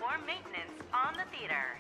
perform maintenance on the theater.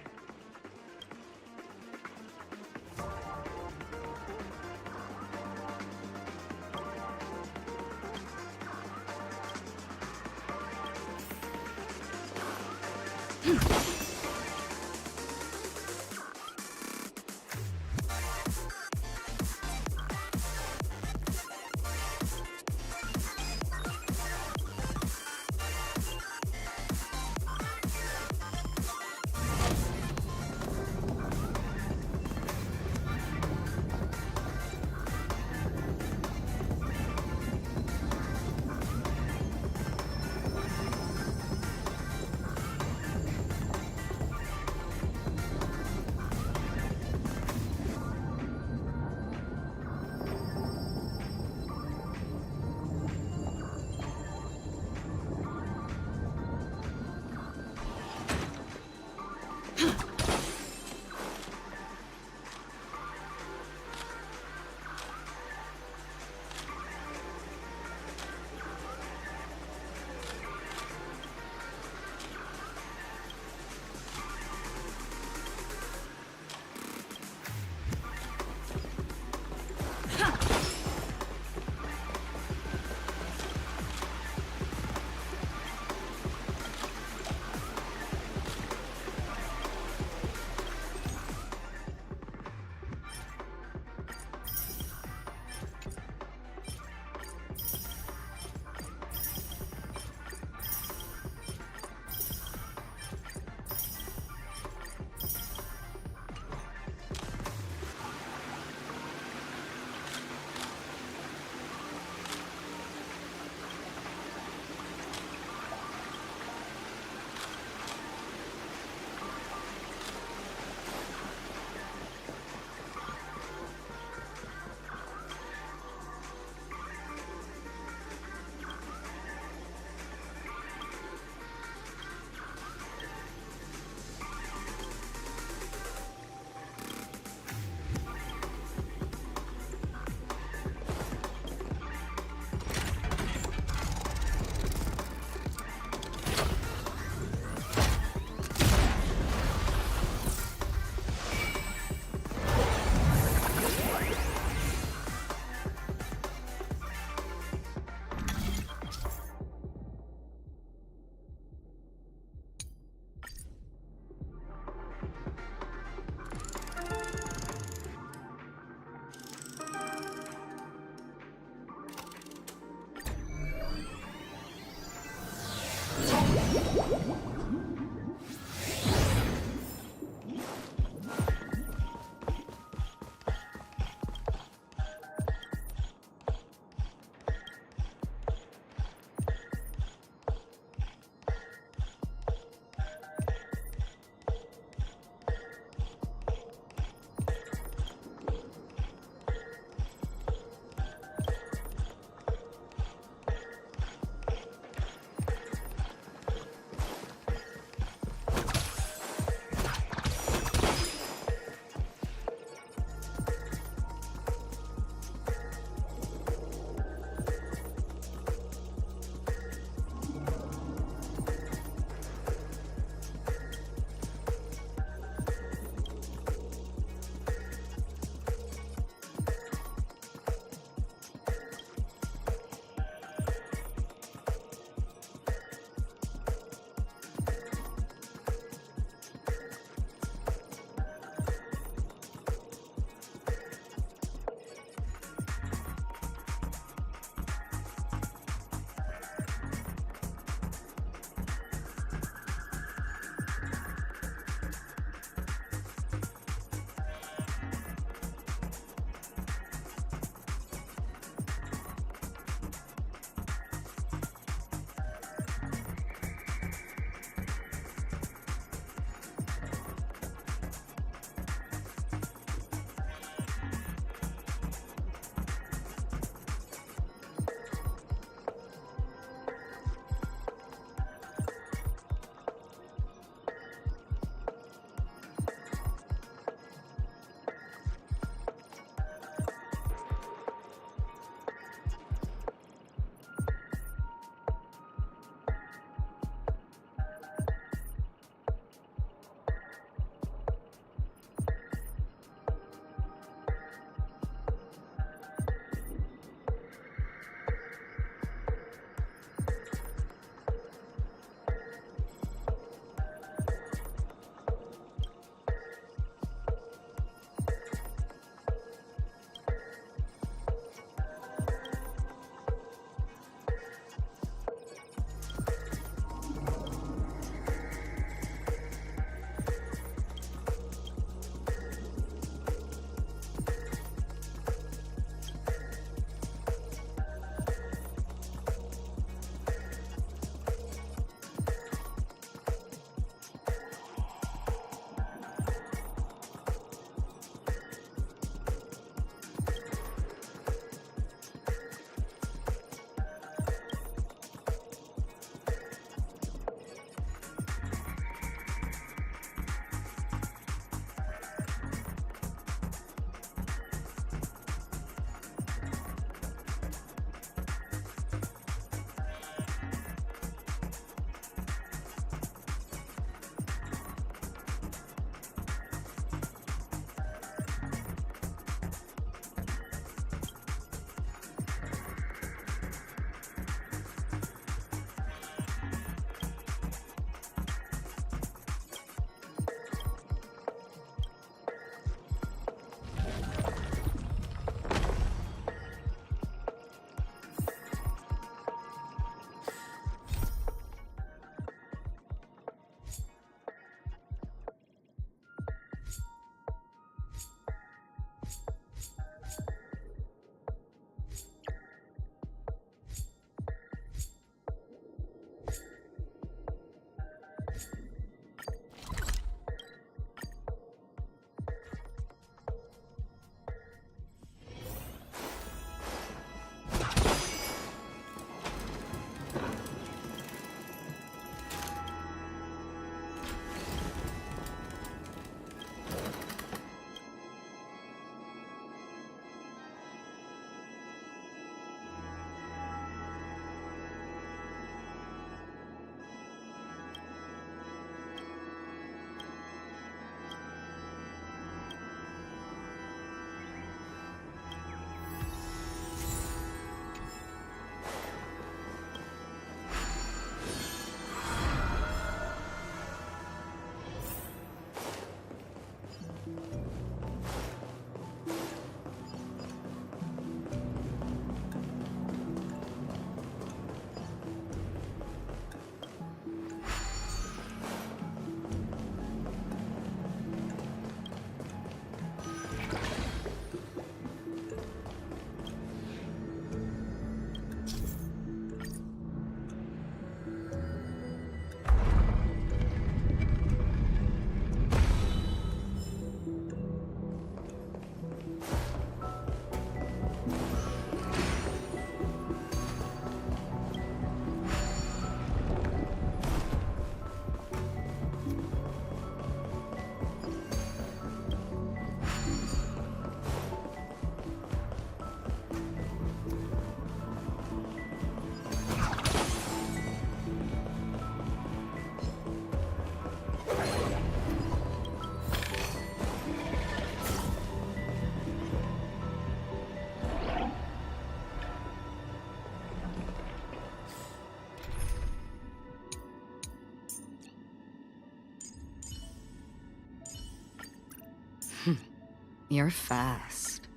You're fast.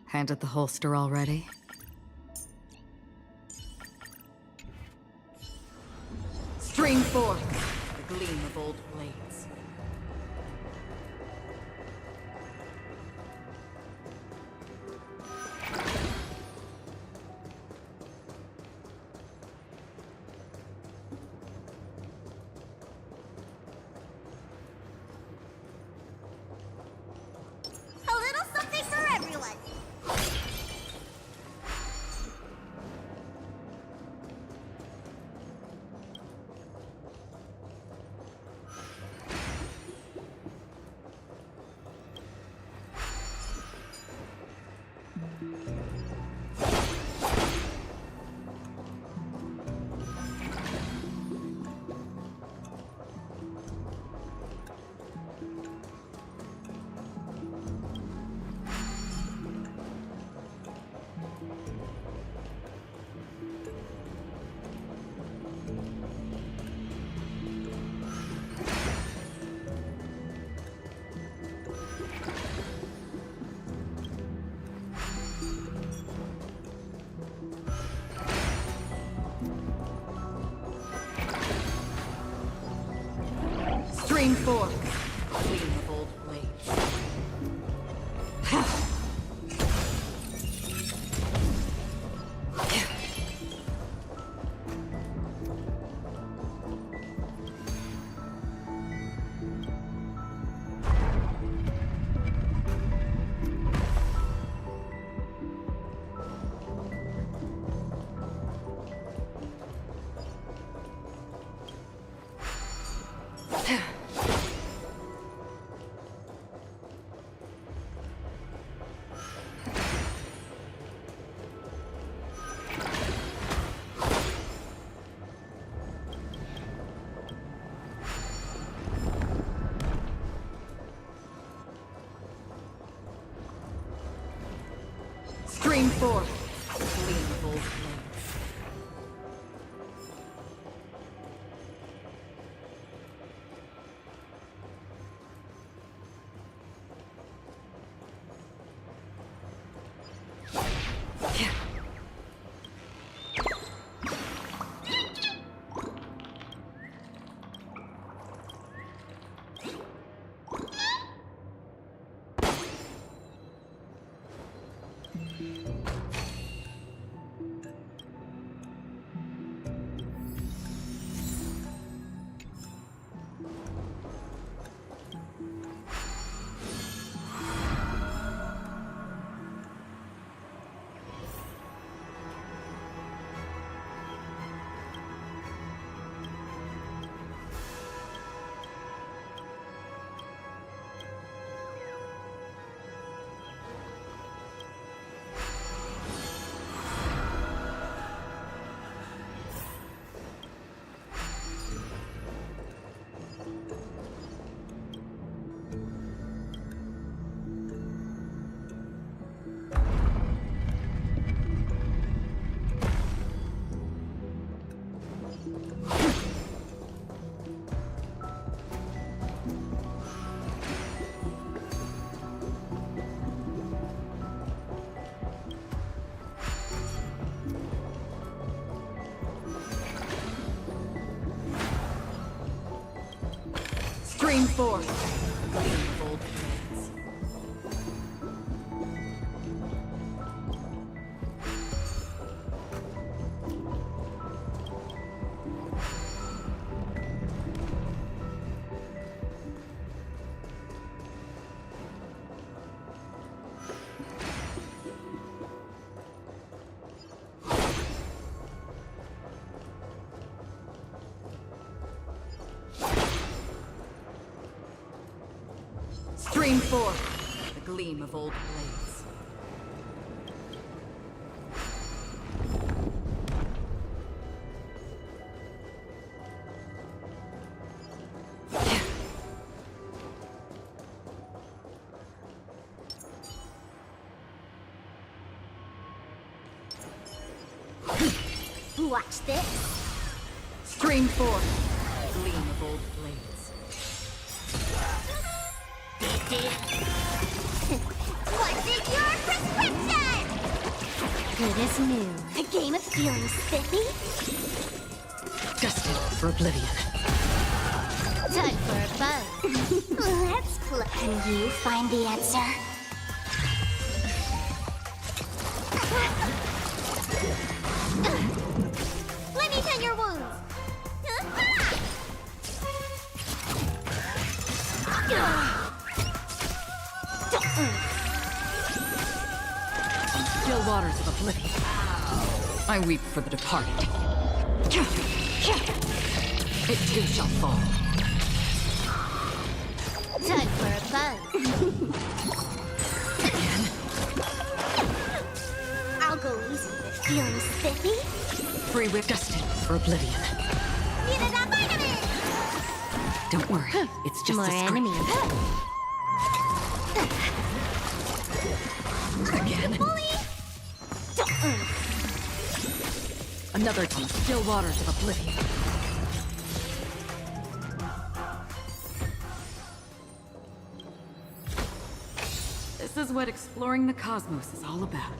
Handed the holster already? Stream forth the gleam of old blades. A little something for everyone. Stream forth gleam of old blades. Stream forth the gleam of old blades. Stream forth the gleam of old blades. Stream forth the gleam of old blades. Watch this. Stream forth the gleam of old blades. good as new. A game of feeling spiffy? Destined for oblivion. Time for a buzz. Let's play. Can you find the answer? Let me tend your wounds. Still waters of oblivion. I weep for the departed. It too shall fall. Time for a buzz. I'll go easy with feeling spiffy. Free whip destined for oblivion. Needed a vitamin! Don't worry, it's just More a scrape. enemies. Again. Another on still waters of oblivion. This is what exploring the cosmos is all about.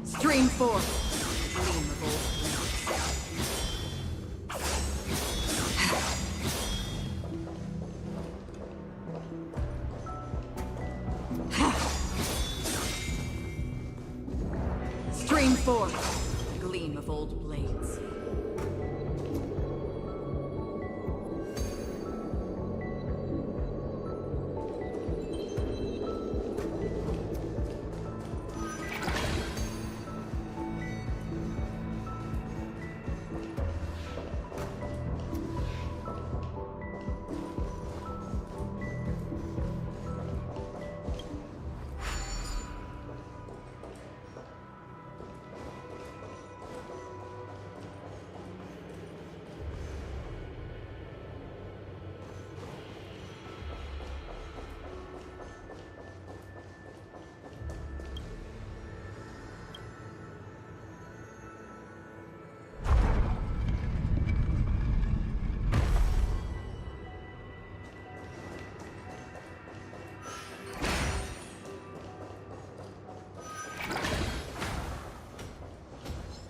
Stream 4. Gleam of old blades. Stream 4. Gleam of old blades.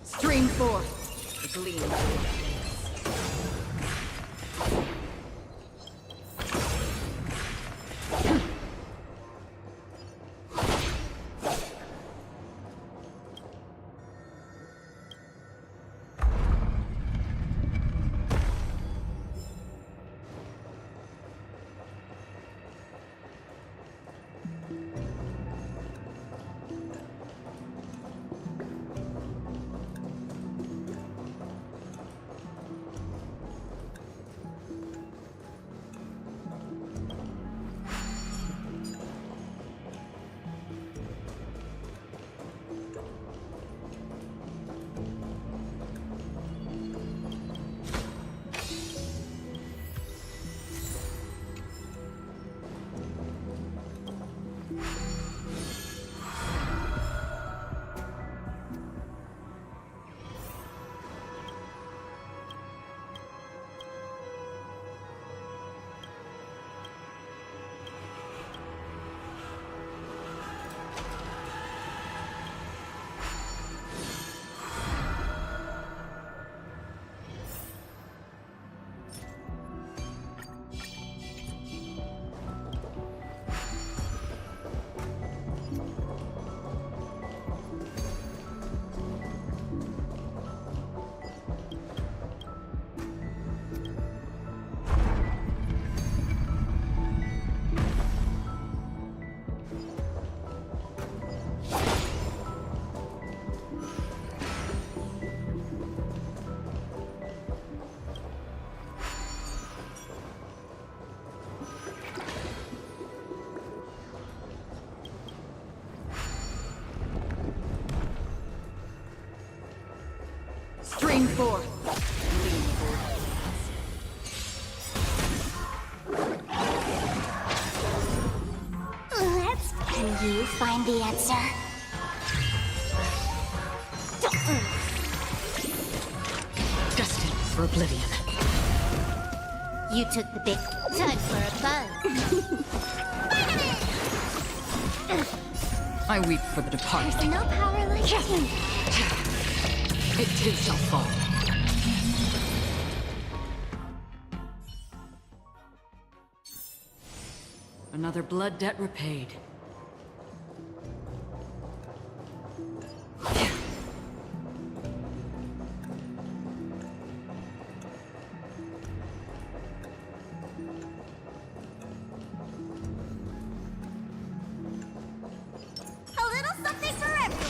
Stream 4. The gleam of old blades. Stream 4. Gleam of old blades. you find the answer? Destined for oblivion. You took the big time for a buzz. I weep for the departed. There's no power like teamwork. It too shall fall. Another blood debt repaid. A little something for everyone.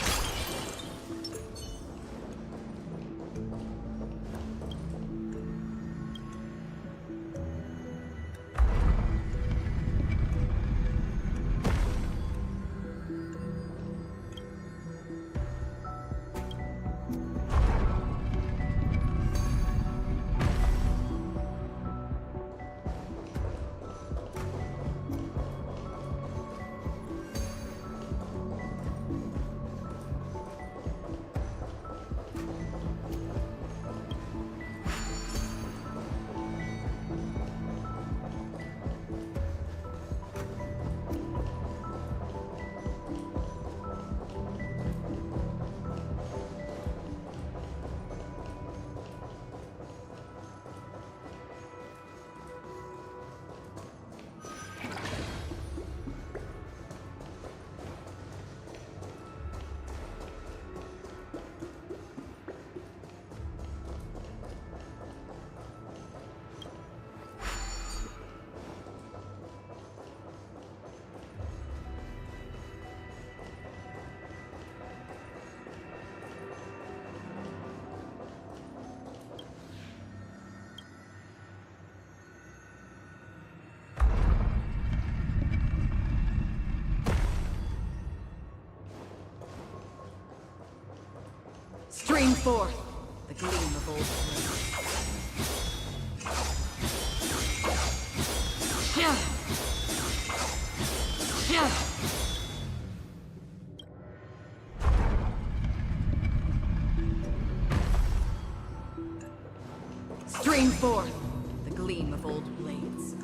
Stream forth the gleam of old blades. Yeah. Yeah. Stream forth the gleam of old blades.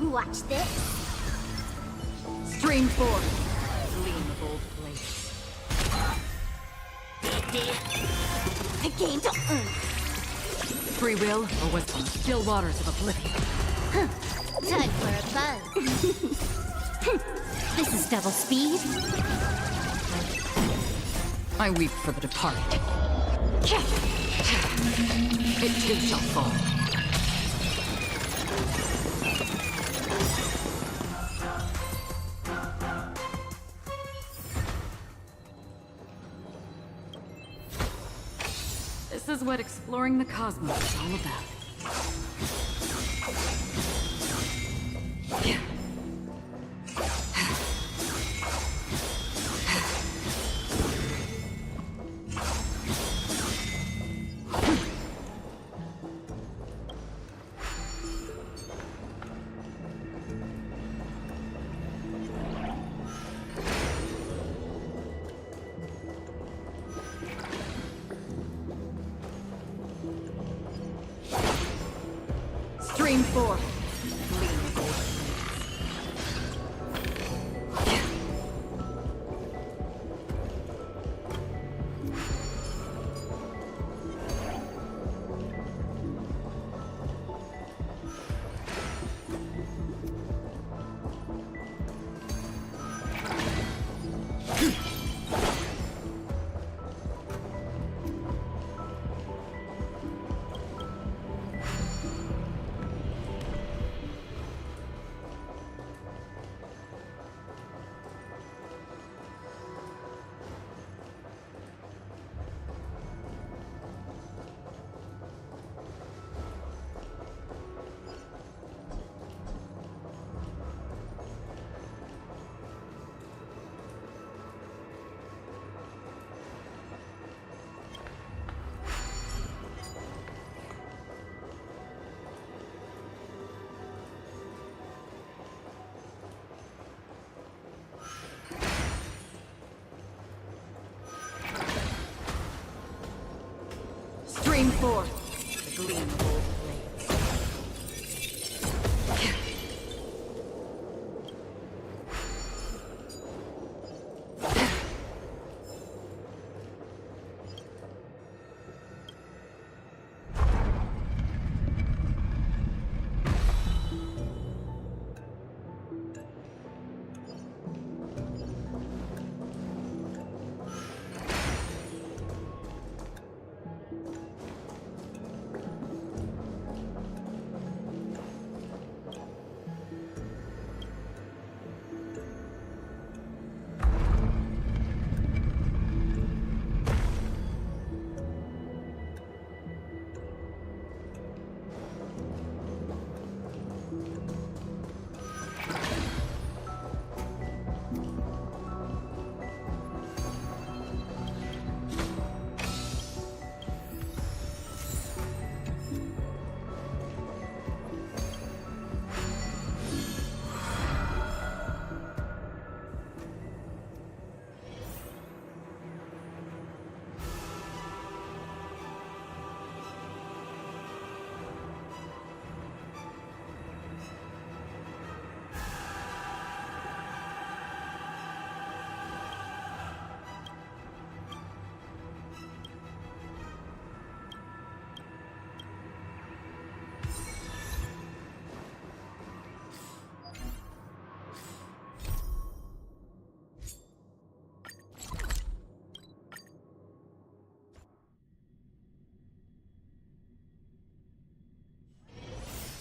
Watch this. Stream forth gleam of old blades. A game to earn. Free will or wisdom? Still waters of oblivion. Time for a buzz. This is double speed. I weep for the departed. It too shall fall. This is what exploring the cosmos is all about. Stream forth. Gleam of old blades. Stream 4. The gleam of old blades.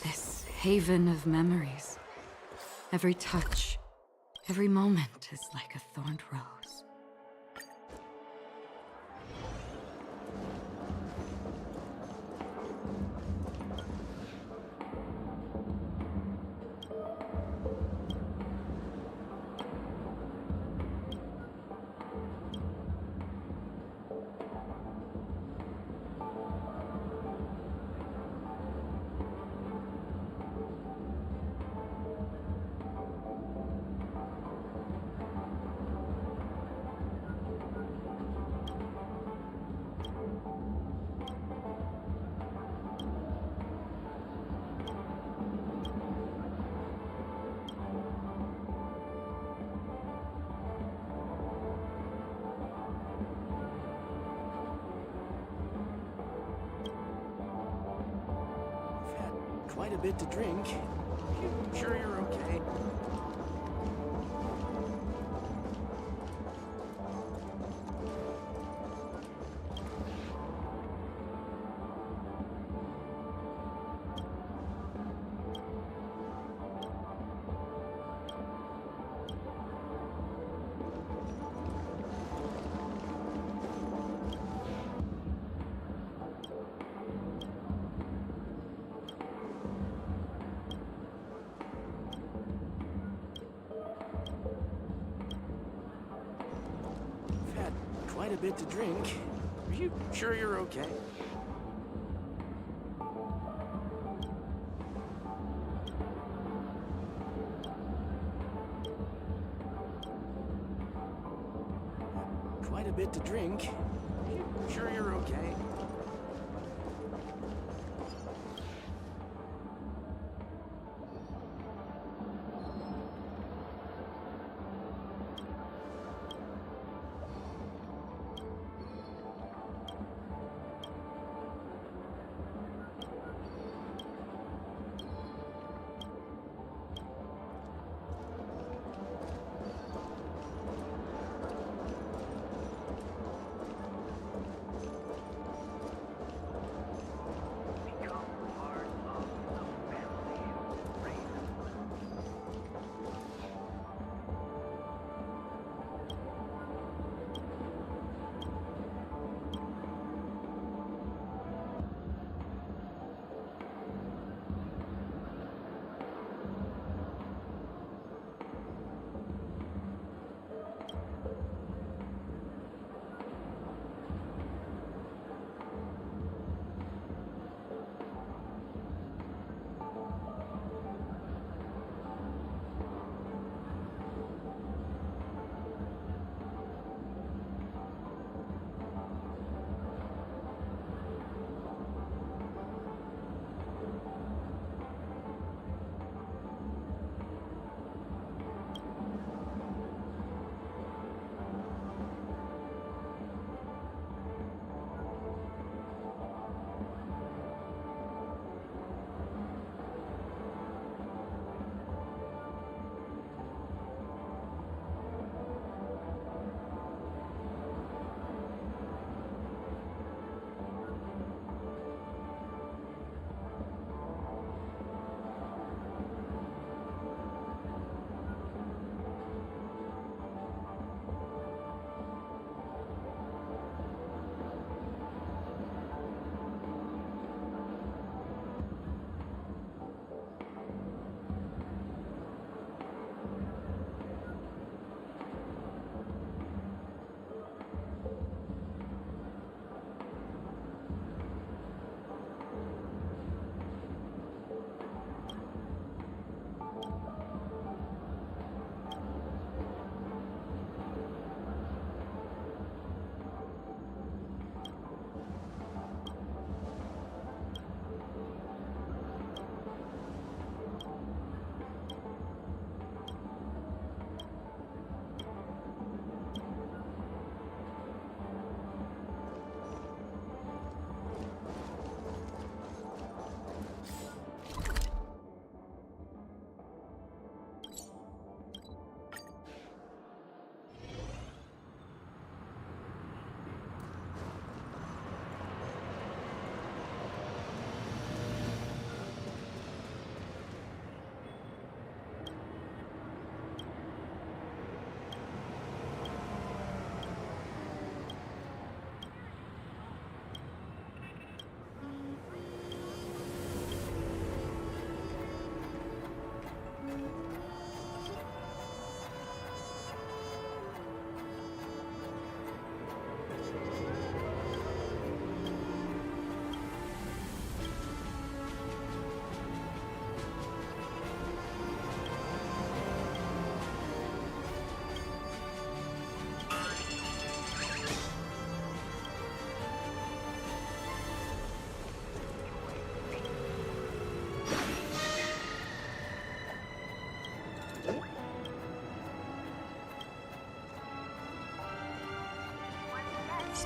This haven of memories. Every touch, every moment is like a thorned rose. Quite a bit to drink. Sure you're okay? Quite a bit to drink. Are you sure you're okay? Quite a bit to drink. Are you sure you're okay?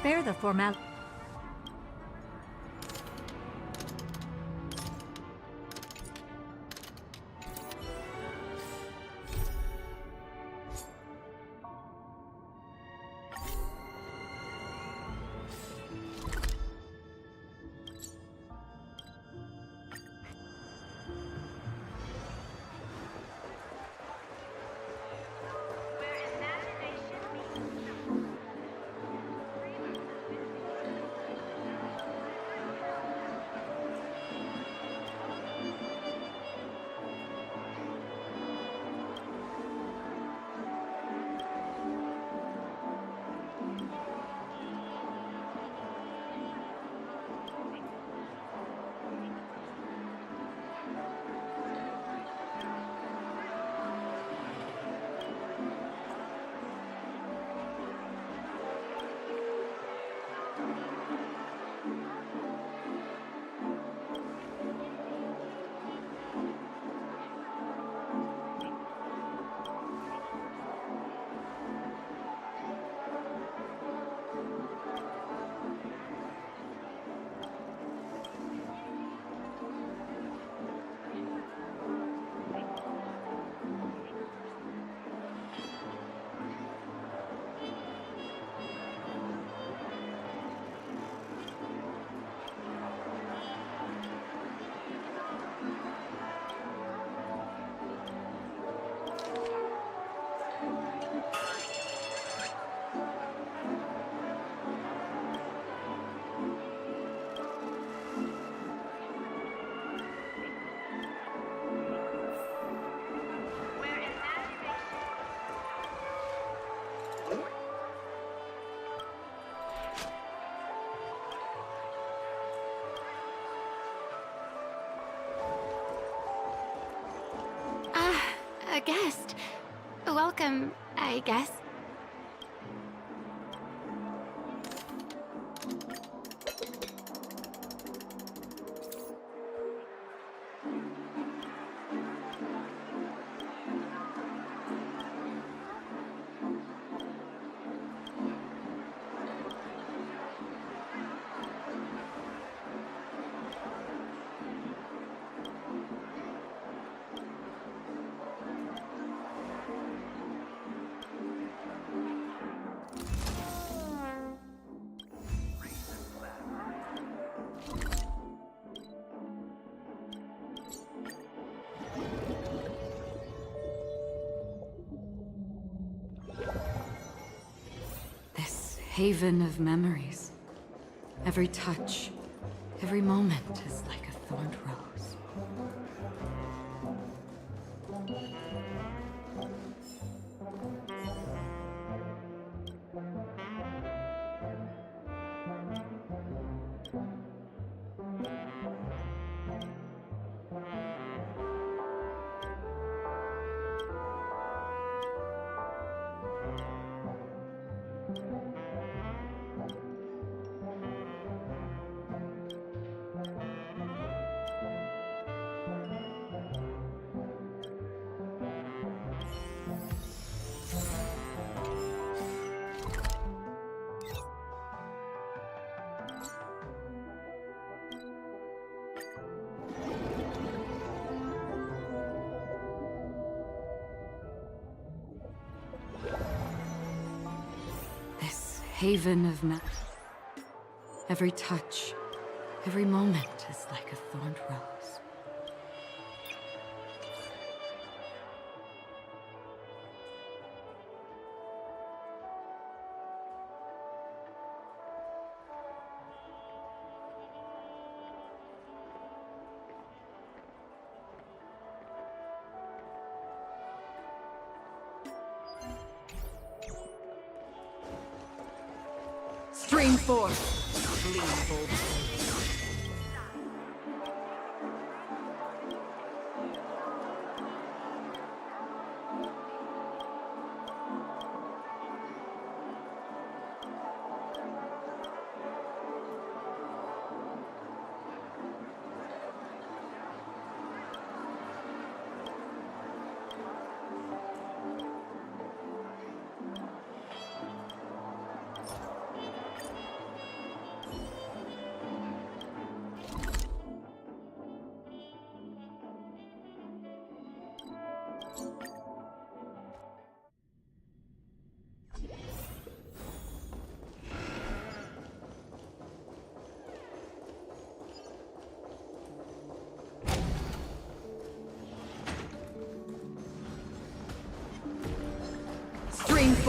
Spare the formality. A guest. Welcome, I guess. Haven of memories. Every touch, every moment is like a thorned rose. Haven of every touch, every moment is like a thorned rose. Stream forth. Gleeful.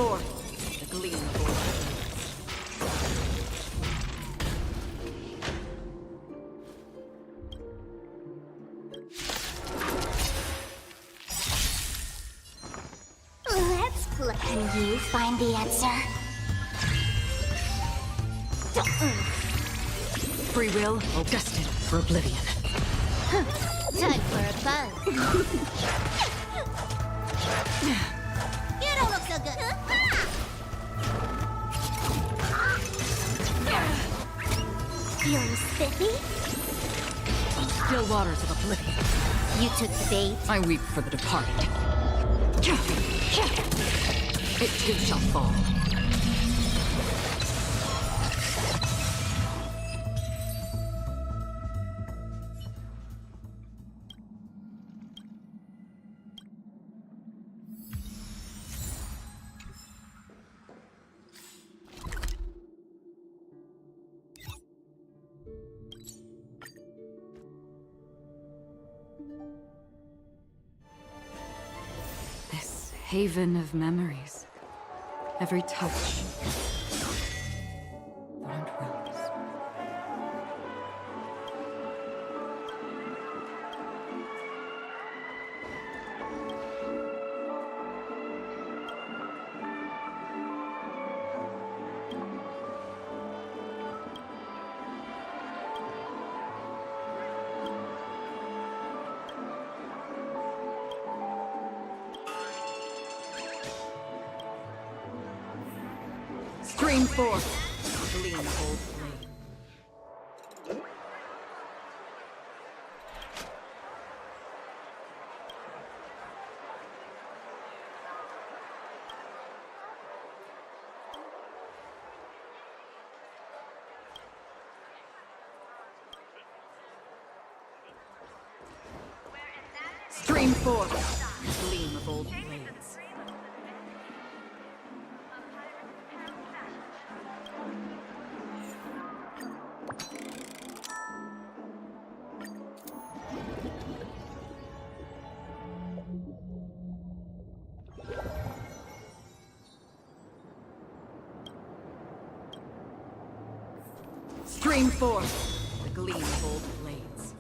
forth, the gleam of old blades. Let's play. Can you find the answer? Free will, destined for oblivion. Time for a buzz. You don't look so good. Feeling spiffy? Still waters of oblivion. You took the bait. I weep for the departed. It too shall fall. Haven of memories. Every touch. Thorned rose. Stream forth, gleam old flame. Stream forth, gleam of old blades. Stream forth, the gleam of old blades.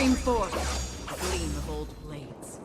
Supreme force. A gleam of old blades.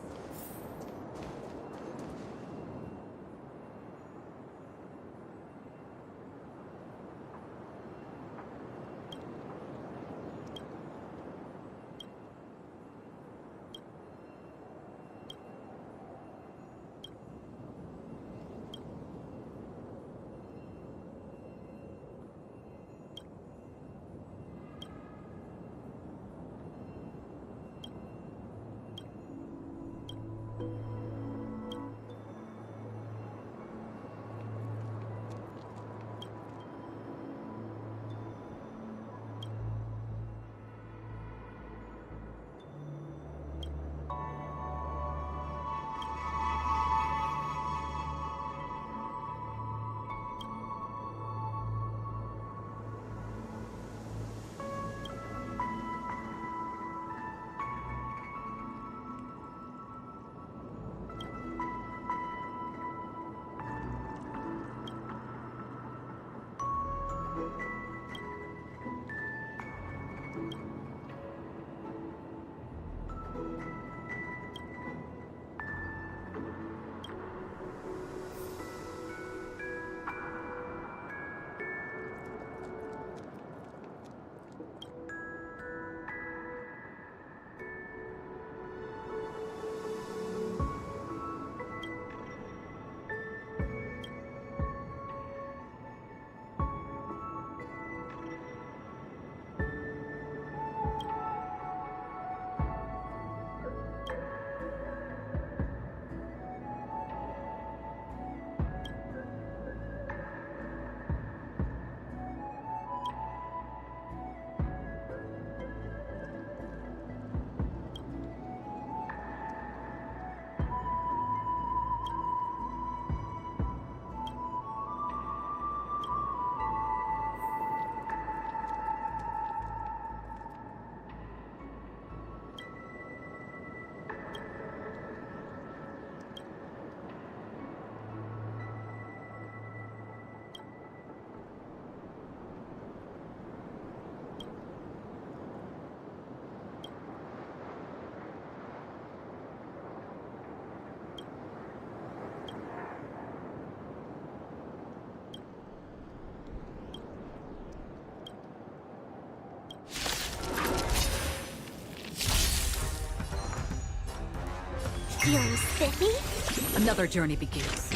Feeling spiffy? Another journey begins.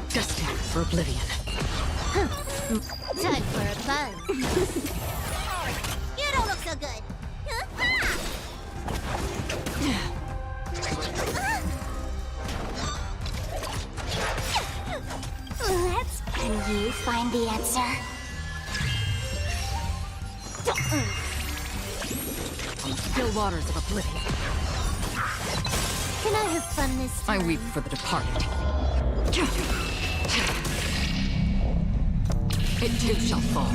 Destined for oblivion. Time for a buzz. You don't look so good. Let's... Can you find the answer? Still waters of oblivion. Can I have fun this time? I weep for the departed. It too shall fall.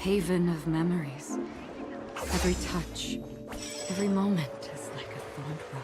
haven of memories. Every touch, every moment is like a thorned rose.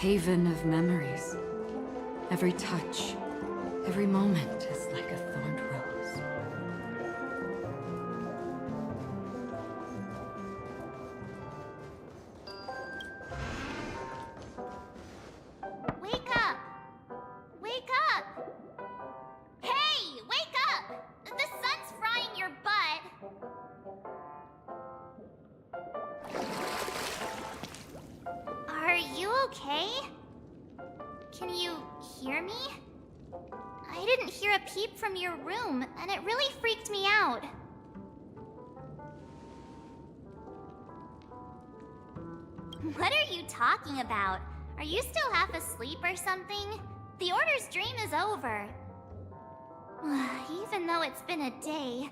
Haven of memories. Every touch, every moment is like a thorned rose. Wake up! Wake up! Hey, wake up! The sun's frying your butt. Are you okay? Can you hear me? I didn't hear a peep from your room, and it really freaked me out. What are you talking about? Are you still half asleep or something? The Order's dream is over. Even though it's been a day,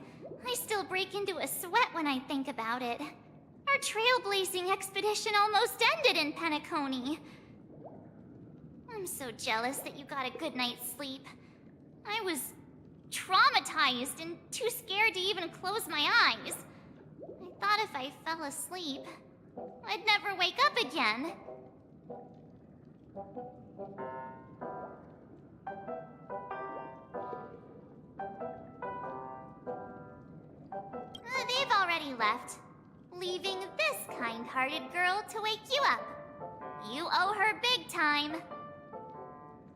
I still break into a sweat when I think about it. Our trailblazing expedition almost ended in Penacony. I'm so jealous that you got a good night's sleep. I was traumatized and too scared to even close my eyes. I thought if I fell asleep, I'd never wake up again. They've already left, leaving this kind-hearted girl to wake you up. You owe her big time.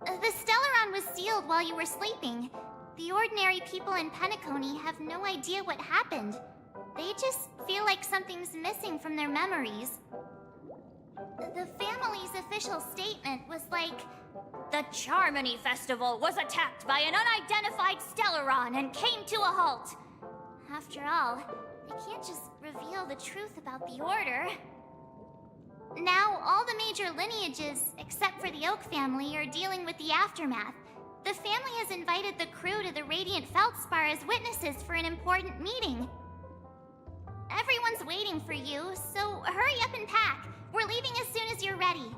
The Stellaron was sealed while you were sleeping. The ordinary people in Penacony have no idea what happened. They just feel like something's missing from their memories. The family's official statement was like, "The Charmony Festival was attacked by an unidentified Stellaron and came to a halt." After all, they can't just reveal the truth about the Order. Now, all the major lineages, except for the Oak family, are dealing with the aftermath. The family has invited the crew to the Radiant Feldspar as witnesses for an important meeting. Everyone's waiting for you, so hurry up and pack. We're leaving as soon as you're ready.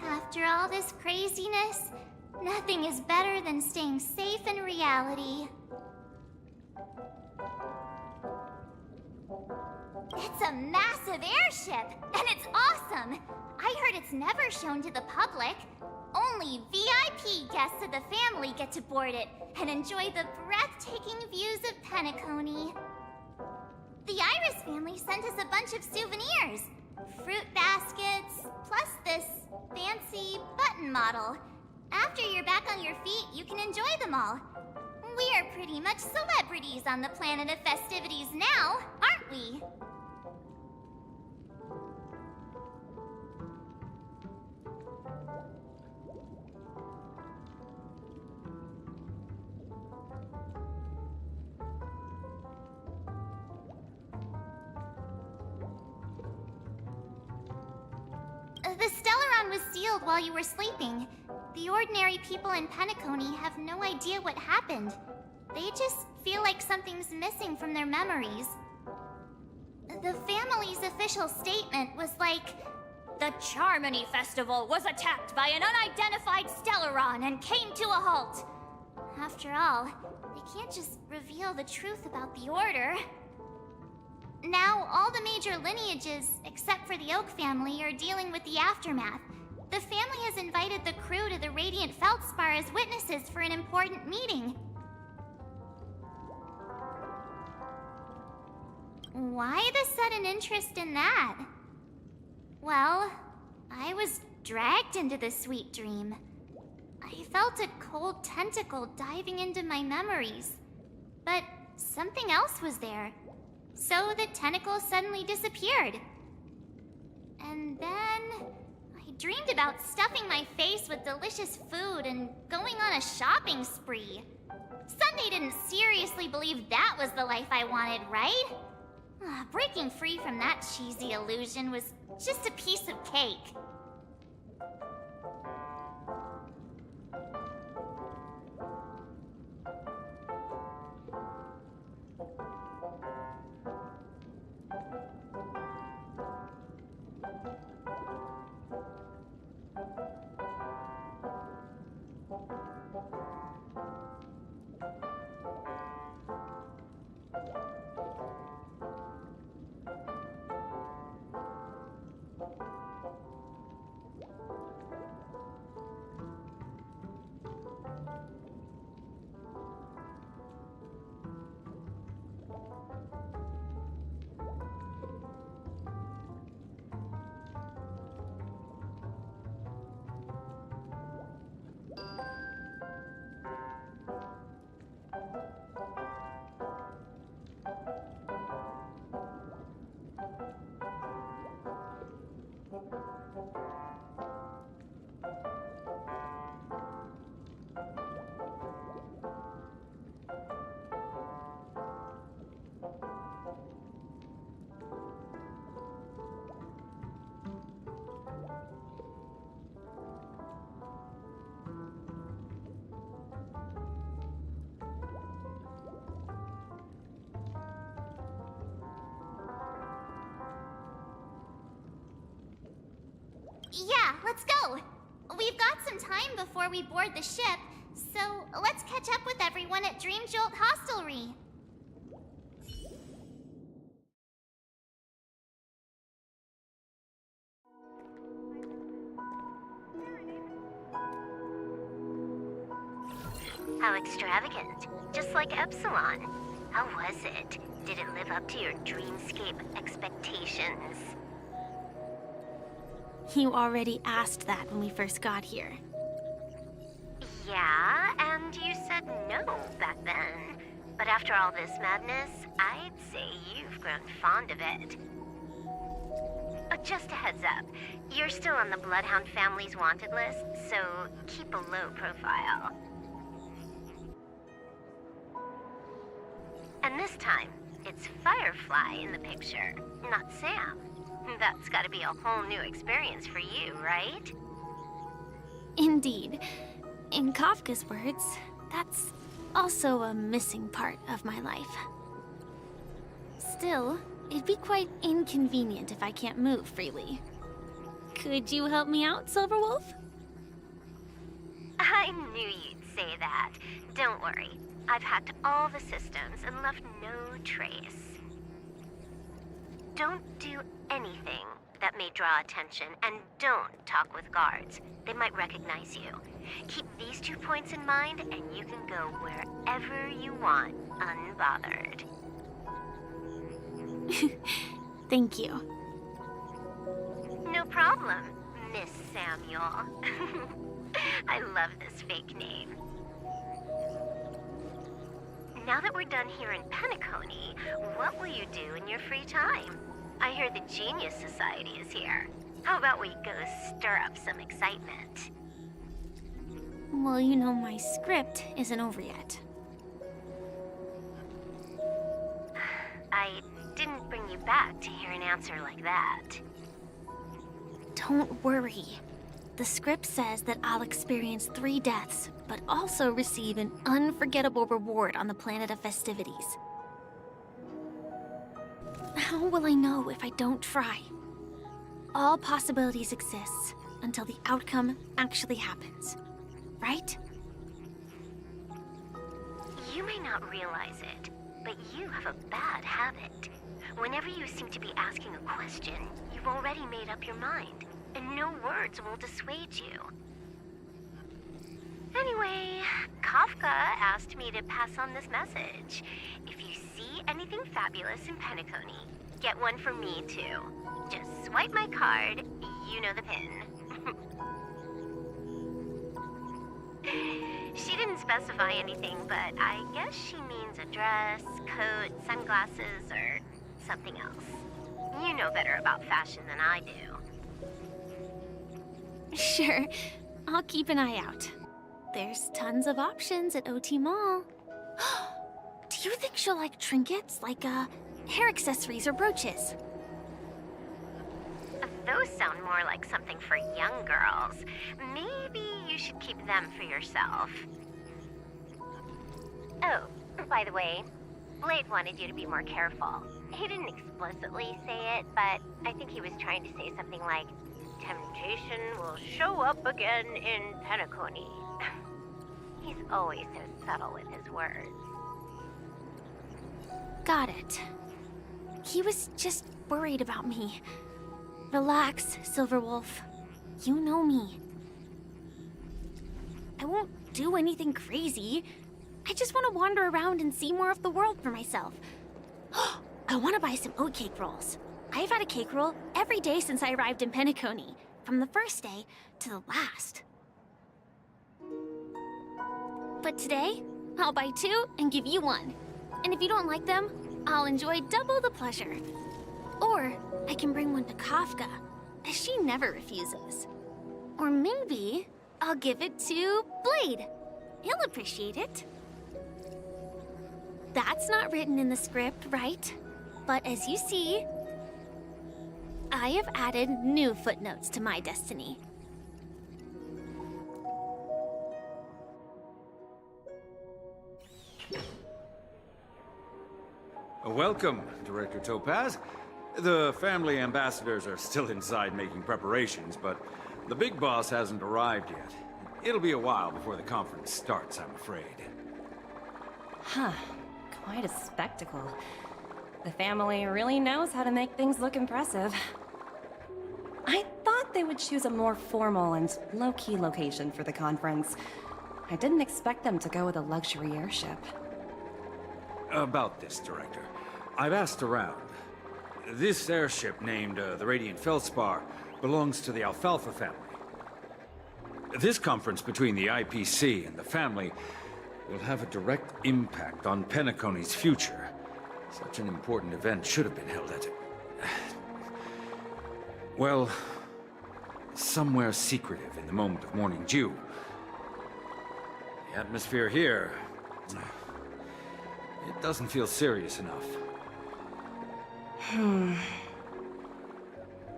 After all this craziness, nothing is better than staying safe in reality. It's a massive airship, and it's awesome! I heard it's never shown to the public. Only VIP guests of the family get to board it and enjoy the breathtaking views of Penacony. The Iris family sent us a bunch of souvenirs. Fruit baskets, plus this fancy button model. After you're back on your feet, you can enjoy them all. We are pretty much celebrities on the planet of festivities now, aren't we? was sealed while you were sleeping. The ordinary people in Penacony have no idea what happened. They just feel like something's missing from their memories. The family's official statement was like, "The Charmony Festival was attacked by an unidentified Stellaron and came to a halt." After all, they can't just reveal the truth about the Order. Now, all the major lineages, except for the Oak family, are dealing with the aftermath. The family has invited the crew to the Radiant Feldspar as witnesses for an important meeting. Why the sudden interest in that? Well, I was dragged into the sweet dream. I felt a cold tentacle diving into my memories. But something else was there. So the tentacle suddenly disappeared. And then I dreamed about stuffing my face with delicious food and going on a shopping spree. Sunday didn't seriously believe that was the life I wanted, right? Breaking free from that cheesy illusion was just a piece of cake. Yeah, let's go. We've got some time before we board the ship, so let's catch up with everyone at Dream Jolt Hostelry. How extravagant. Just like Epsilon. How was it? Did it live up to your dreamscape expectations? You already asked that when we first got here. Yeah, and you said no back then. But after all this madness, I'd say you've grown fond of it. Oh, just a heads up. You're still on the Bloodhound family's wanted list, so keep a low profile. And this time, it's Firefly in the picture, not Sam. That's gotta be a whole new experience for you, right? Indeed. In Kafka's words, that's also a missing part of my life. Still, it'd be quite inconvenient if I can't move freely. Could you help me out, Silverwolf? I knew you'd say that. Don't worry. I've hacked all the systems and left no trace. Don't do anything that may draw attention, and don't talk with guards. They might recognize you. Keep these 2 points in mind, and you can go wherever you want, unbothered. Thank you. No problem, Miss Samuel. I love this fake name. Now that we're done here in Penacony, what will you do in your free time? I hear the Genius Society is here. How about we go stir up some excitement? Well, you know my script isn't over yet. I didn't bring you back to hear an answer like that. Don't worry. The script says that I'll experience 3 deaths, but also receive an unforgettable reward on the planet of festivities. How will I know if I don't try? All possibilities exist until the outcome actually happens, right? You may not realize it, but you have a bad habit. Whenever you seem to be asking a question, you've already made up your mind, and no words will dissuade you. Anyway, Kafka asked me to pass on this message. If you see anything fabulous in Penacony, get one for me too. Just swipe my card, you know the pin. She didn't specify anything, but I guess she means a dress, coat, sunglasses, or something else. You know better about fashion than I do. Sure, I'll keep an eye out. There's tons of options at OT Mall. Do you think she'll like trinkets, like hair accessories or brooches? Those sound more like something for young girls. Maybe you should keep them for yourself. Oh, by the way, Blade wanted you to be more careful. He didn't explicitly say it, but I think he was trying to say something like, temptation will show up again in Penacony. He's always so subtle with his words. Got it. He was just worried about me. Relax, Silverwolf. You know me. I won't do anything crazy. I just want to wander around and see more of the world for myself. I want to buy some oatcake rolls. I've had a cake roll every day since I arrived in Penacony, from the first day to the last. But today, I'll buy 2 and give you 1. And if you don't like them, I'll enjoy double the pleasure. Or I can bring one to Kafka, as she never refuses. Or maybe I'll give it to Blade. He'll appreciate it. That's not written in the script, right? But as you see, I have added new footnotes to my destiny. Welcome, Director Topaz. The family ambassadors are still inside making preparations, but the big boss hasn't arrived yet. It'll be a while before the conference starts, I'm afraid. Huh. Quite a spectacle. The family really knows how to make things look impressive. I thought they would choose a more formal and low-key location for the conference. I didn't expect them to go with a luxury airship. About this, Director. I've asked around. This airship, named the Radiant Feldspar, belongs to the Alfalfa family. This conference between the IPC and the family will have a direct impact on Penacony's future. Such an important event should have been held at... well, somewhere secretive in the moment of morning dew. The atmosphere here... it doesn't feel serious enough.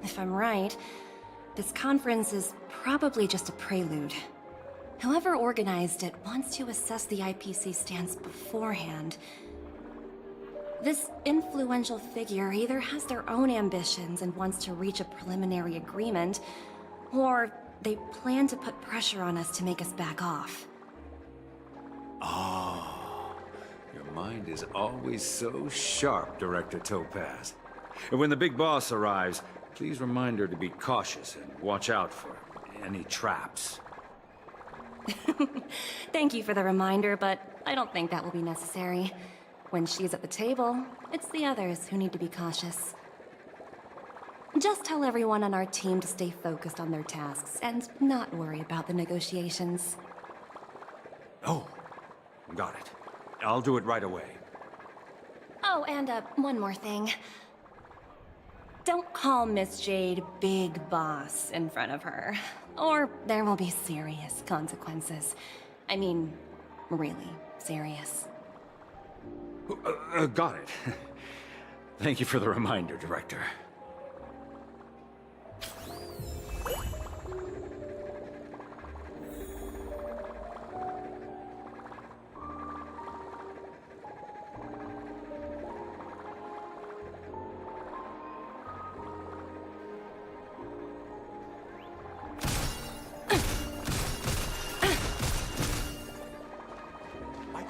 If I'm right, this conference is probably just a prelude. Whoever organized it wants to assess the IPC stance beforehand. This influential figure either has their own ambitions and wants to reach a preliminary agreement, or they plan to put pressure on us to make us back off. Oh, your mind is always so sharp, Director Topaz. And when the big boss arrives, please remind her to be cautious and watch out for any traps. Thank you for the reminder, but I don't think that will be necessary. When she's at the table, it's the others who need to be cautious. Just tell everyone on our team to stay focused on their tasks and not worry about the negotiations. Oh, got it. I'll do it right away. Oh, and one more thing. Don't call Miss Jade Big Boss in front of her, or there will be serious consequences. I mean, really serious. Got it. Thank you for the reminder, Director.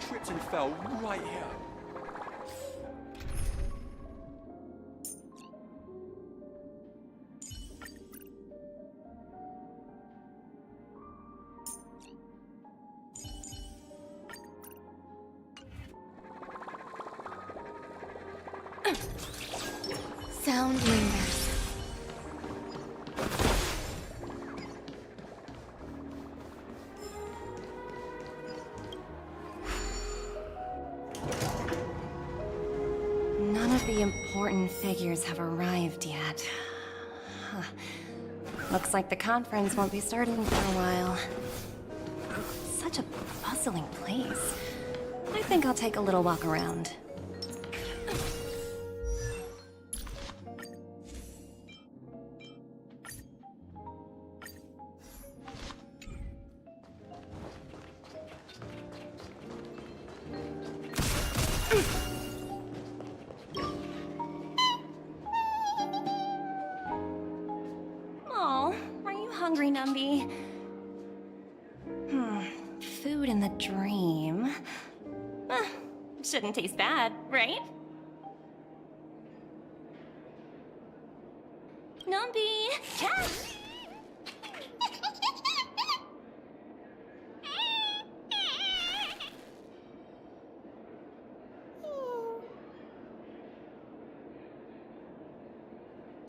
tripped and fell right here. Sound lingers. None of the important figures have arrived yet. Huh. Looks like the conference won't be starting for a while. Such a bustling place. I think I'll take a little walk around. Oh, are you hungry, Numby? Food in the dream. Shouldn't taste bad, right? Numby! Cat!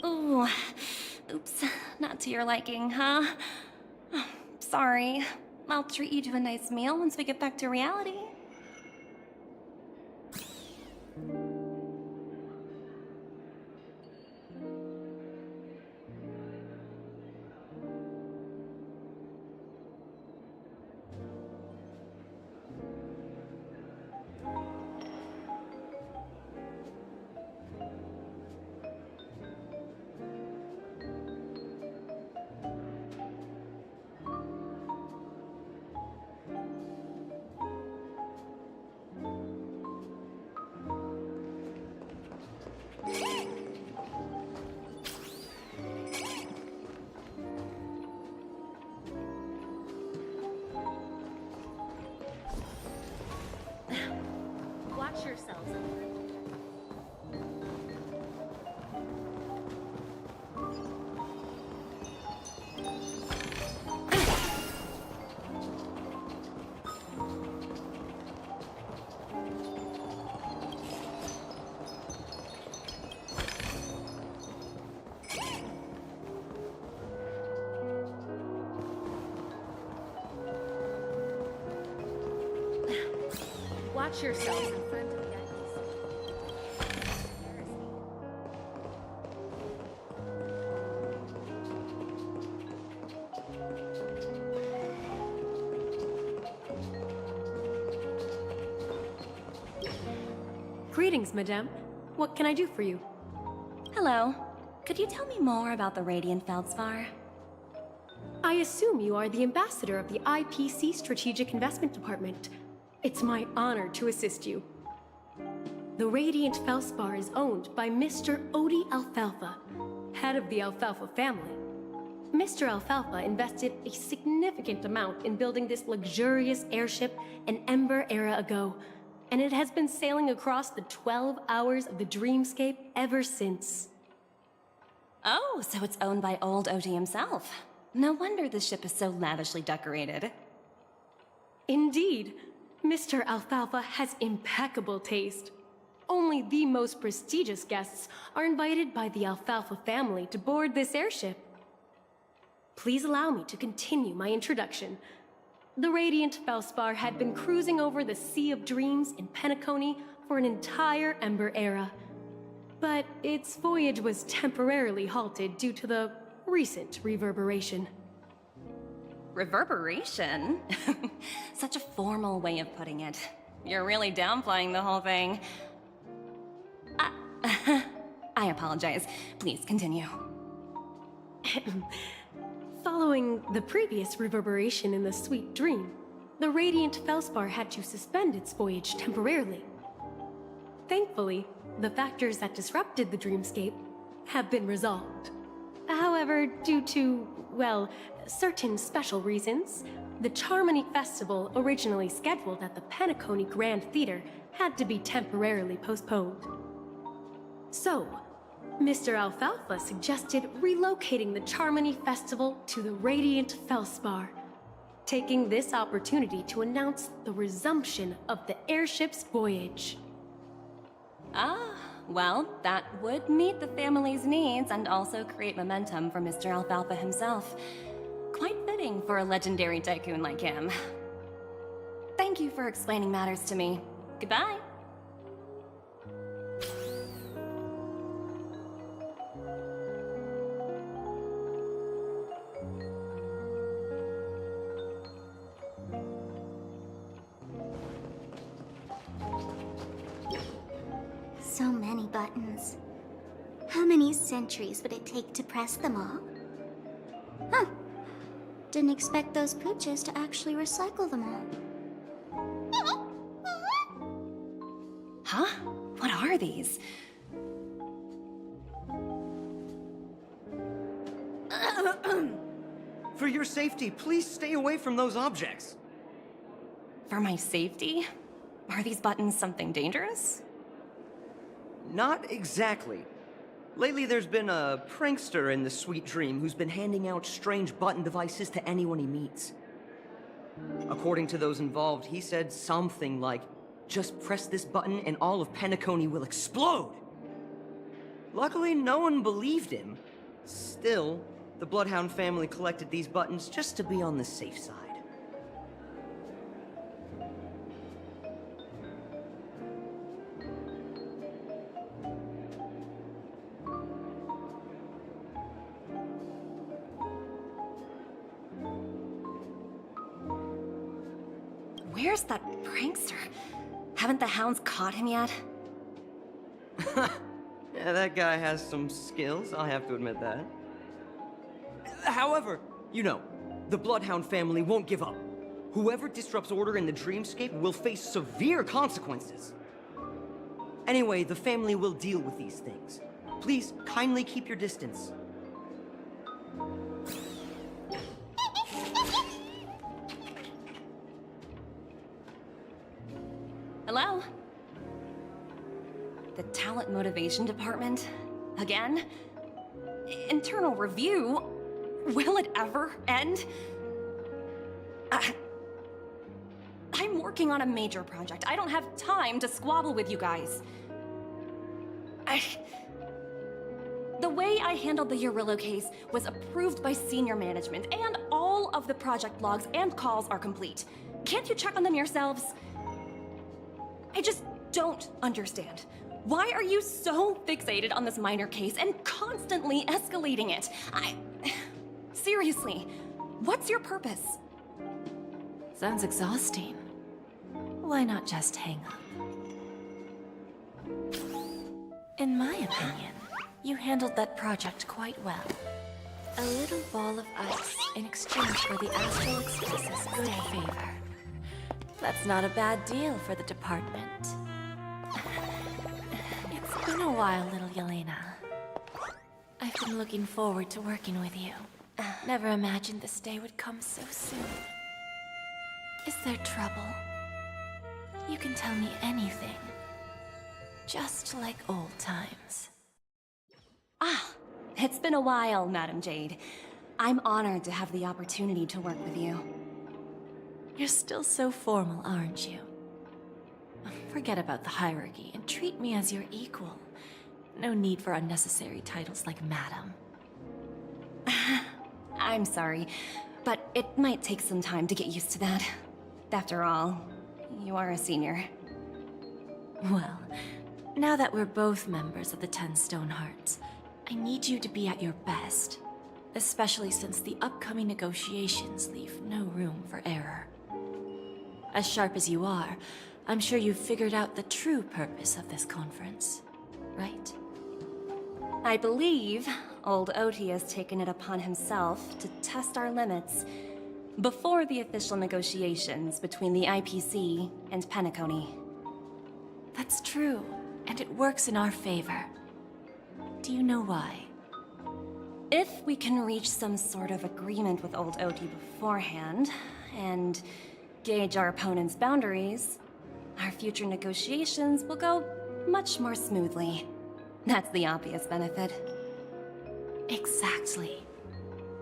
Ooh. Oops. Not to your liking, huh? Sorry. I'll treat you to a nice meal once we get back to reality. Watch yourselves. Watch yourselves in front of the Greetings, madame. What can I do for you? Hello. Could you tell me more about the Radiant Feldspar? I assume you are the ambassador of the IPC Strategic Investment Department. It's my honor to assist you. The Radiant Feldspar is owned by Mr. Odie Alfalfa, head of the Alfalfa family. Mr. Alfalfa invested a significant amount in building this luxurious airship an Ember era ago, and it has been sailing across the 12 hours of the dreamscape ever since. Oh, so it's owned by old Odie himself. No wonder the ship is so lavishly decorated. Indeed, Mr. Alfalfa has impeccable taste. Only the most prestigious guests are invited by the Alfalfa family to board this airship. Please allow me to continue my introduction. The Radiant Feldspar had been cruising over the Sea of Dreams in Penacony for an entire Ember era. But its voyage was temporarily halted due to the recent reverberation. Reverberation? Such a formal way of putting it. You're really downplaying the whole thing. I apologize. Please continue. Following the previous reverberation in the Sweet Dream, the Radiant Feldspar had to suspend its voyage temporarily. Thankfully, the factors that disrupted the dreamscape have been resolved. However, due to, well, certain special reasons, the Charmony Festival, originally scheduled at the Penacony Grand Theater, had to be temporarily postponed. So, Mr. Alfalfa suggested relocating the Charmony Festival to the Radiant Felspar, taking this opportunity to announce the resumption of the airship's voyage. Ah, well, that would meet the family's needs and also create momentum for Mr. Alfalfa himself. Quite fitting for a legendary tycoon like him. Thank you for explaining matters to me. Goodbye. So many buttons. How many centuries would it take to press them all? Huh. Didn't expect those pooches to actually recycle them all. Huh? What are these? For your safety, please stay away from those objects. For my safety? Are these buttons something dangerous? Not exactly. Lately, there's been a prankster in the Sweet Dream who's been handing out strange button devices to anyone he meets. According to those involved, he said something like, "Just press this button and all of Penacony will explode!" Luckily, no one believed him. Still, the Bloodhound family collected these buttons just to be on the safe side. Where's that prankster? Haven't the hounds caught him yet? Yeah, that guy has some skills, I'll have to admit that. However, you know, the Bloodhound family won't give up. Whoever disrupts order in the dreamscape will face severe consequences. Anyway, the family will deal with these things. Please, kindly keep your distance. Hello? The Talent Motivation Department? Again? Internal review? Will it ever end? I'm working on a major project. I don't have time to squabble with you guys. The way I handled the Urillo case was approved by senior management, and all of the project logs and calls are complete. Can't you check on them yourselves? I just don't understand. Why are you so fixated on this minor case and constantly escalating it? Seriously, what's your purpose? Sounds exhausting. Why not just hang up? In my opinion, you handled that project quite well. A little ball of ice in exchange for the Astral Express's good favor. That's not a bad deal for the department. It's been a while, little Yelena. I've been looking forward to working with you. Never imagined this day would come so soon. Is there trouble? You can tell me anything. Just like old times. It's been a while, Madam Jade. I'm honored to have the opportunity to work with you. You're still so formal, aren't you? Forget about the hierarchy and treat me as your equal. No need for unnecessary titles like Madam. I'm sorry, but it might take some time to get used to that. After all, you are a senior. Well, now that we're both members of the 10 Stone Hearts, I need you to be at your best. Especially since the upcoming negotiations leave no room for error. As sharp as you are, I'm sure you've figured out the true purpose of this conference, right? I believe old Oti has taken it upon himself to test our limits before the official negotiations between the IPC and Penacony. That's true, and it works in our favor. Do you know why? If we can reach some sort of agreement with old Oti beforehand, and gauge our opponent's boundaries, our future negotiations will go much more smoothly. That's the obvious benefit. Exactly.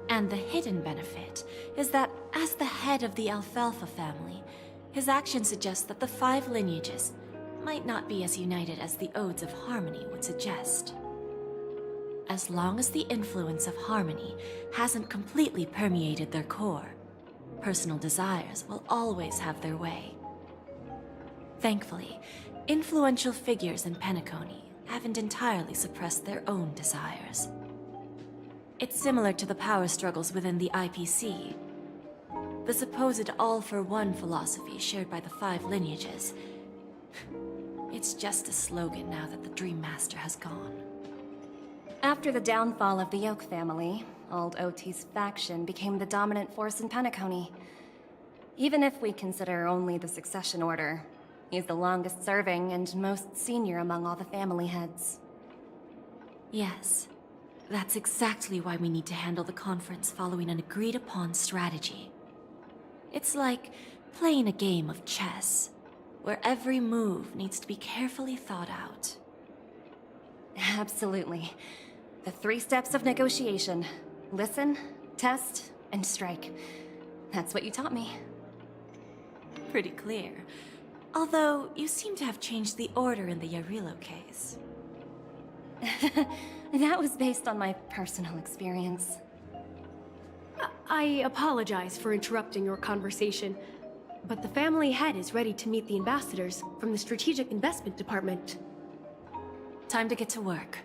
And the hidden benefit is that as the head of the Alfalfa family, his actions suggest that the 5 lineages might not be as united as the Odes of Harmony would suggest. As long as the influence of Harmony hasn't completely permeated their core, personal desires will always have their way. Thankfully, influential figures in Penacony haven't entirely suppressed their own desires. It's similar to the power struggles within the IPC. The supposed all-for-one philosophy shared by the 5 lineages. It's just a slogan now that the Dream Master has gone. After the downfall of the Oak family, Old OT's faction became the dominant force in Penacony. Even if we consider only the succession order, he's the longest serving and most senior among all the family heads. Yes, that's exactly why we need to handle the conference following an agreed-upon strategy. It's like playing a game of chess, where every move needs to be carefully thought out. Absolutely. The 3 steps of negotiation. Listen, test, and strike. That's what you taught me. Pretty clear. Although, you seem to have changed the order in the Yarilo case. That was based on my personal experience. I apologize for interrupting your conversation, but the family head is ready to meet the ambassadors from the Strategic Investment Department. Time to get to work.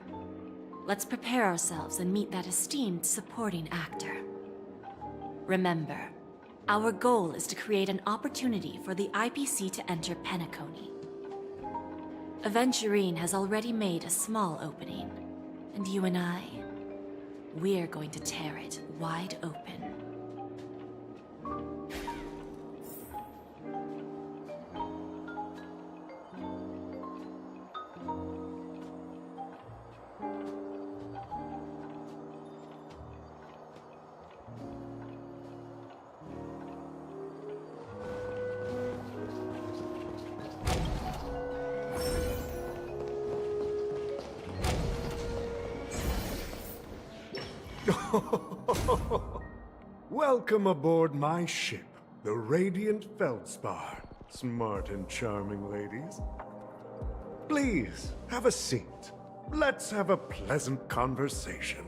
Let's prepare ourselves and meet that esteemed supporting actor. Remember, our goal is to create an opportunity for the IPC to enter Penacony. Aventurine has already made a small opening, and you and I, we're going to tear it wide open. Welcome aboard my ship, the Radiant Feldspar. Smart and charming ladies. Please, have a seat. Let's have a pleasant conversation.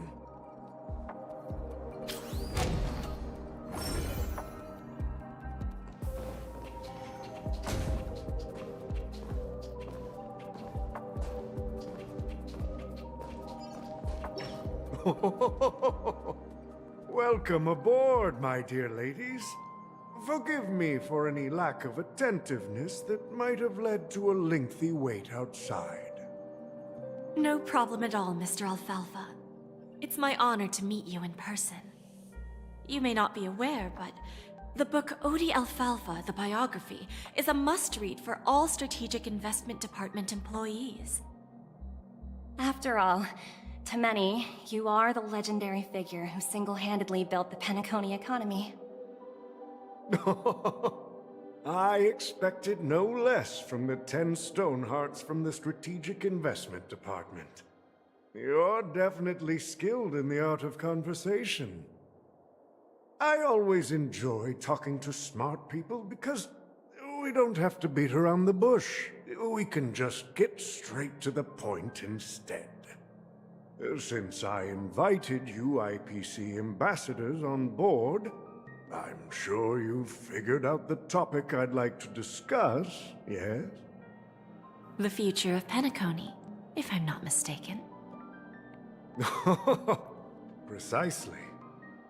Welcome aboard, my dear ladies. Forgive me for any lack of attentiveness that might have led to a lengthy wait outside. No problem at all, Mr. Alfalfa. It's my honor to meet you in person. You may not be aware, but the book Odi Alfalfa, the biography, is a must-read for all Strategic Investment Department employees. After all, to many, you are the legendary figure who single-handedly built the Penacony economy. I expected no less from the 10 Stonehearts from the Strategic Investment Department. You're definitely skilled in the art of conversation. I always enjoy talking to smart people because we don't have to beat around the bush. We can just get straight to the point instead. Since I invited you IPC ambassadors on board, I'm sure you've figured out the topic I'd like to discuss, yes? The future of Penacony, if I'm not mistaken. Precisely.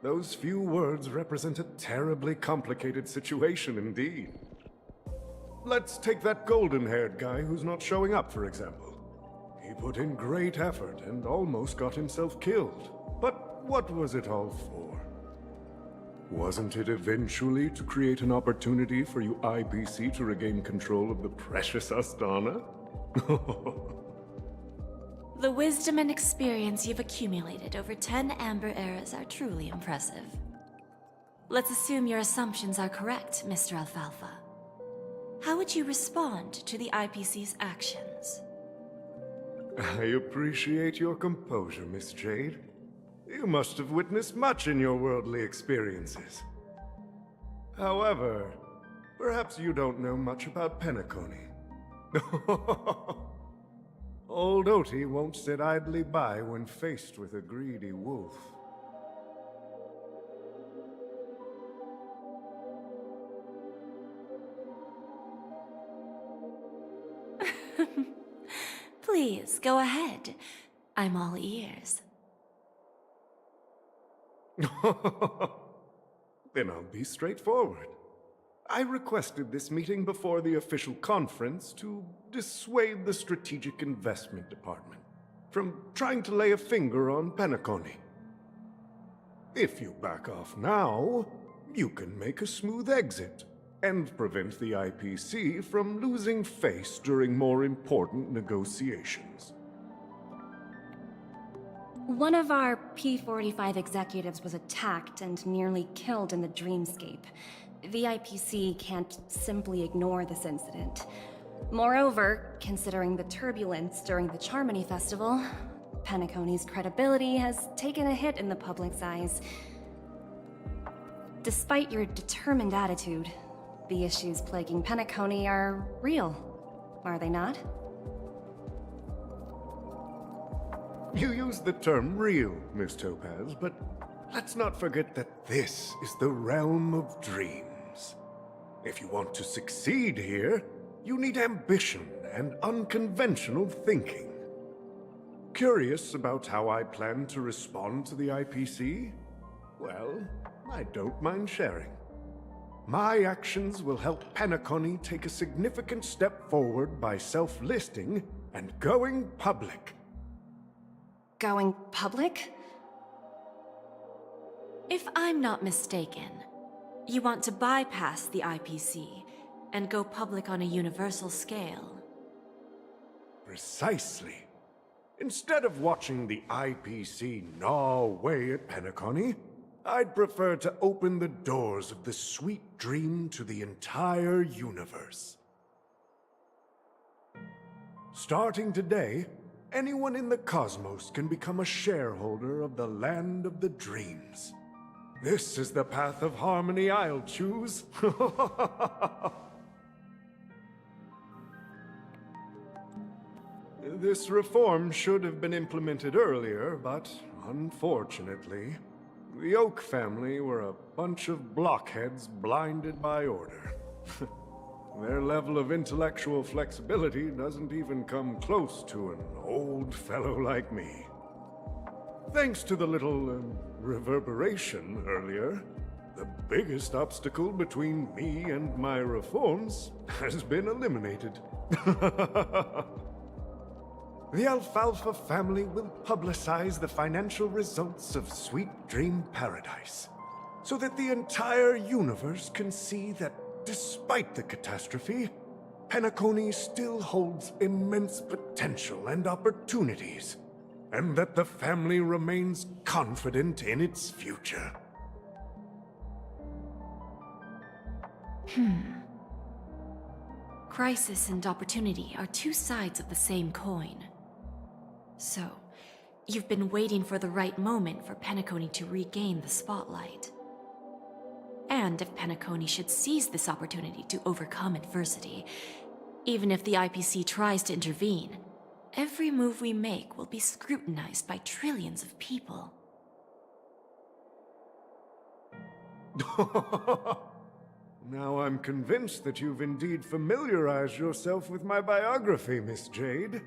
Those few words represent a terribly complicated situation indeed. Let's take that golden-haired guy who's not showing up, for example. He put in great effort and almost got himself killed. But what was it all for? Wasn't it eventually to create an opportunity for you IPC to regain control of the precious Astana? The wisdom and experience you've accumulated over 10 Amber Eras are truly impressive. Let's assume your assumptions are correct, Mr. Alfalfa. How would you respond to the IPC's actions? I appreciate your composure, Miss Jade. You must have witnessed much in your worldly experiences. However, perhaps you don't know much about Penacony. Old Oti won't sit idly by when faced with a greedy wolf. Please, go ahead. I'm all ears. Then I'll be straightforward. I requested this meeting before the official conference to dissuade the Strategic Investment Department from trying to lay a finger on Penacony. If you back off now, you can make a smooth exit and prevent the IPC from losing face during more important negotiations. One of our P-45 executives was attacked and nearly killed in the dreamscape. The IPC can't simply ignore this incident. Moreover, considering the turbulence during the Charmony Festival, Penacony's credibility has taken a hit in the public's eyes. Despite your determined attitude, the issues plaguing Penacony are real, are they not? You use the term real, Miss Topaz, but let's not forget that this is the realm of dreams. If you want to succeed here, you need ambition and unconventional thinking. Curious about how I plan to respond to the IPC? Well, I don't mind sharing. My actions will help Penacony take a significant step forward by self-listing and going public. Going public? If I'm not mistaken, you want to bypass the IPC and go public on a universal scale. Precisely. Instead of watching the IPC gnaw away at Penacony, I'd prefer to open the doors of the sweet dream to the entire universe. Starting today, anyone in the cosmos can become a shareholder of the land of the dreams. This is the path of harmony I'll choose. This reform should have been implemented earlier, but unfortunately, the Oak family were a bunch of blockheads blinded by order. Their level of intellectual flexibility doesn't even come close to an old fellow like me. Thanks to the little reverberation earlier, the biggest obstacle between me and my reforms has been eliminated. The Alfalfa family will publicize the financial results of Sweet Dream Paradise, so that the entire universe can see that despite the catastrophe, Penacony still holds immense potential and opportunities, and that the family remains confident in its future. Crisis and opportunity are two sides of the same coin. So, you've been waiting for the right moment for Penacony to regain the spotlight. And if Penacony should seize this opportunity to overcome adversity, even if the IPC tries to intervene, every move we make will be scrutinized by trillions of people. Now I'm convinced that you've indeed familiarized yourself with my biography, Miss Jade.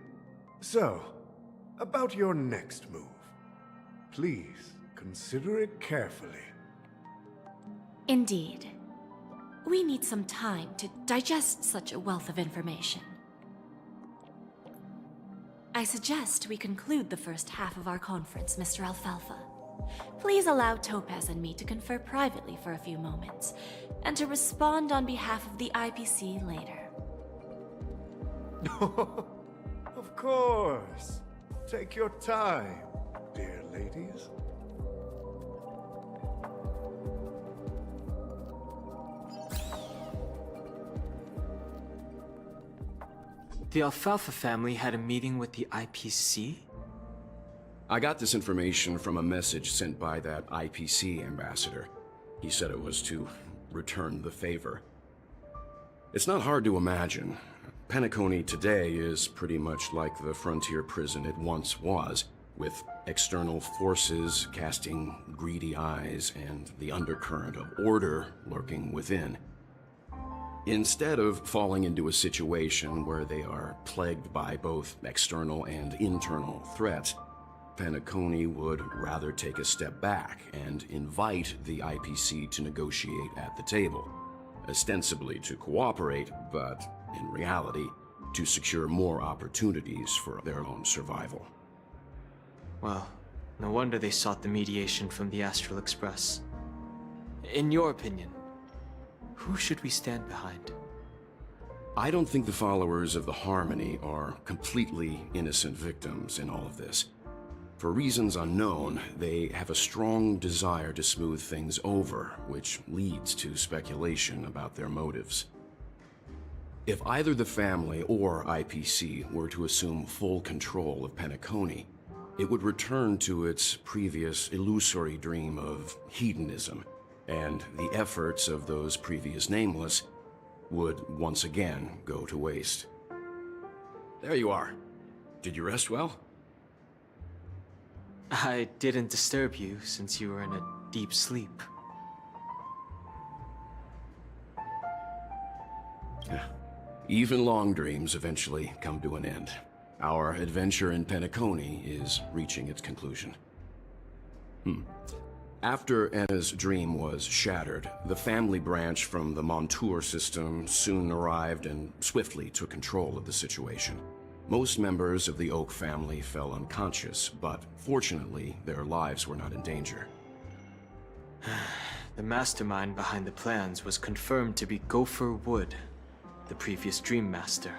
So, about your next move. Please, consider it carefully. Indeed. We need some time to digest such a wealth of information. I suggest we conclude the first half of our conference, Mr. Alfalfa. Please allow Topaz and me to confer privately for a few moments, and to respond on behalf of the IPC later. Of course. Take your time, dear ladies. The Alfalfa family had a meeting with the IPC? I got this information from a message sent by that IPC ambassador. He said it was to return the favor. It's not hard to imagine. Penacony today is pretty much like the frontier prison it once was, with external forces casting greedy eyes and the undercurrent of order lurking within. Instead of falling into a situation where they are plagued by both external and internal threats, Penacony would rather take a step back and invite the IPC to negotiate at the table, ostensibly to cooperate, but in reality, to secure more opportunities for their own survival. Well, no wonder they sought the mediation from the Astral Express. In your opinion, who should we stand behind? I don't think the followers of the Harmony are completely innocent victims in all of this. For reasons unknown, they have a strong desire to smooth things over, which leads to speculation about their motives. If either the family or IPC were to assume full control of Penacony, it would return to its previous illusory dream of hedonism, and the efforts of those previous nameless would once again go to waste. There you are. Did you rest well? I didn't disturb you since you were in a deep sleep. Even long dreams eventually come to an end. Our adventure in Penacony is reaching its conclusion. After Anna's dream was shattered, the family branch from the Montour system soon arrived and swiftly took control of the situation. Most members of the Oak family fell unconscious, but fortunately, their lives were not in danger. The mastermind behind the plans was confirmed to be Gopher Wood, the previous Dream Master.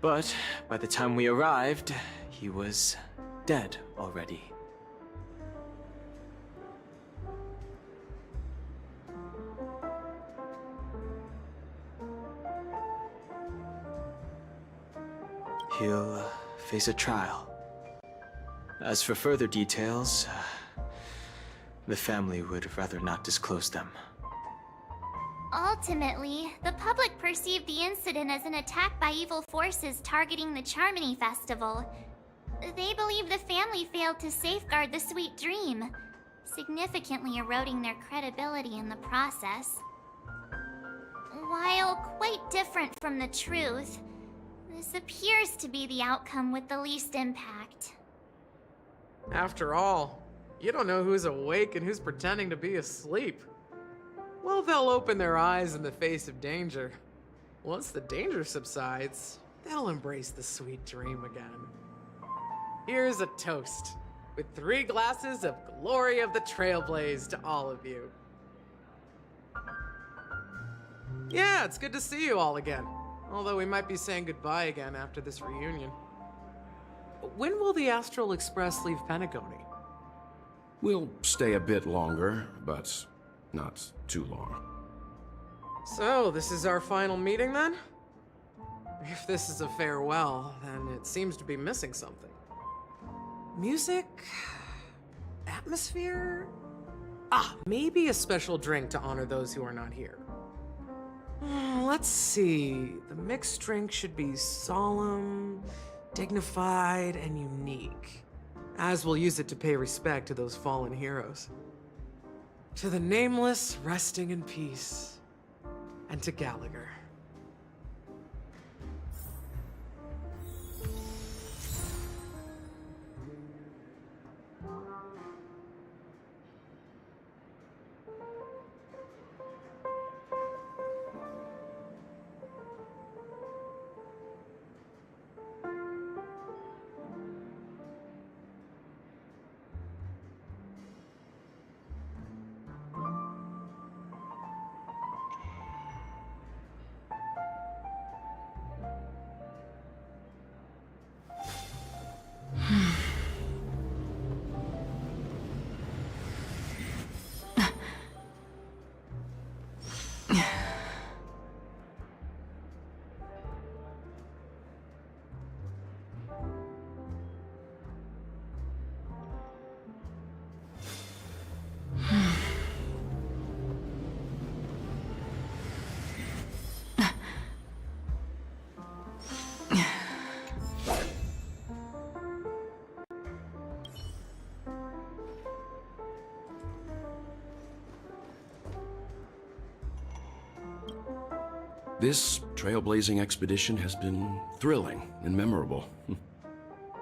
But by the time we arrived, he was dead already. He'll face a trial. As for further details, the family would rather not disclose them. Ultimately, the public perceived the incident as an attack by evil forces targeting the Charmony Festival. They believe the family failed to safeguard the sweet dream, significantly eroding their credibility in the process. While quite different from the truth, this appears to be the outcome with the least impact. After all, you don't know who's awake and who's pretending to be asleep. Well, they'll open their eyes in the face of danger. Once the danger subsides, they'll embrace the sweet dream again. Here's a toast, with 3 glasses of Glory of the Trailblaze to all of you. Yeah, it's good to see you all again. Although we might be saying goodbye again after this reunion. When will the Astral Express leave Penacony? We'll stay a bit longer, but not too long. So, this is our final meeting then? If this is a farewell, then it seems to be missing something. Music? Atmosphere? Maybe a special drink to honor those who are not here. Let's see. The mixed drink should be solemn, dignified, and unique, as we'll use it to pay respect to those fallen heroes. To the nameless, resting in peace, and to Gallagher. This trailblazing expedition has been thrilling and memorable.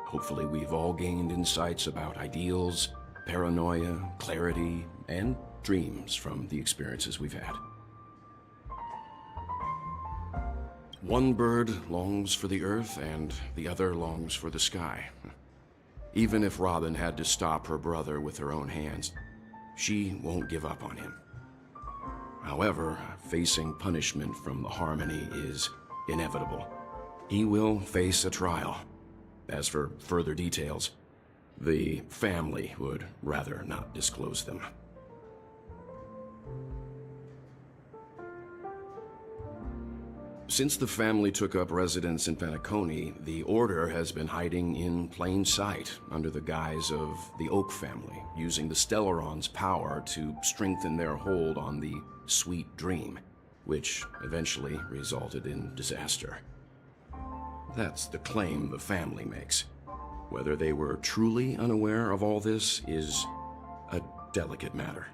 Hopefully we've all gained insights about ideals, paranoia, clarity, and dreams from the experiences we've had. One bird longs for the earth and the other longs for the sky. Even if Robin had to stop her brother with her own hands, she won't give up on him. However, facing punishment from the Harmony is inevitable. He will face a trial. As for further details, the family would rather not disclose them. Since the family took up residence in Penacony, the Order has been hiding in plain sight under the guise of the Oak family, using the Stellaron's power to strengthen their hold on the Sweet Dream, which eventually resulted in disaster. That's the claim the family makes. Whether they were truly unaware of all this is a delicate matter.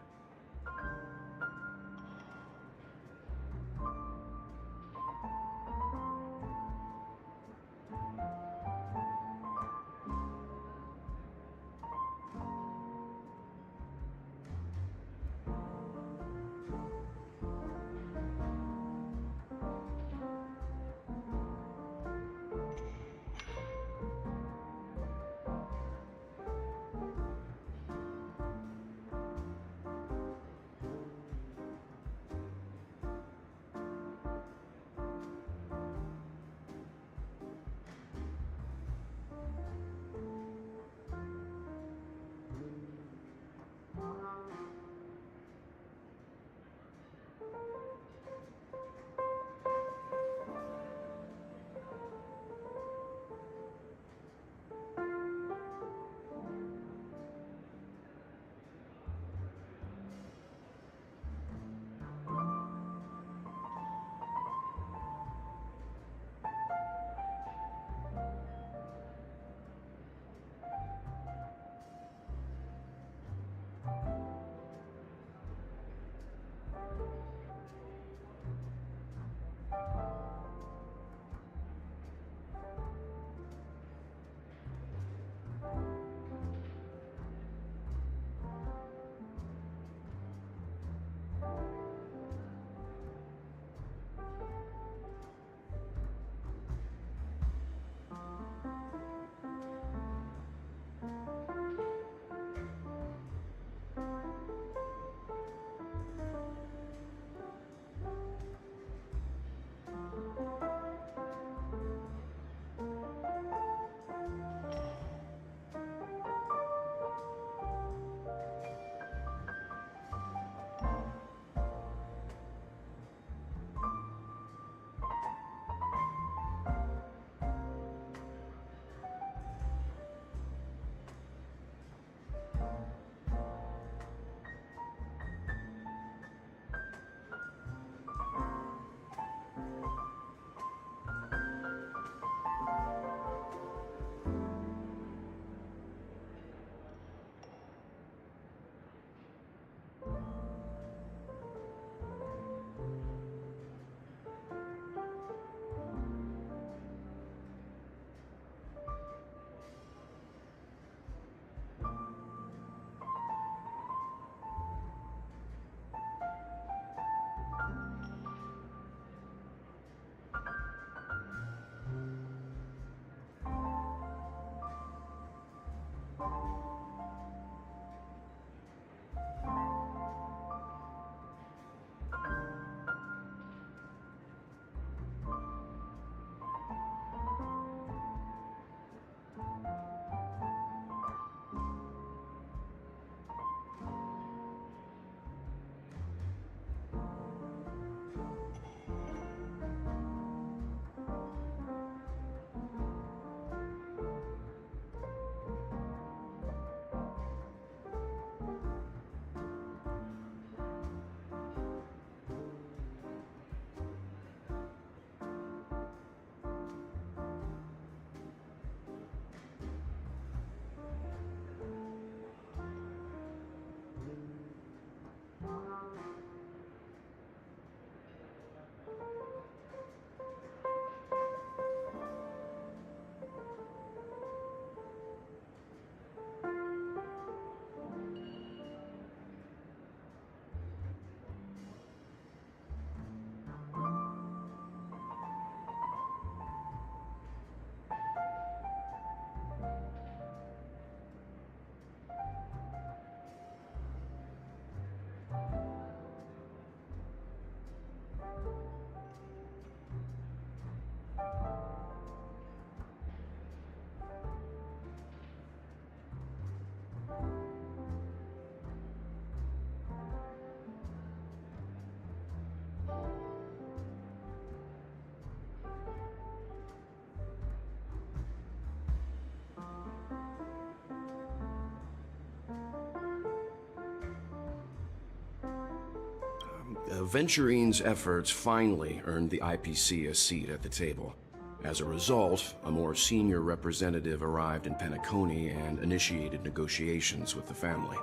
Venturine's efforts finally earned the IPC a seat at the table. As a result, a more senior representative arrived in Penacony and initiated negotiations with the family.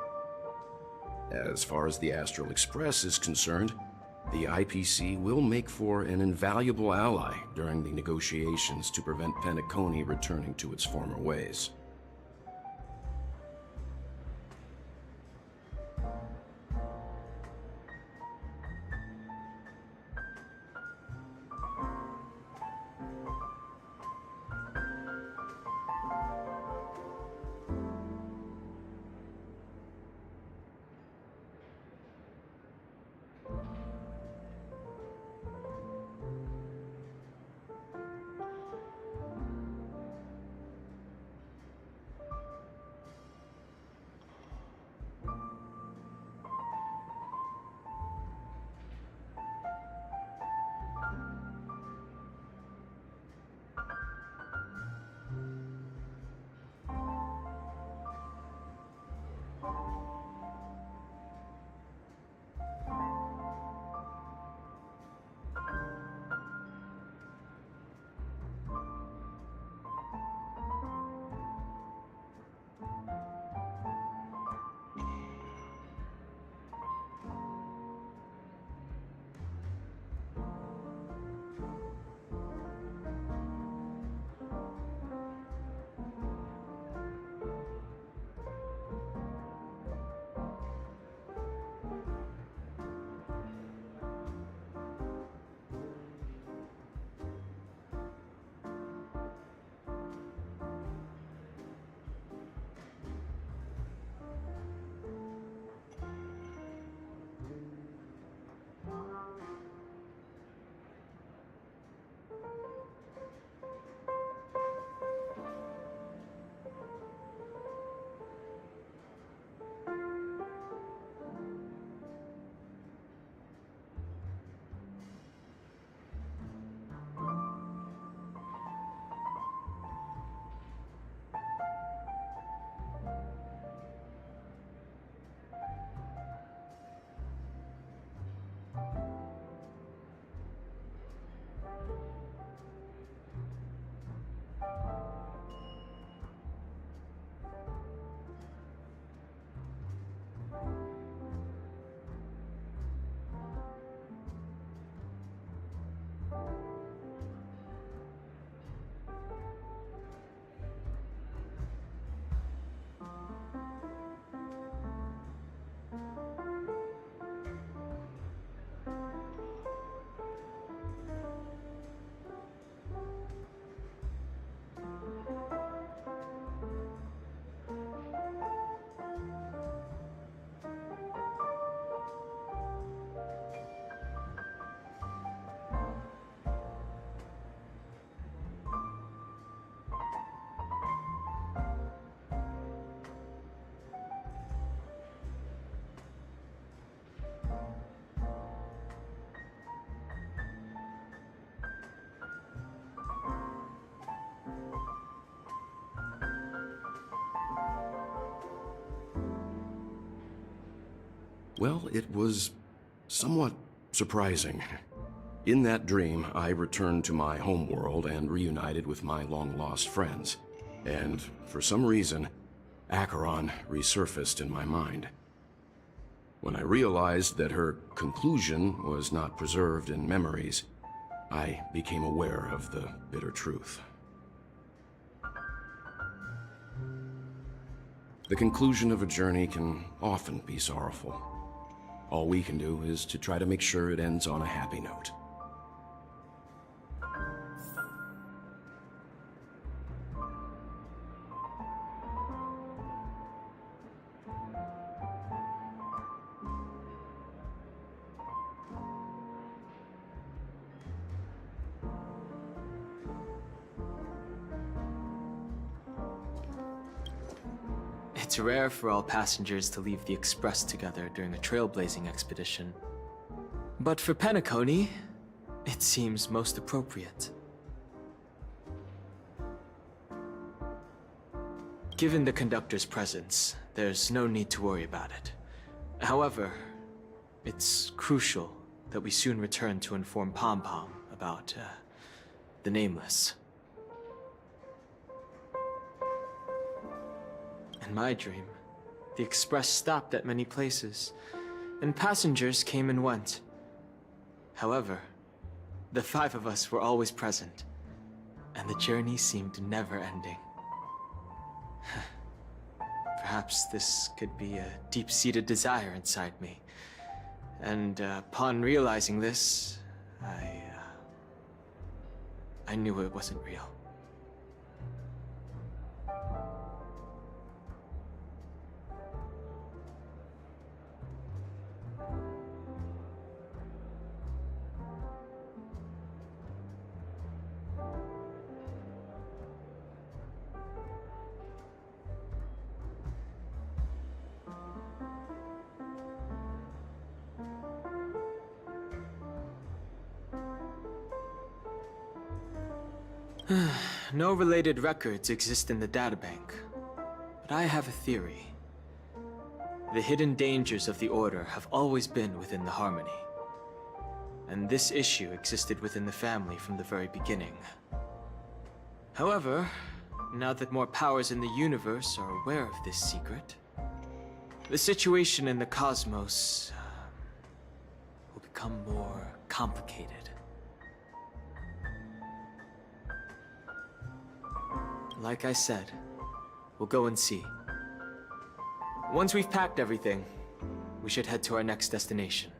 As far as the Astral Express is concerned, the IPC will make for an invaluable ally during the negotiations to prevent Penacony returning to its former ways. Well, it was somewhat surprising. In that dream, I returned to my homeworld and reunited with my long-lost friends. And for some reason, Acheron resurfaced in my mind. When I realized that her conclusion was not preserved in memories, I became aware of the bitter truth. The conclusion of a journey can often be sorrowful. All we can do is to try to make sure it ends on a happy note. It's rare for all passengers to leave the Express together during a trailblazing expedition. But for Penacony, it seems most appropriate. Given the conductor's presence, there's no need to worry about it. However, it's crucial that we soon returned to inform Pom Pom about, the Nameless. In my dream, the express stopped at many places, and passengers came and went. However, the 5 of us were always present, and the journey seemed never ending. Perhaps this could be a deep-seated desire inside me. And upon realizing this, I knew it wasn't real. No related records exist in the databank, but I have a theory. The hidden dangers of the Order have always been within the Harmony, and this issue existed within the family from the very beginning. However, now that more powers in the universe are aware of this secret, the situation in the cosmos will become more complicated. Like I said, we'll go and see. Once we've packed everything, we should head to our next destination.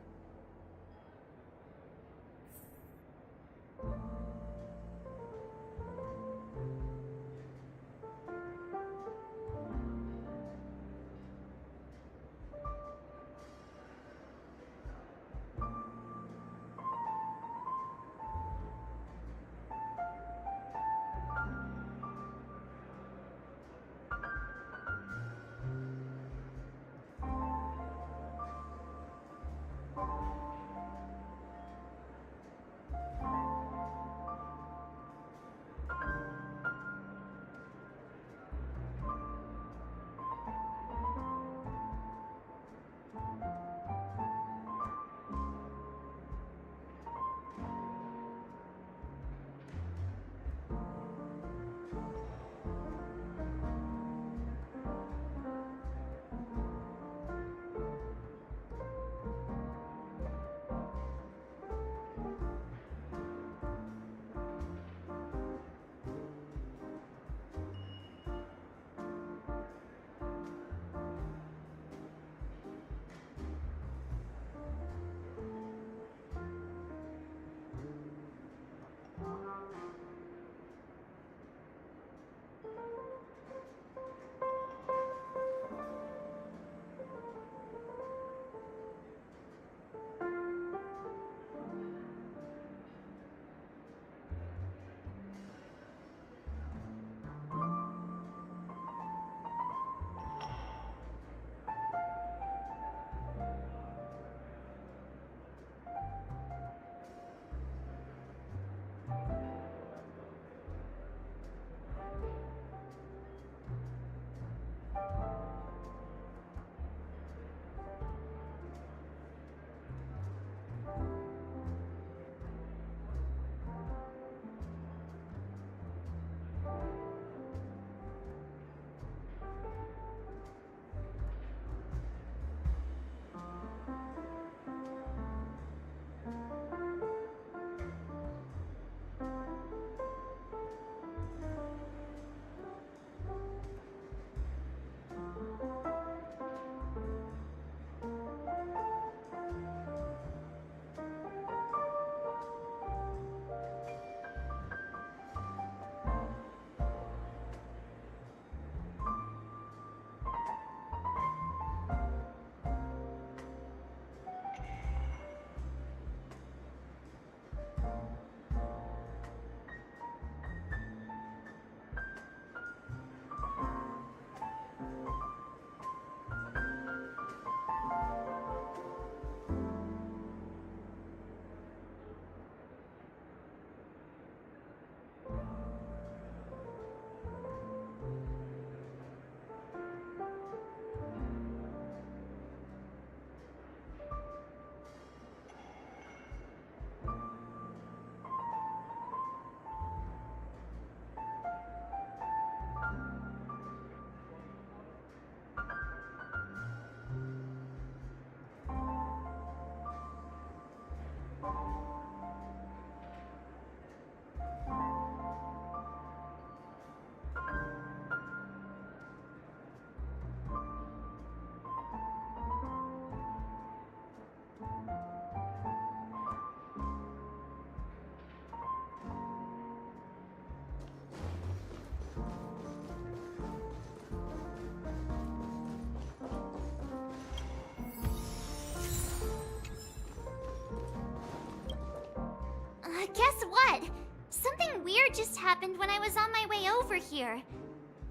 just happened when I was on my way over here.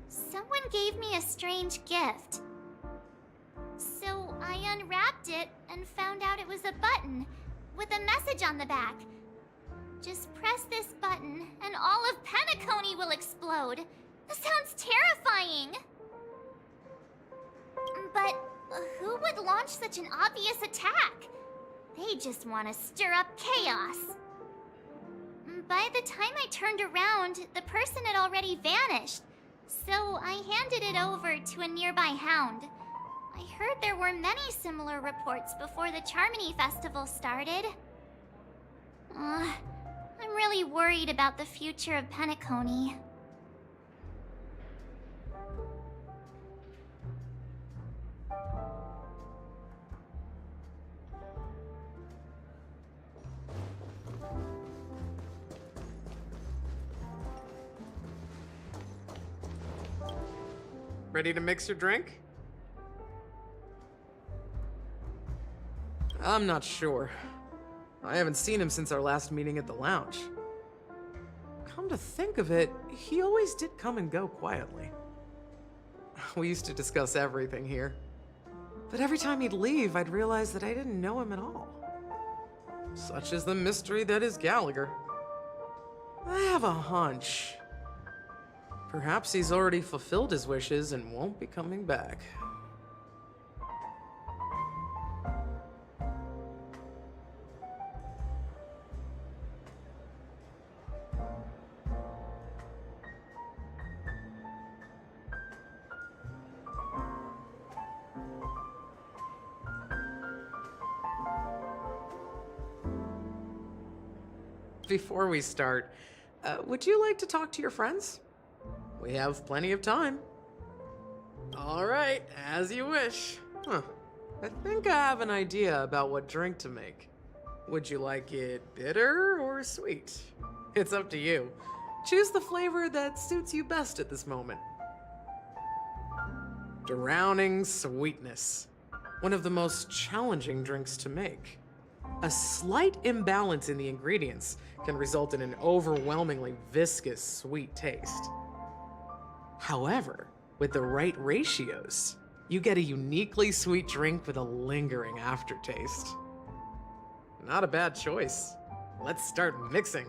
Someone gave me a strange gift. So I unwrapped it and found out it was a button with a message on the back. Just press this button and all of Penacony will explode. That sounds terrifying. But who would launch such an obvious attack? They just want to stir up chaos. By the time I turned around, the person had already vanished. So I handed it over to a nearby hound. I heard there were many similar reports before the Charmony Festival started. I'm really worried about the future of Penacony. Ready to mix your drink? I'm not sure. I haven't seen him since our last meeting at the lounge. Come to think of it, he always did come and go quietly. We used to discuss everything here. But every time he'd leave, I'd realize that I didn't know him at all. Such is the mystery that is Gallagher. I have a hunch. Perhaps he's already fulfilled his wishes and won't be coming back. Before we start, would you like to talk to your friends? We have plenty of time. All right, as you wish. I think I have an idea about what drink to make. Would you like it bitter or sweet? It's up to you. Choose the flavor that suits you best at this moment. Drowning sweetness. One of the most challenging drinks to make. A slight imbalance in the ingredients can result in an overwhelmingly viscous sweet taste. However, with the right ratios, you get a uniquely sweet drink with a lingering aftertaste. Not a bad choice. Let's start mixing.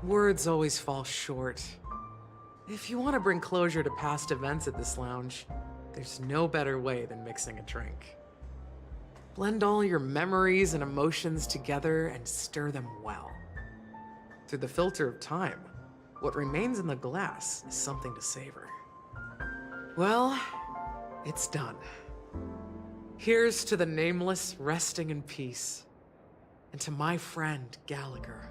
Words always fall short. If you want to bring closure to past events at this lounge, there's no better way than mixing a drink. Blend all your memories and emotions together and stir them well. Through the filter of time, what remains in the glass is something to savor. Well, it's done. Here's to the nameless resting in peace, and to my friend Gallagher.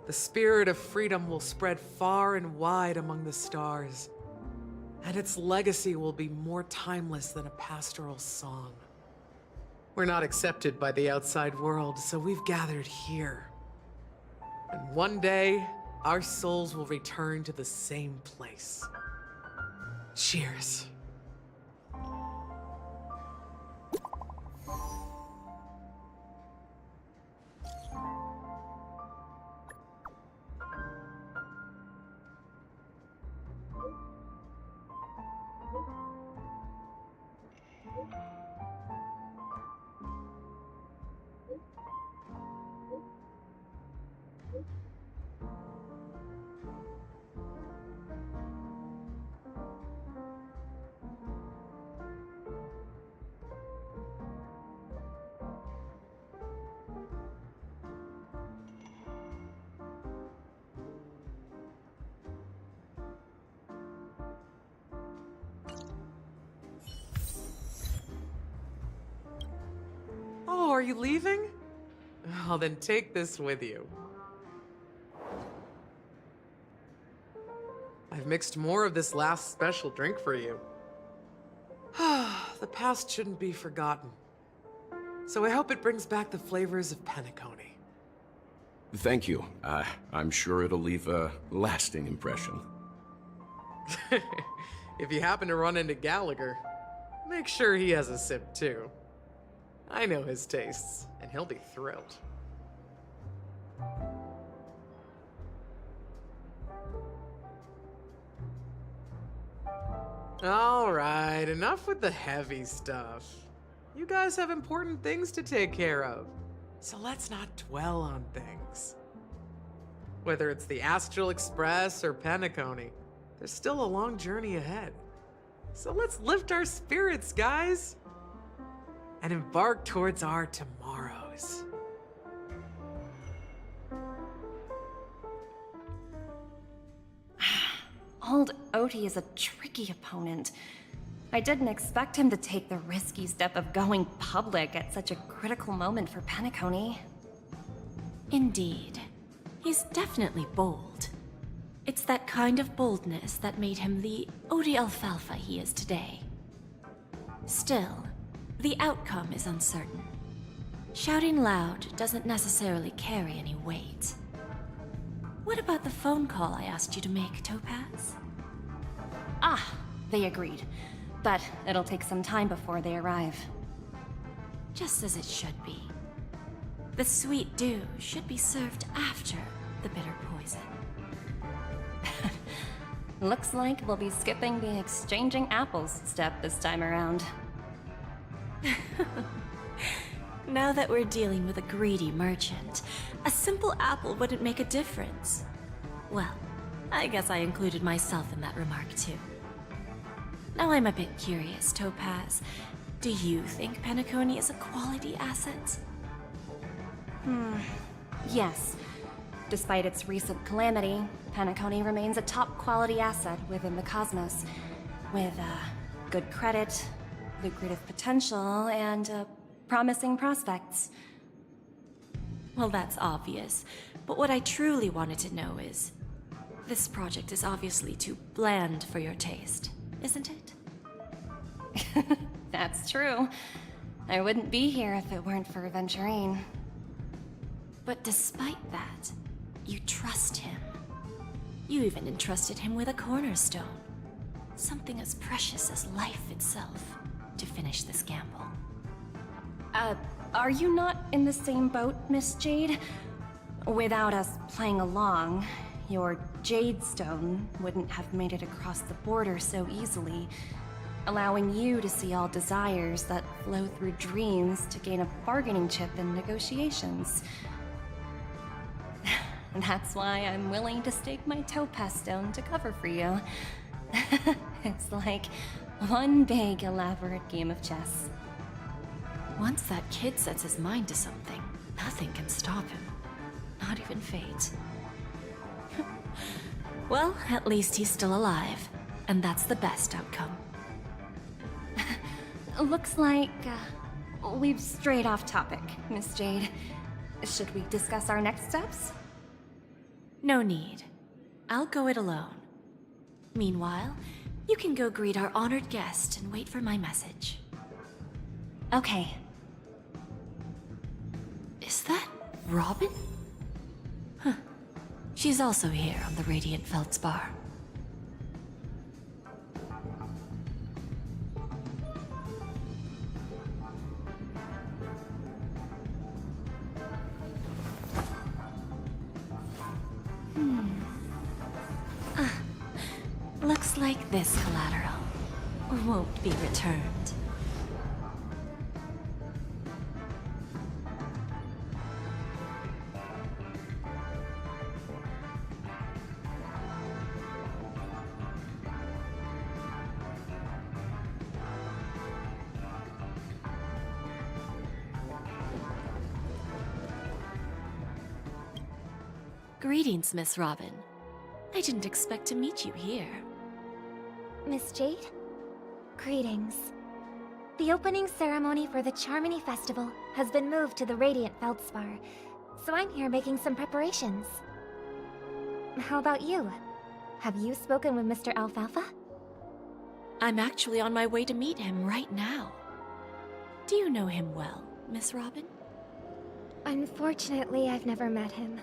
The spirit of freedom will spread far and wide among the stars, and its legacy will be more timeless than a pastoral song. We're not accepted by the outside world, so we've gathered here. And one day, our souls will return to the same place. Cheers. Oh, are you leaving? Oh, then take this with you. I've mixed more of this last special drink for you. The past shouldn't be forgotten. So I hope it brings back the flavors of Penacony. Thank you. I'm sure it'll leave a lasting impression. If you happen to run into Gallagher, make sure he has a sip too. I know his tastes, and he'll be thrilled. All right, enough with the heavy stuff. You guys have important things to take care of, so let's not dwell on things. Whether it's the Astral Express or Penacony, there's still a long journey ahead. So let's lift our spirits, guys, and embark towards our tomorrows. Old Odie is a tricky opponent. I didn't expect him to take the risky step of going public at such a critical moment for Penacony. Indeed. He's definitely bold. It's that kind of boldness that made him the Odie Alfalfa he is today. Still, the outcome is uncertain. Shouting loud doesn't necessarily carry any weight. What about the phone call I asked you to make, Topaz? Ah, they agreed. But it'll take some time before they arrive. Just as it should be. The sweet dew should be served after the bitter poison. Looks like we'll be skipping the exchanging apples step this time around. Now that we're dealing with a greedy merchant, a simple apple wouldn't make a difference. Well, I guess I included myself in that remark too. Now I'm a bit curious, Topaz. Do you think Penacony is a quality asset? Yes. Despite its recent calamity, Penacony remains a top quality asset within the cosmos, with good credit, lucrative potential, and promising prospects. Well, that's obvious, but what I truly wanted to know is, this project is obviously too bland for your taste, isn't it? That's true. I wouldn't be here if it weren't for Venturine. But despite that, you trust him. You even entrusted him with a cornerstone. Something as precious as life itself, to finish this gamble. Are you not in the same boat, Miss Jade? Without us playing along, your Jade Stone wouldn't have made it across the border so easily, allowing you to see all desires that flow through dreams to gain a bargaining chip in negotiations. That's why I'm willing to stake my Topaz Stone to cover for you. It's like one big, elaborate game of chess. Once that kid sets his mind to something, nothing can stop him. Not even fate. Well, at least he's still alive, and that's the best outcome. Looks like we've strayed off topic, Miss Jade. Should we discuss our next steps? No need. I'll go it alone. Meanwhile, you can go greet our honored guest and wait for my message. Okay. Is that Robin? Huh. She's also here on the Radiant Feldspar. Looks like this collateral won't be returned. Greetings, Miss Robin. I didn't expect to meet you here. Miss Jade? Greetings. The opening ceremony for the Charmony Festival has been moved to the Radiant Feldspar, so I'm here making some preparations. How about you? Have you spoken with Mr. Alfalfa? I'm actually on my way to meet him right now. Do you know him well, Miss Robin? Unfortunately, I've never met him.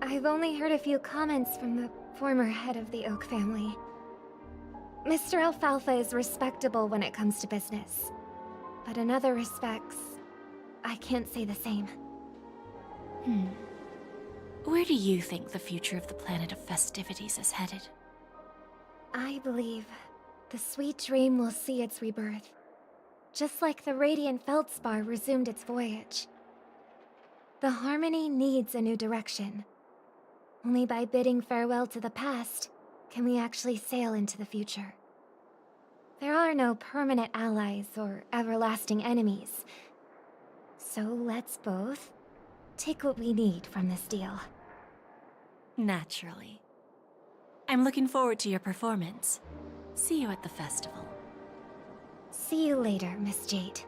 I've only heard a few comments from the former head of the Oak family. Mr. Alfalfa is respectable when it comes to business. But in other respects, I can't say the same. Where do you think the future of the planet of festivities is headed? I believe the sweet dream will see its rebirth, just like the Radiant Feldspar resumed its voyage. The Harmony needs a new direction. Only by bidding farewell to the past can we actually sail into the future. There are no permanent allies or everlasting enemies. So let's both take what we need from this deal. Naturally. I'm looking forward to your performance. See you at the festival. See you later, Miss Jade.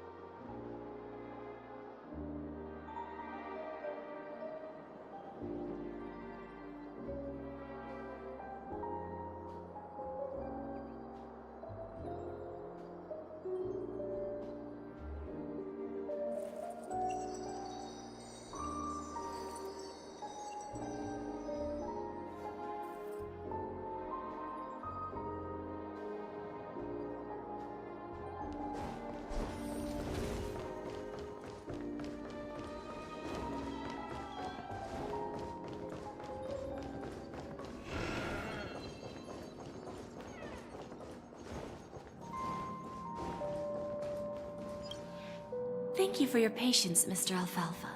Thank you for your patience, Mr. Alfalfa.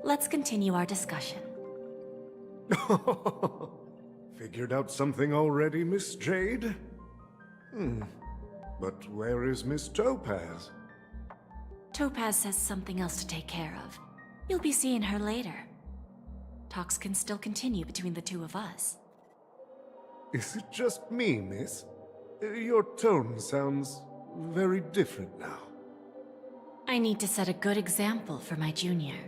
Let's continue our discussion. Figured out something already, Miss Jade? But where is Miss Topaz? Topaz has something else to take care of. You'll be seeing her later. Talks can still continue between the two of us. Is it just me, miss? Your tone sounds very different now. I need to set a good example for my junior.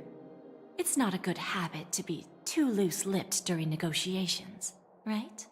It's not a good habit to be too loose-lipped during negotiations, right?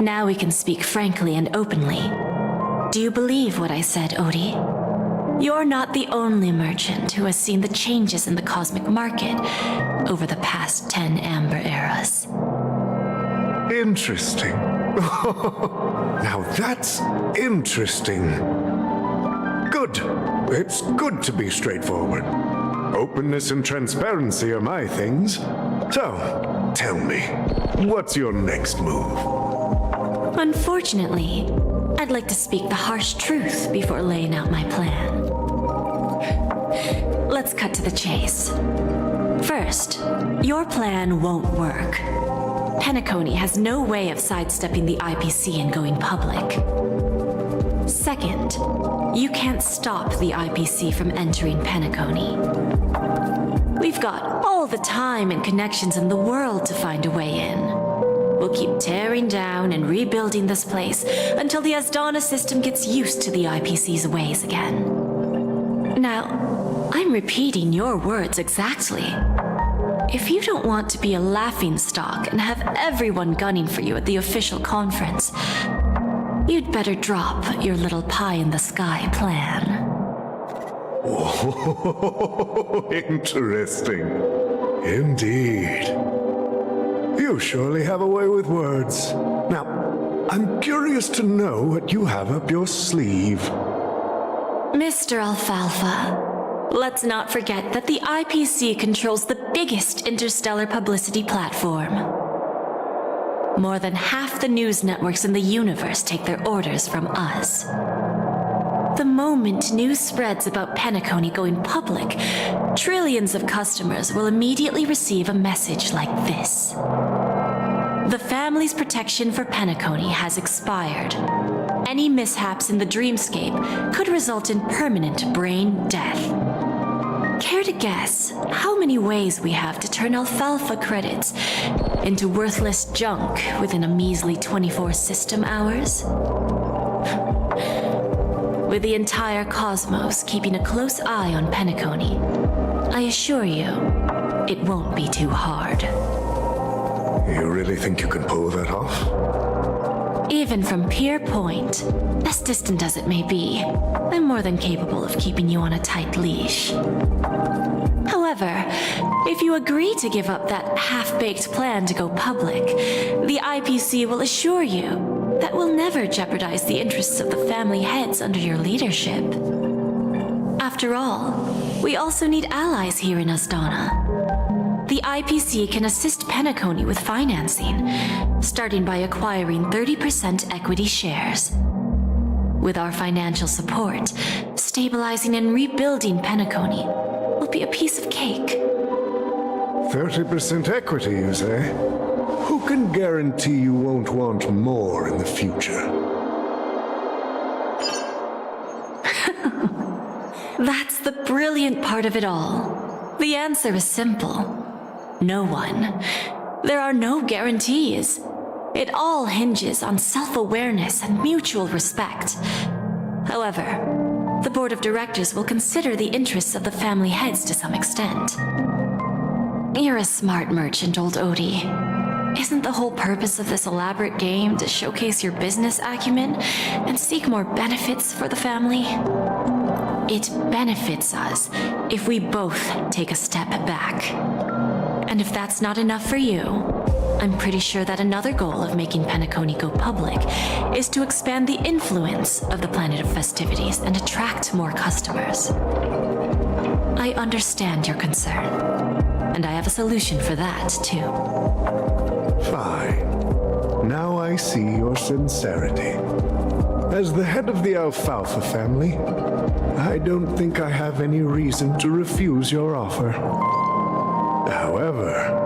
Now we can speak frankly and openly. Do you believe what I said, Odie? You're not the only merchant who has seen the changes in the cosmic market over the past 10 Amber Eras. Interesting. Now that's interesting. Good. It's good to be straightforward. Openness and transparency are my things. So, tell me, what's your next move? Unfortunately, I'd like to speak the harsh truth before laying out my plan. Let's cut to the chase. First, your plan won't work. Penacony has no way of sidestepping the IPC and going public. Second, you can't stop the IPC from entering Penacony. We've got all the time and connections in the world to find a way in. We'll keep tearing down and rebuilding this place until the Asdana system gets used to the IPC's ways again. Now, I'm repeating your words exactly. If you don't want to be a laughingstock and have everyone gunning for you at the official conference, you'd better drop your little pie-in-the-sky plan. Oh, interesting. Indeed. You surely have a way with words. Now, I'm curious to know what you have up your sleeve. Mr. Alfalfa, let's not forget that the IPC controls the biggest interstellar publicity platform. More than half the news networks in the universe take their orders from us. The moment news spreads about Penacony going public, trillions of customers will immediately receive a message like this. The family's protection for Penacony has expired. Any mishaps in the dreamscape could result in permanent brain death. Care to guess how many ways we have to turn alfalfa credits into worthless junk within a measly 24 system hours? With the entire cosmos keeping a close eye on Penacony, I assure you, it won't be too hard. You really think you can pull that off? Even from Pier Point, as distant as it may be, I'm more than capable of keeping you on a tight leash. However, if you agree to give up that half-baked plan to go public, the IPC will assure you that we'll never jeopardize the interests of the family heads under your leadership. After all, we also need allies here in Asdana. The IPC can assist Penacony with financing, starting by acquiring 30% equity shares. With our financial support, stabilizing and rebuilding Penacony will be a piece of cake. 30% equity, you say? Who can guarantee you won't want more in the future? That's the brilliant part of it all. The answer is simple. No one. There are no guarantees. It all hinges on self-awareness and mutual respect. However, the board of directors will consider the interests of the family heads to some extent. You're a smart merchant, old Odie. Isn't the whole purpose of this elaborate game to showcase your business acumen and seek more benefits for the family? It benefits us if we both take a step back. And if that's not enough for you, I'm pretty sure that another goal of making Penacony go public is to expand the influence of the Planet of Festivities and attract more customers. I understand your concern, and I have a solution for that, too. Fine. Now I see your sincerity. As the head of the Alfalfa family, I don't think I have any reason to refuse your offer. However,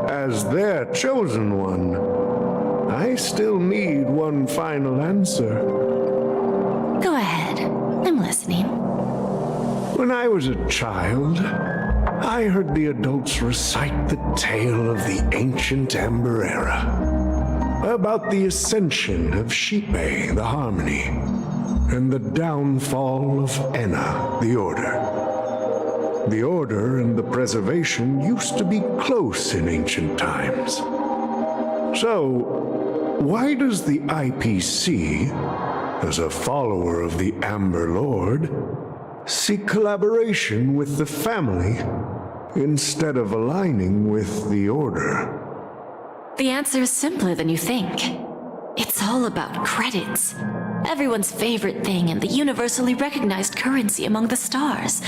as their chosen one, I still need one final answer. Go ahead. I'm listening. When I was a child, I heard the adults recite the tale of the ancient Amber Era, about the ascension of Shipe, the Harmony, and the downfall of Enna, the Order. The Order and the Preservation used to be close in ancient times. So, why does the IPC, as a follower of the Amber Lord, seek collaboration with the family instead of aligning with the Order? The answer is simpler than you think. It's all about credits. Everyone's favorite thing and the universally recognized currency among the stars.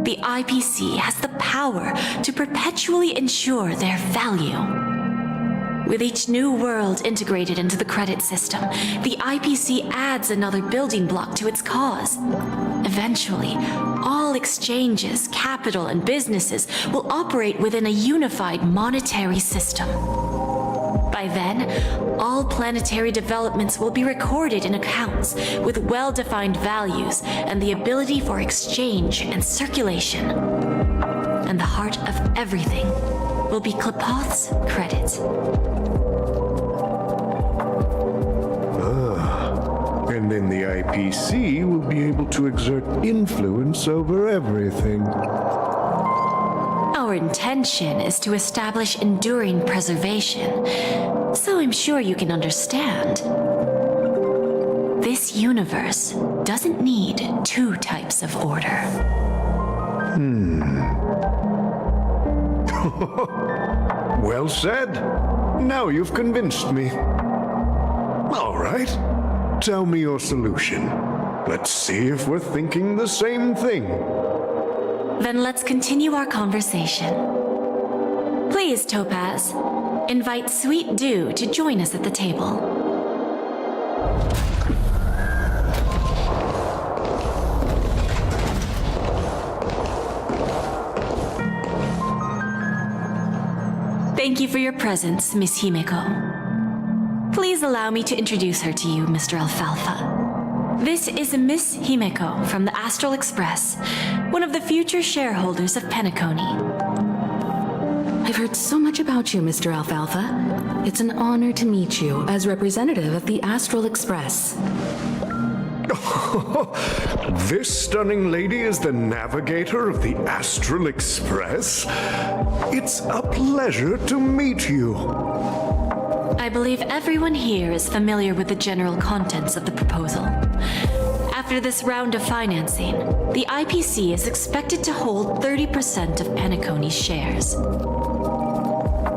The IPC has the power to perpetually ensure their value. With each new world integrated into the credit system, the IPC adds another building block to its cause. Eventually, all exchanges, capital, and businesses will operate within a unified monetary system. By then, all planetary developments will be recorded in accounts with well-defined values and the ability for exchange and circulation. And the heart of everything will be Klepoth's credit. And then the IPC will be able to exert influence over everything. Our intention is to establish enduring preservation, so I'm sure you can understand. This universe doesn't need two types of order. Well said. Now you've convinced me. All right. Tell me your solution. Let's see if we're thinking the same thing. Then let's continue our conversation. Please, Topaz, invite Sweet Dew to join us at the table. Thank you for your presence, Miss Himeko. Please allow me to introduce her to you, Mr. Alfalfa. This is Miss Himeko from the Astral Express, one of the future shareholders of Penacony. I've heard so much about you, Mr. Alfalfa. It's an honor to meet you as representative of the Astral Express. This stunning lady is the navigator of the Astral Express? It's a pleasure to meet you. I believe everyone here is familiar with the general contents of the proposal. After this round of financing, the IPC is expected to hold 30% of Penacony's shares.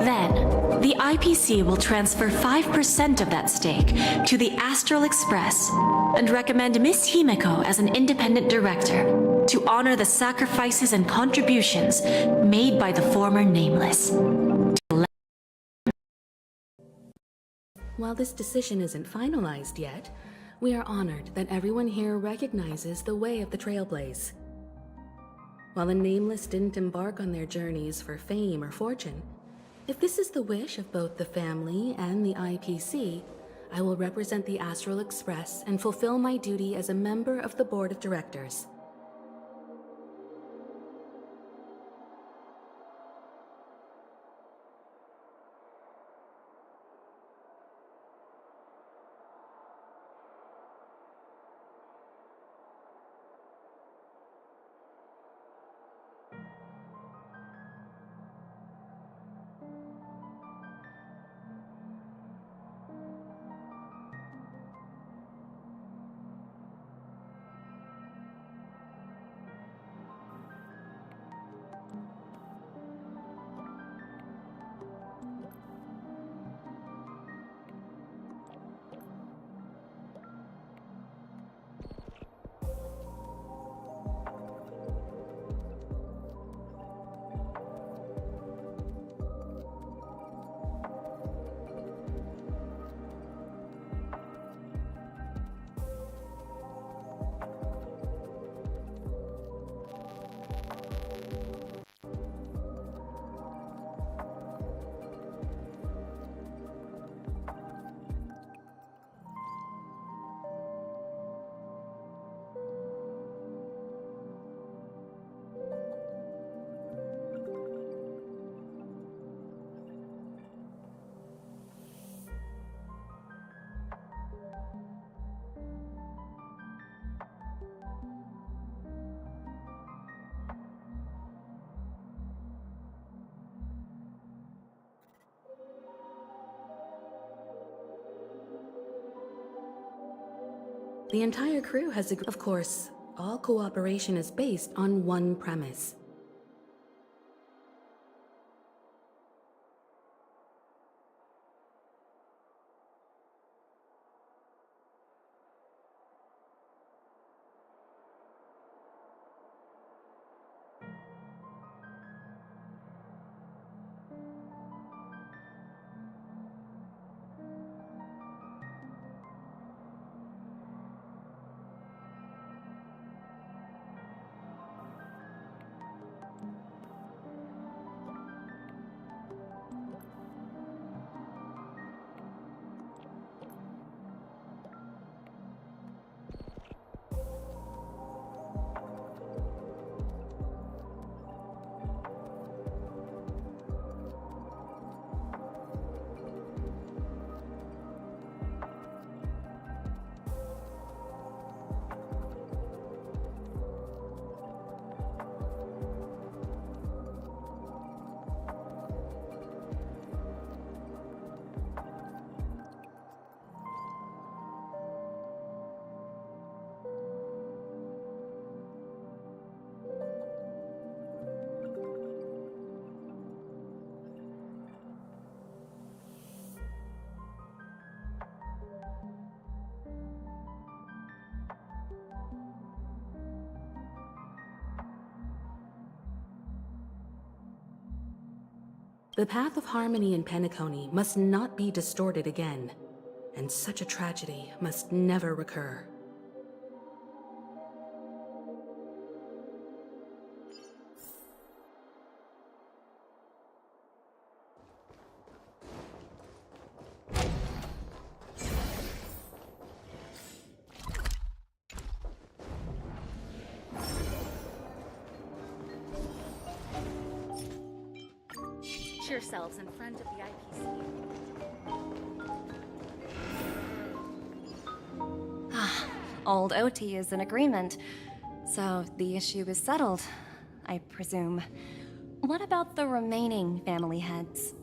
Then, the IPC will transfer 5% of that stake to the Astral Express and recommend Miss Himeko as an independent director to honor the sacrifices and contributions made by the former Nameless. While this decision isn't finalized yet, we are honored that everyone here recognizes the way of the Trailblaze. While the Nameless didn't embark on their journeys for fame or fortune, if this is the wish of both the family and the IPC, I will represent the Astral Express and fulfill my duty as a member of the board of directors. The entire crew has agreed. Of course, all cooperation is based on one premise. The path of harmony in Penacony must not be distorted again, and such a tragedy must never recur. Yourselves in front of the IPC. Old OT is in agreement, so the issue is settled, I presume. What about the remaining family heads?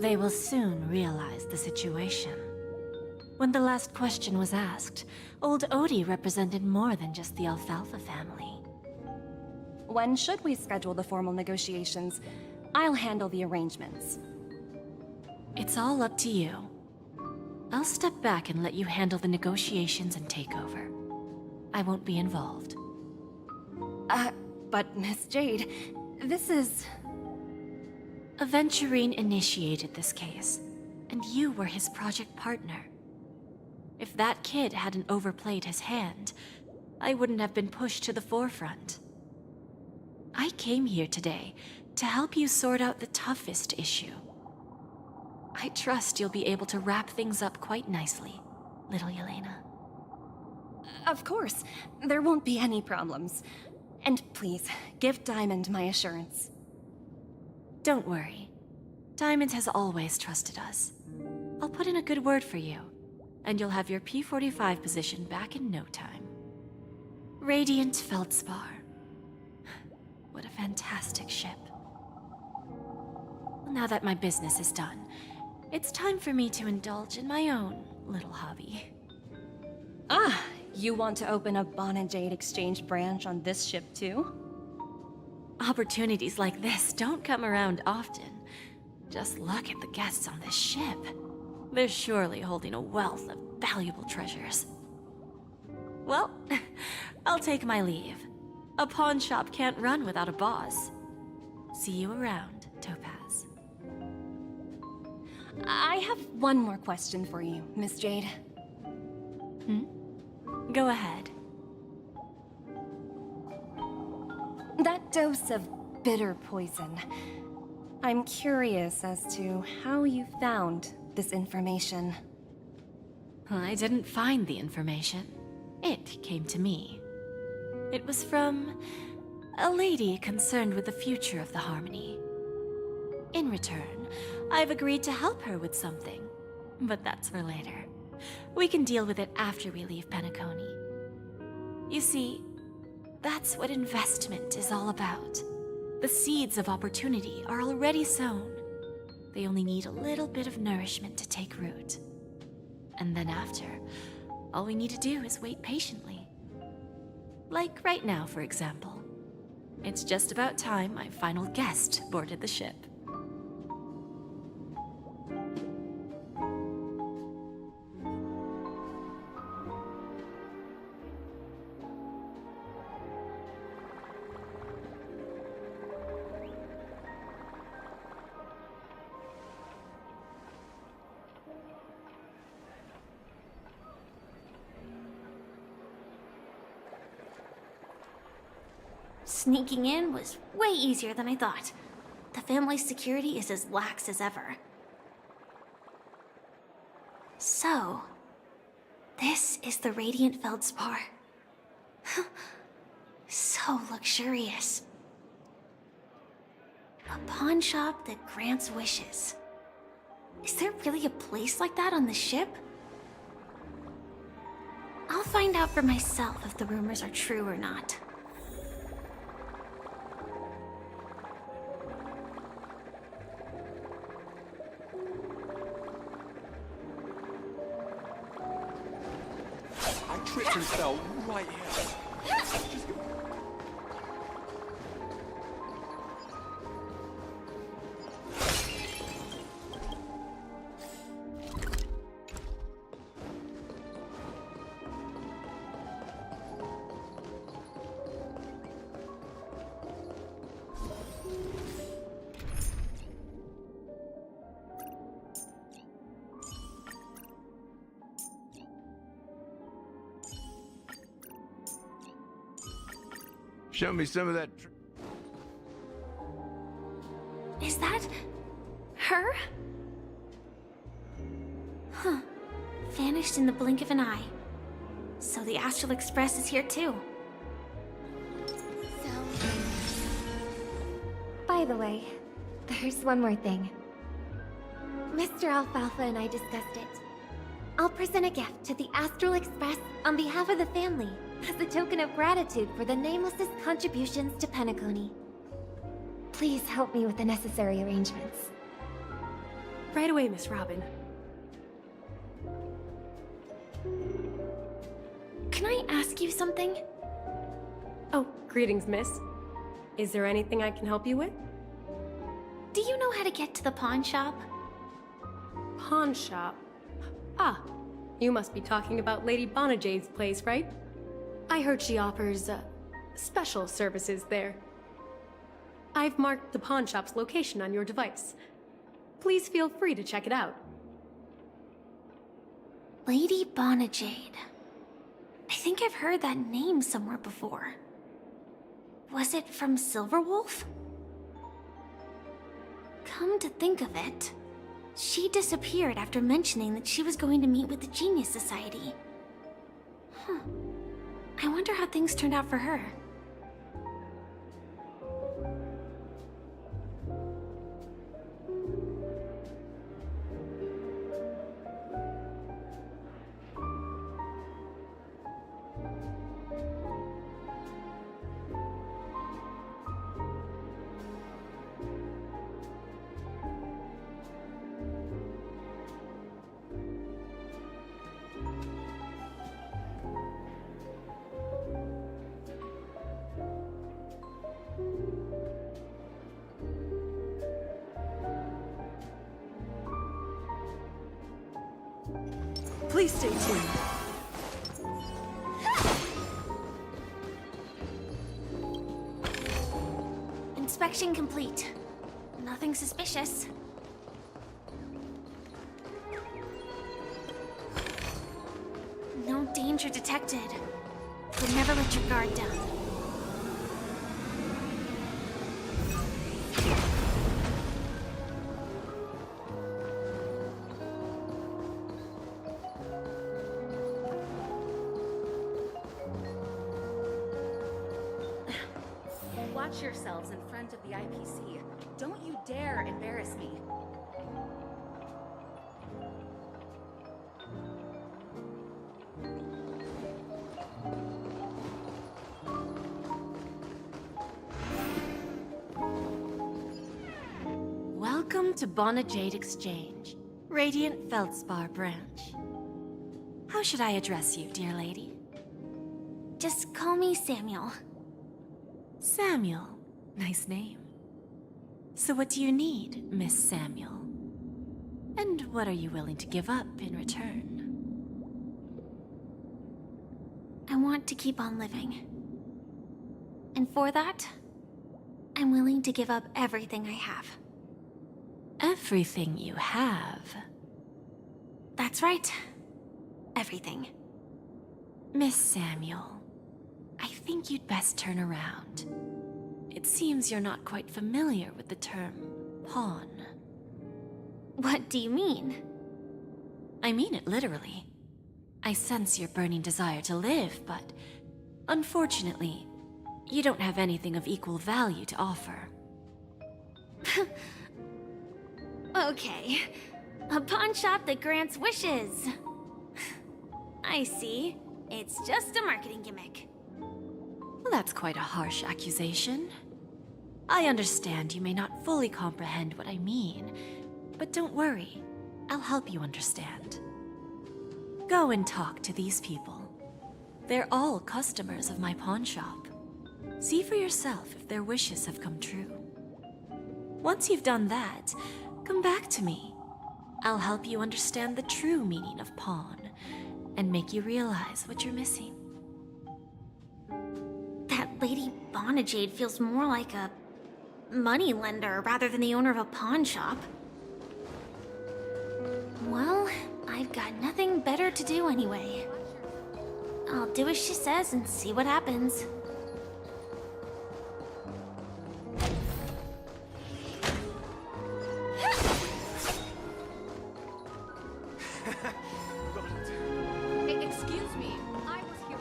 They will soon realize the situation. When the last question was asked, old Odie represented more than just the Alfalfa family. When should we schedule the formal negotiations? I'll handle the arrangements. It's all up to you. I'll step back and let you handle the negotiations and takeover. I won't be involved. But Miss Jade, this is... Aventurine initiated this case, and you were his project partner. If that kid hadn't overplayed his hand, I wouldn't have been pushed to the forefront. I came here today to help you sort out the toughest issue. I trust you'll be able to wrap things up quite nicely, little Yelena. Of course, there won't be any problems. And please, give Diamond my assurance. Don't worry. Diamond has always trusted us. I'll put in a good word for you, and you'll have your P-45 position back in no time. Radiant Feldspar. What a fantastic ship. Now that my business is done, it's time for me to indulge in my own little hobby. Ah, you want to open a Bon and Jade exchange branch on this ship too? Opportunities like this don't come around often. Just look at the guests on this ship. They're surely holding a wealth of valuable treasures. Well, I'll take my leave. A pawn shop can't run without a boss. See you around, Topaz. I have one more question for you, Miss Jade. Go ahead. That dose of bitter poison. I'm curious as to how you found this information. I didn't find the information. It came to me. It was from a lady concerned with the future of the Harmony. In return, I've agreed to help her with something, but that's for later. We can deal with it after we leave Penacony. You see, that's what investment is all about. The seeds of opportunity are already sown. They only need a little bit of nourishment to take root. And then after, all we need to do is wait patiently. Like right now, for example. It's just about time my final guest boarded the ship. Sneaking in was way easier than I thought. The family's security is as lax as ever. So, this is the Radiant Feldspar. So luxurious. A pawn shop that grants wishes. Is there really a place like that on the ship? I'll find out for myself if the rumors are true or not. I tripped and fell right here. Just go. Show me some of that. Is that her? Huh. Vanished in the blink of an eye. So the Astral Express is here too. By the way, there's one more thing. Mr. Alfalfa and I discussed it. I'll present a gift to the Astral Express on behalf of the family as a token of gratitude for the Nameless's contributions to Penacony. Please help me with the necessary arrangements. Right away, Miss Robin. Can I ask you something? Oh, greetings, miss. Is there anything I can help you with? Do you know how to get to the pawn shop? Pawn shop? Ah, you must be talking about Lady Bonajade's place, right? I heard she offers, special services there. I've marked the pawn shop's location on your device. Please feel free to check it out. Lady Bonajade. I think I've heard that name somewhere before. Was it from Silverwolf? Come to think of it, she disappeared after mentioning that she was going to meet with the Genius Society. I wonder how things turned out for her. Please stay tuned. Inspection complete. Nothing suspicious. No danger detected. But never let your guard down. Watch yourselves in front of the IPC. Don't you dare embarrass me. Welcome to Bonajade Exchange, Radiant Feldspar branch. How should I address you, dear lady? Just call me Samuel. Samuel. Nice name. So what do you need, Miss Samuel? And what are you willing to give up in return? I want to keep on living. And for that, I'm willing to give up everything I have. Everything you have? That's right. Everything. Miss Samuel, I think you'd best turn around. It seems you're not quite familiar with the term pawn. What do you mean? I mean it literally. I sense your burning desire to live, but unfortunately, you don't have anything of equal value to offer. Okay. A pawn shop that grants wishes. I see. It's just a marketing gimmick. Well, that's quite a harsh accusation. I understand you may not fully comprehend what I mean, but don't worry. I'll help you understand. Go and talk to these people. They're all customers of my pawn shop. See for yourself if their wishes have come true. Once you've done that, come back to me. I'll help you understand the true meaning of pawn and make you realize what you're missing. That Lady Bonajade feels more like a money lender rather than the owner of a pawn shop. Well, I've got nothing better to do anyway. I'll do as she says and see what happens. Excuse me, I was here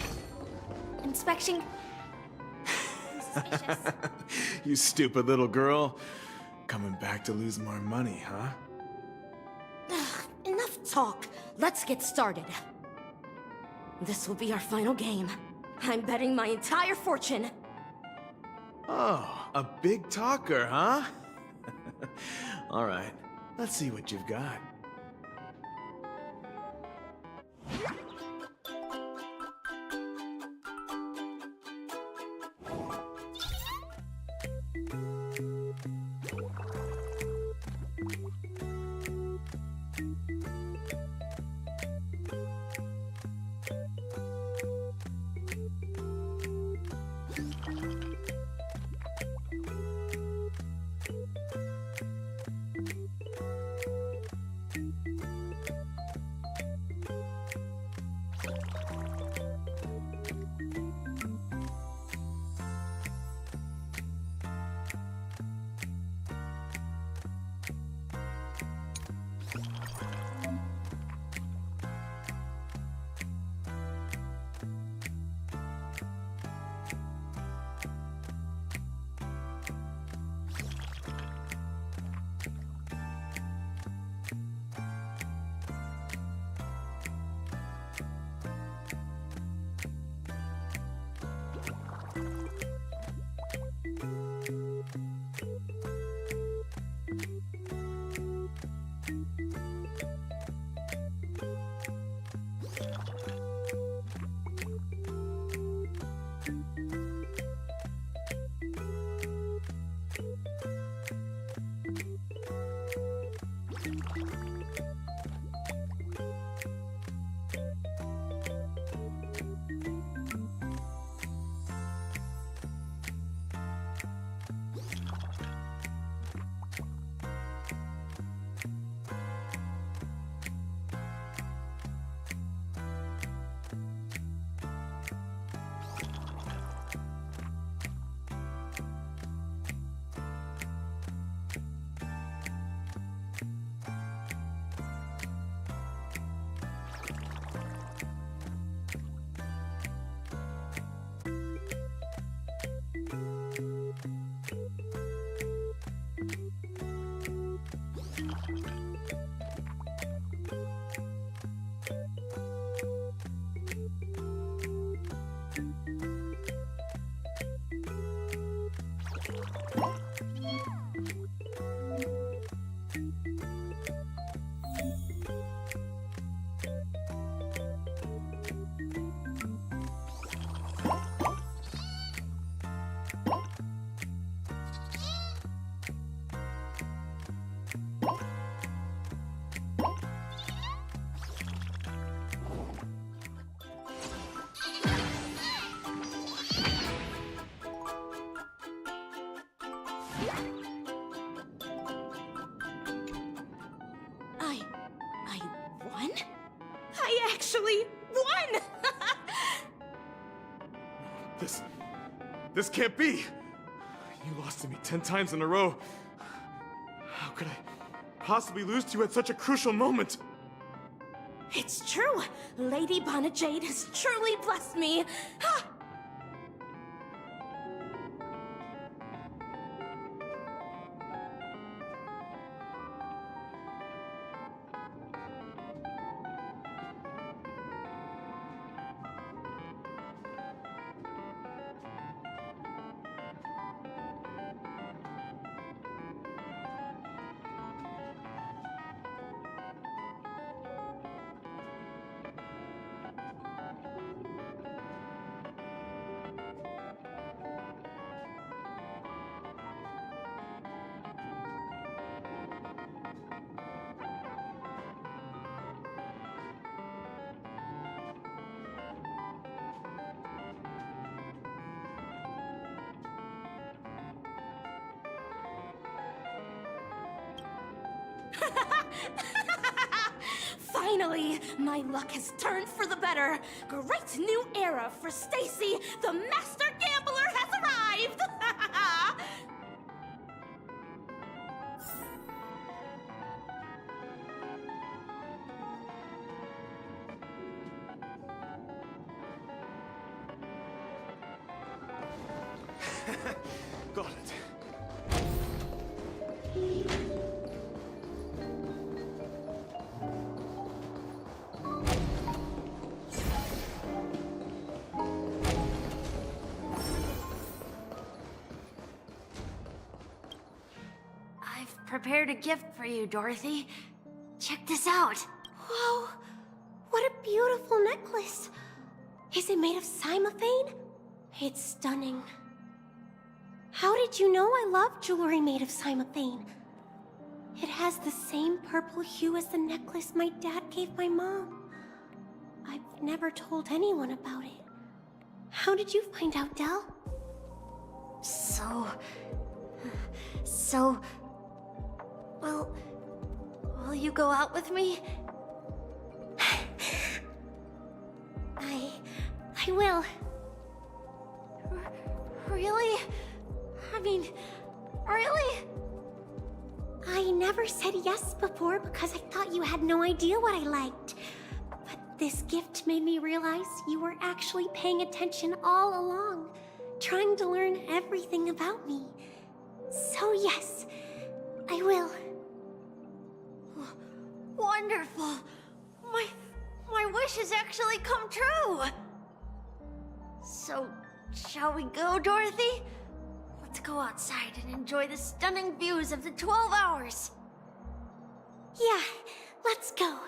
first. Inspection. Suspicious. You stupid little girl. Coming back to lose more money, huh? Enough talk. Let's get started. This will be our final game. I'm betting my entire fortune. Oh, a big talker, huh? All right, let's see what you've got. I won? I actually won! This can't be! You lost to me 10 times in a row. How could I possibly lose to you at such a crucial moment? It's true! Lady Bonnet Jade has truly blessed me! Ha! Finally, my luck has turned for the better. Great new era for Stacy. The master gambler has arrived. Got it. prepared a gift for you, Dorothy. Check this out. Whoa! What a beautiful necklace! Is it made of cymophane? It's stunning. How did you know I love jewelry made of cymophane? It has the same purple hue as the necklace my dad gave my mom. I've never told anyone about it. How did you find out, Del? Will you go out with me? I will. Really? I mean, really? I never said yes before because I thought you had no idea what I liked. But this gift made me realize you were actually paying attention all along, trying to learn everything about me. So yes, I will. Wonderful. My wish has actually come true. So, shall we go, Dorothy? Let's go outside and enjoy the stunning views of the 12 hours. Yeah, let's go.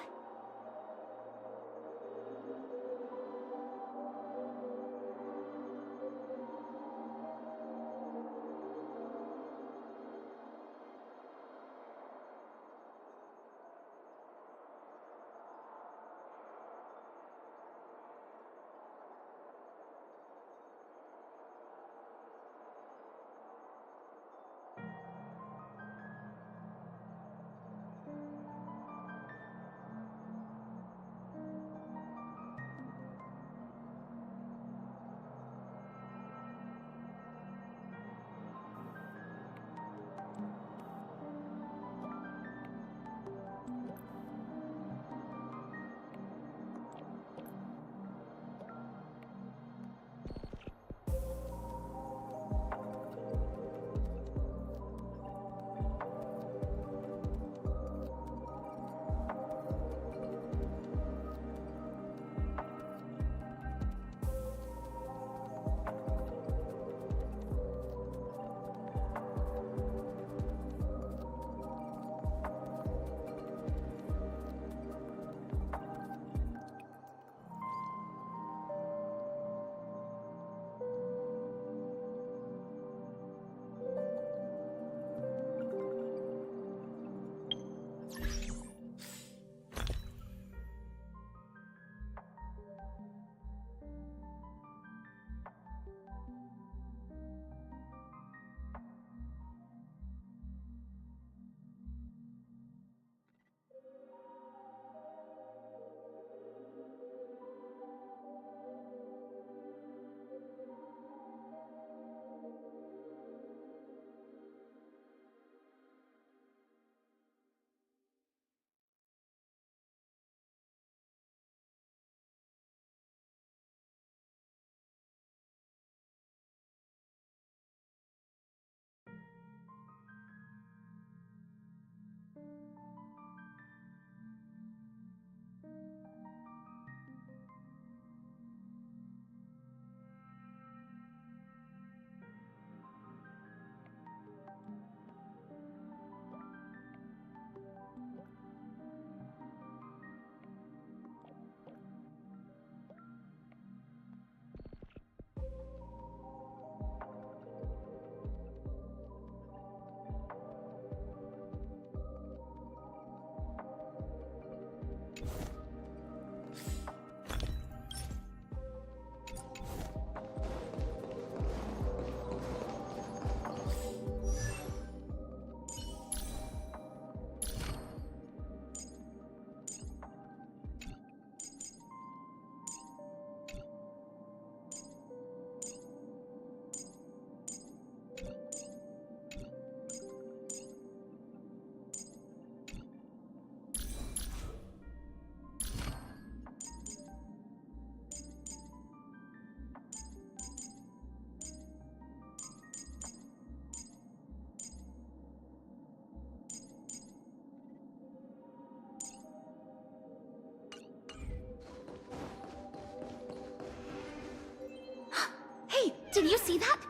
Did you see that?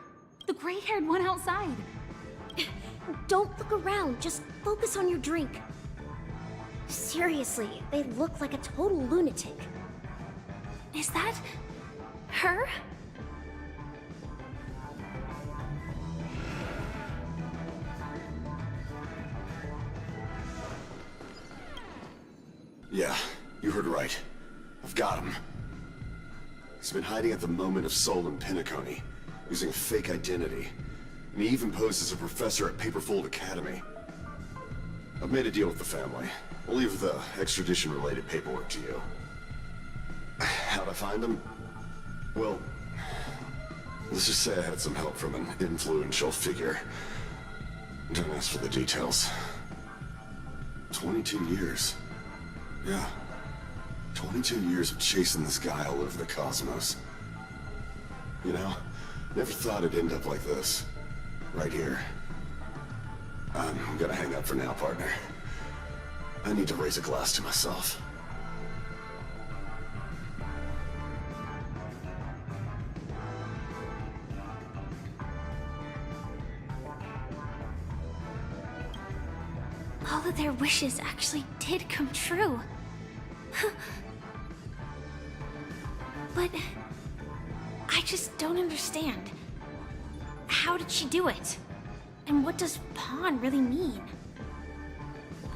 The gray-haired one outside. Don't look around, just focus on your drink. Seriously, they look like a total lunatic. Is that her? Yeah, you heard right. I've got him. He's been hiding at the moment of Soul in Pinnaconny, using a fake identity. And he even posed as a professor at Paperfold Academy. I've made a deal with the family. I'll leave the extradition-related paperwork to you. How'd I find him? Well, let's just say I had some help from an influential figure. Don't ask for the details. 22 years. Yeah. 22 years of chasing this guy all over the cosmos. You know, never thought it'd end up like this. Right here. I'm gonna hang up for now, partner. I need to raise a glass to myself. All of their wishes actually did come true. But I just don't understand. How did she do it? And what does pawn really mean?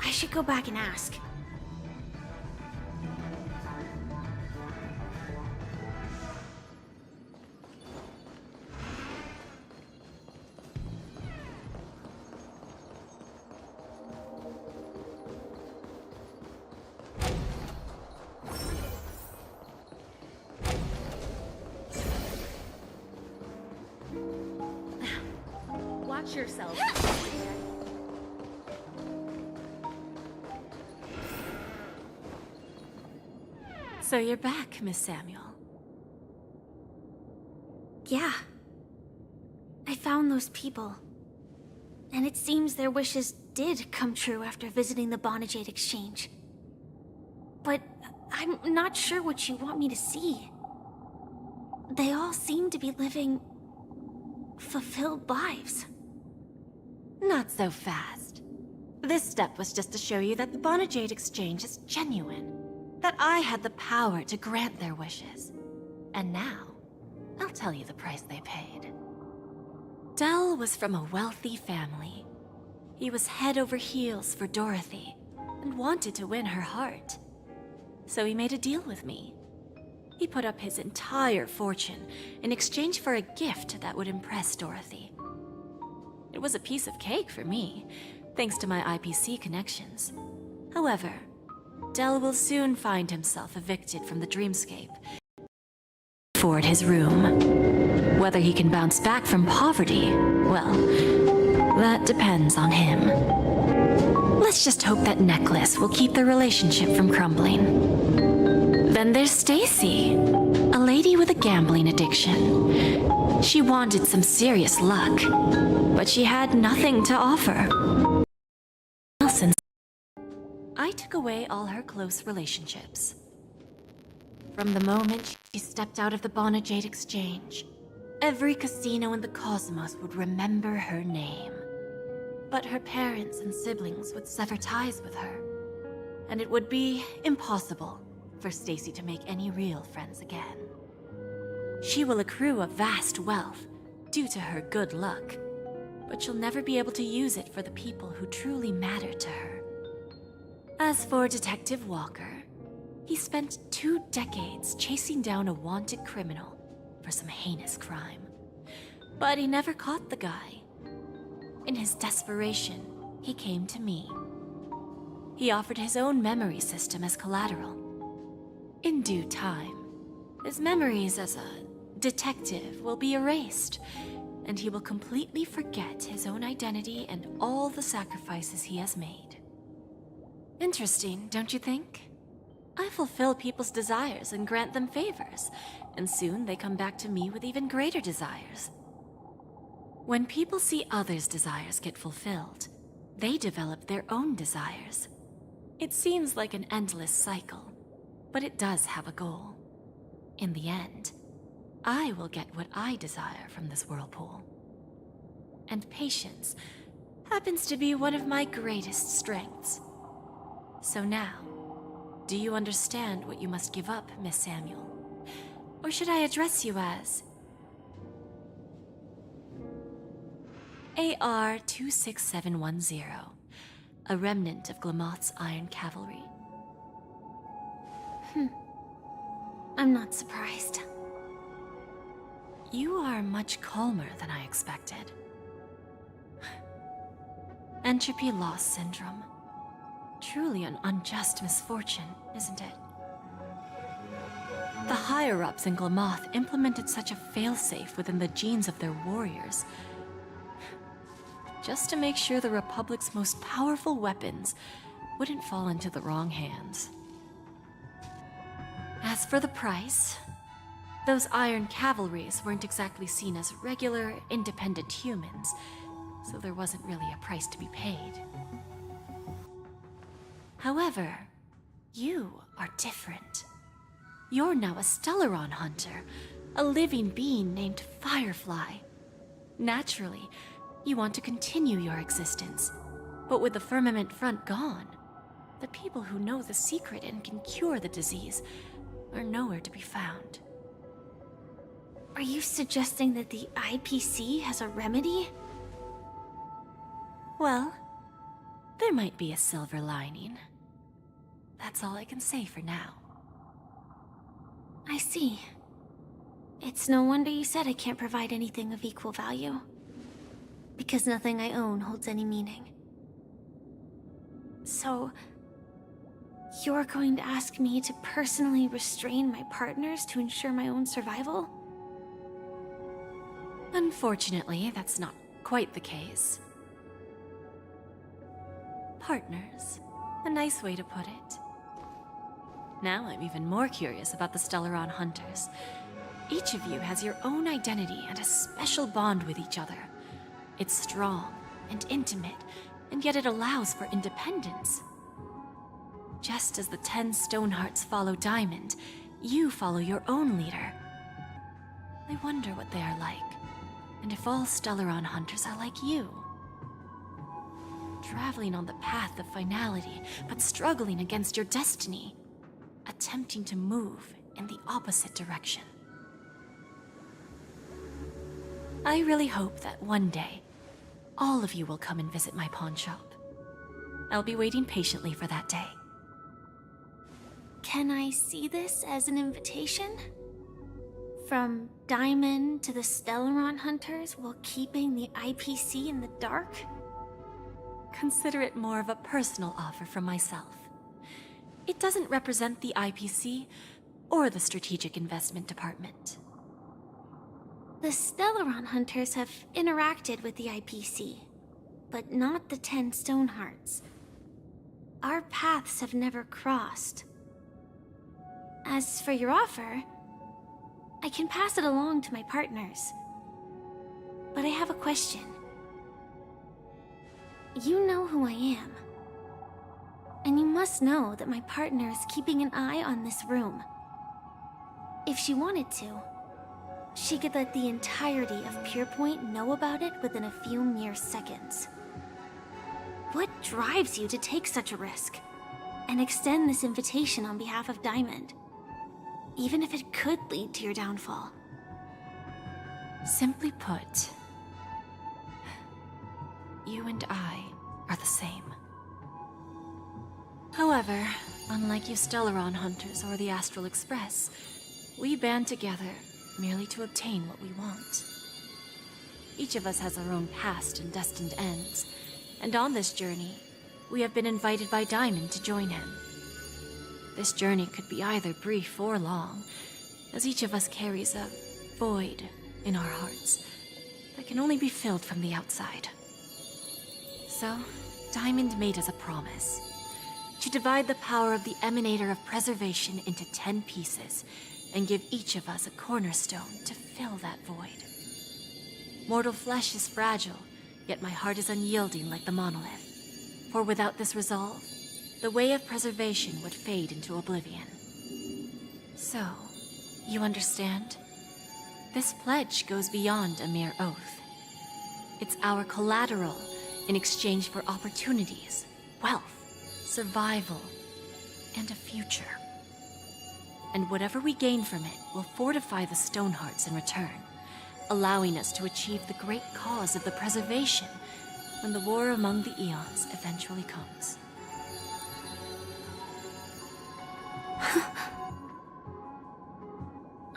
I should go back and ask. Watch yourself. So you're back, Miss Samuel. Yeah. I found those people. And it seems their wishes did come true after visiting the Bonajade Exchange. But I'm not sure what you want me to see. They all seem to be living fulfilled lives. Not so fast. This step was just to show you that the Bonajade Exchange is genuine. That I had the power to grant their wishes. And now, I'll tell you the price they paid. Dell was from a wealthy family. He was head over heels for Dorothy, and wanted to win her heart. So he made a deal with me. He put up his entire fortune in exchange for a gift that would impress Dorothy. It was a piece of cake for me, thanks to my IPC connections. However, Dell will soon find himself evicted from the dreamscape. Afford his room. Whether he can bounce back from poverty, well, that depends on him. Let's just hope that necklace will keep the relationship from crumbling. Then there's Stacy, a lady with a gambling addiction. She wanted some serious luck, but she had nothing to offer. I took away all her close relationships. From the moment she stepped out of the Bonajade Exchange, every casino in the cosmos would remember her name. But her parents and siblings would sever ties with her, and it would be impossible for Stacy to make any real friends again. She will accrue a vast wealth due to her good luck, but she'll never be able to use it for the people who truly matter to her. As for Detective Walker, he spent 2 decades chasing down a wanted criminal for some heinous crime. But he never caught the guy. In his desperation, he came to me. He offered his own memory system as collateral. In due time, his memories as a detective will be erased, and he will completely forget his own identity and all the sacrifices he has made. Interesting, don't you think? I fulfill people's desires and grant them favors, and soon they come back to me with even greater desires. When people see others' desires get fulfilled, they develop their own desires. It seems like an endless cycle, but it does have a goal. In the end, I will get what I desire from this whirlpool. And patience happens to be one of my greatest strengths. So now, do you understand what you must give up, Miss Samuel? Or should I address you as AR-26710, a remnant of Glamoth's Iron Cavalry? I'm not surprised. You are much calmer than I expected. Entropy loss syndrome. Truly an unjust misfortune, isn't it? The higher-ups in Glamoth implemented such a failsafe within the genes of their warriors, just to make sure the Republic's most powerful weapons wouldn't fall into the wrong hands. As for the price, those Iron Cavalries weren't exactly seen as regular, independent humans, so there wasn't really a price to be paid. However, you are different. You're now a Stellaron hunter, a living being named Firefly. Naturally, you want to continue your existence, but with the firmament front gone, the people who know the secret and can cure the disease are nowhere to be found. Are you suggesting that the IPC has a remedy? Well, there might be a silver lining. That's all I can say for now. I see. It's no wonder you said I can't provide anything of equal value. Because nothing I own holds any meaning. So, you're going to ask me to personally restrain my partners to ensure my own survival? Unfortunately, that's not quite the case. Partners. A nice way to put it. Now I'm even more curious about the Stellaron Hunters. Each of you has your own identity and a special bond with each other. It's strong and intimate, and yet it allows for independence. Just as the 10 Stonehearts follow Diamond, you follow your own leader. I wonder what they are like, and if all Stellaron Hunters are like you. Traveling on the path of finality, but struggling against your destiny. Attempting to move in the opposite direction. I really hope that one day, all of you will come and visit my pawn shop. I'll be waiting patiently for that day. Can I see this as an invitation? From Diamond to the Stellaron Hunters while keeping the IPC in the dark? Consider it more of a personal offer from myself. It doesn't represent the IPC or the Strategic Investment Department. The Stellaron Hunters have interacted with the IPC, but not the 10 Stonehearts. Our paths have never crossed. As for your offer, I can pass it along to my partners. But I have a question. You know who I am. And you must know that my partner is keeping an eye on this room. If she wanted to, she could let the entirety of Purepoint know about it within a few mere seconds. What drives you to take such a risk and extend this invitation on behalf of Diamond, even if it could lead to your downfall? Simply put, you and I are the same. However, unlike you Stellaron Hunters or the Astral Express, we band together merely to obtain what we want. Each of us has our own past and destined ends, and on this journey, we have been invited by Diamond to join him. This journey could be either brief or long, as each of us carries a void in our hearts that can only be filled from the outside. So, Diamond made us a promise to divide the power of the Emanator of Preservation into 10 pieces and give each of us a cornerstone to fill that void. Mortal flesh is fragile, yet my heart is unyielding like the monolith. For without this resolve, the way of preservation would fade into oblivion. So, you understand? This pledge goes beyond a mere oath. It's our collateral in exchange for opportunities, wealth, survival, and a future. And whatever we gain from it will fortify the Stonehearts in return, allowing us to achieve the great cause of the preservation when the war among the eons eventually comes.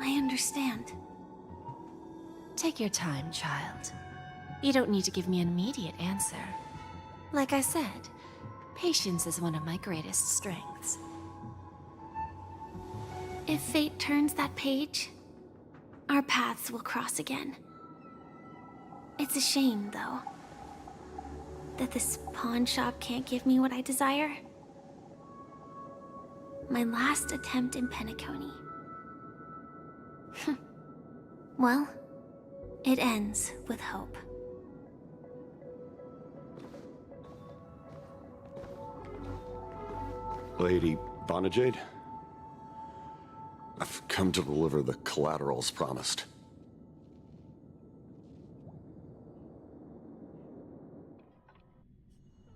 I understand. Take your time, child. You don't need to give me an immediate answer. Like I said, patience is one of my greatest strengths. If fate turns that page, our paths will cross again. It's a shame, though, that this pawn shop can't give me what I desire. My last attempt in Penacony. Well, it ends with hope. Lady Bonajade? I've come to deliver the collaterals promised.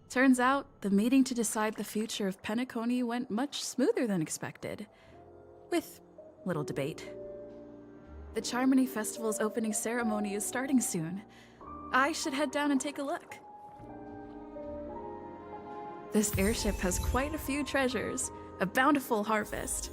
Turns out, the meeting to decide the future of Penacony went much smoother than expected. With little debate. The Charmony Festival's opening ceremony is starting soon. I should head down and take a look. This airship has quite a few treasures, a bountiful harvest.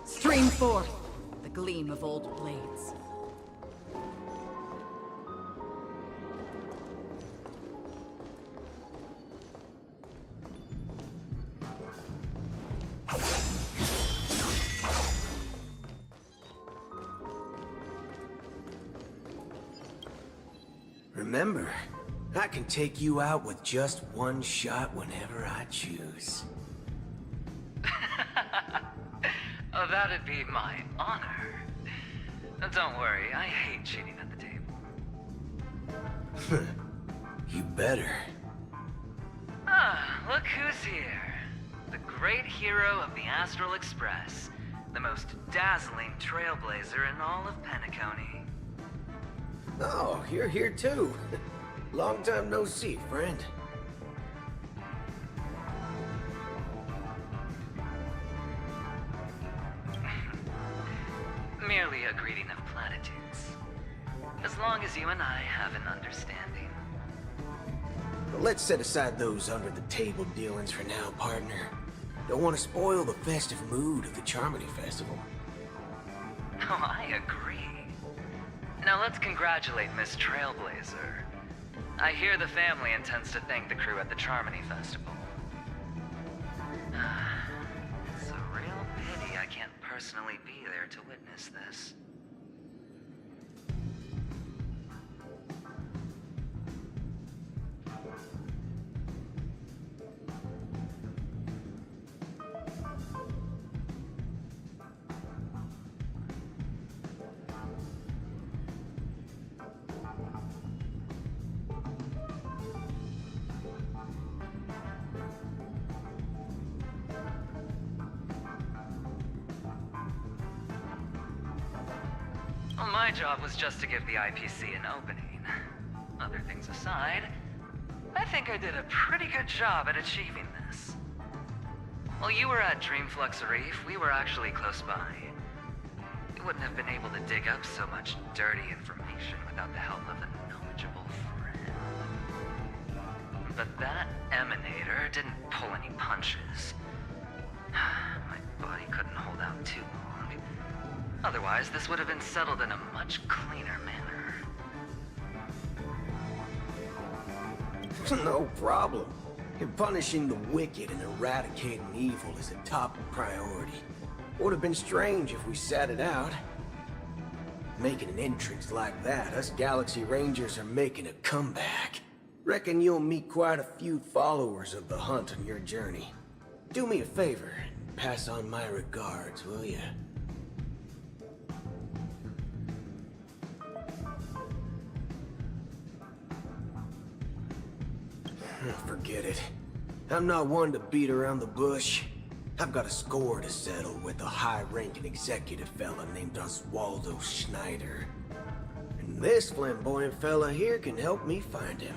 Stream forth the gleam of old blades. Remember, I can take you out with just one shot whenever I choose. Oh, that'd be my honor. Don't worry, I hate cheating at the table. You better. Ah, look who's here. The great hero of the Astral Express. The most dazzling trailblazer in all of Penacony. Oh, you're here too. Long time no see, friend. Merely a greeting of platitudes. As long as you and I have an understanding. But let's set aside those under-the-table dealings for now, partner. Don't want to spoil the festive mood of the Charmony Festival. Oh, I agree. Now let's congratulate Miss Trailblazer. I hear the family intends to thank the crew at the Charmony Festival. It's a real pity I can't personally be there to witness this. Well, my job was just to give the IPC an opening. Other things aside, I think I did a pretty good job at achieving this. While you were at Dreamflux Reef, we were actually close by. You wouldn't have been able to dig up so much dirty information without the help of a knowledgeable friend. But that emanator didn't pull any punches. My body couldn't hold out too long. Otherwise, this would have been settled in a much cleaner manner. No problem. Punishing the wicked and eradicating evil is a top priority. Would have been strange if we sat it out. Making an entrance like that, us Galaxy Rangers are making a comeback. Reckon you'll meet quite a few followers of the hunt on your journey. Do me a favor, and pass on my regards, will ya? Forget it. I'm not one to beat around the bush. I've got a score to settle with a high-ranking executive fella named Oswaldo Schneider. And this flamboyant fella here can help me find him.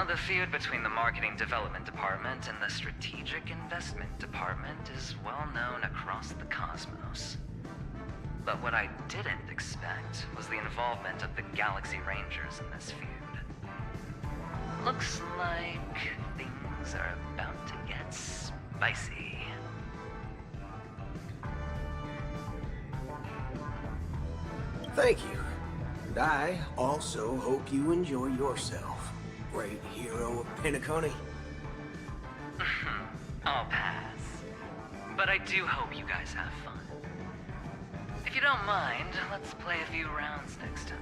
The feud between the Marketing Development Department and the Strategic Investment Department is well known across the cosmos. But what I didn't expect was the involvement of the Galaxy Rangers in this feud. Looks like things are about to get spicy. Thank you. And I also hope you enjoy yourself, great hero of Penacony. I'll pass. But I do hope you guys have fun. If you don't mind, let's play a few rounds next time.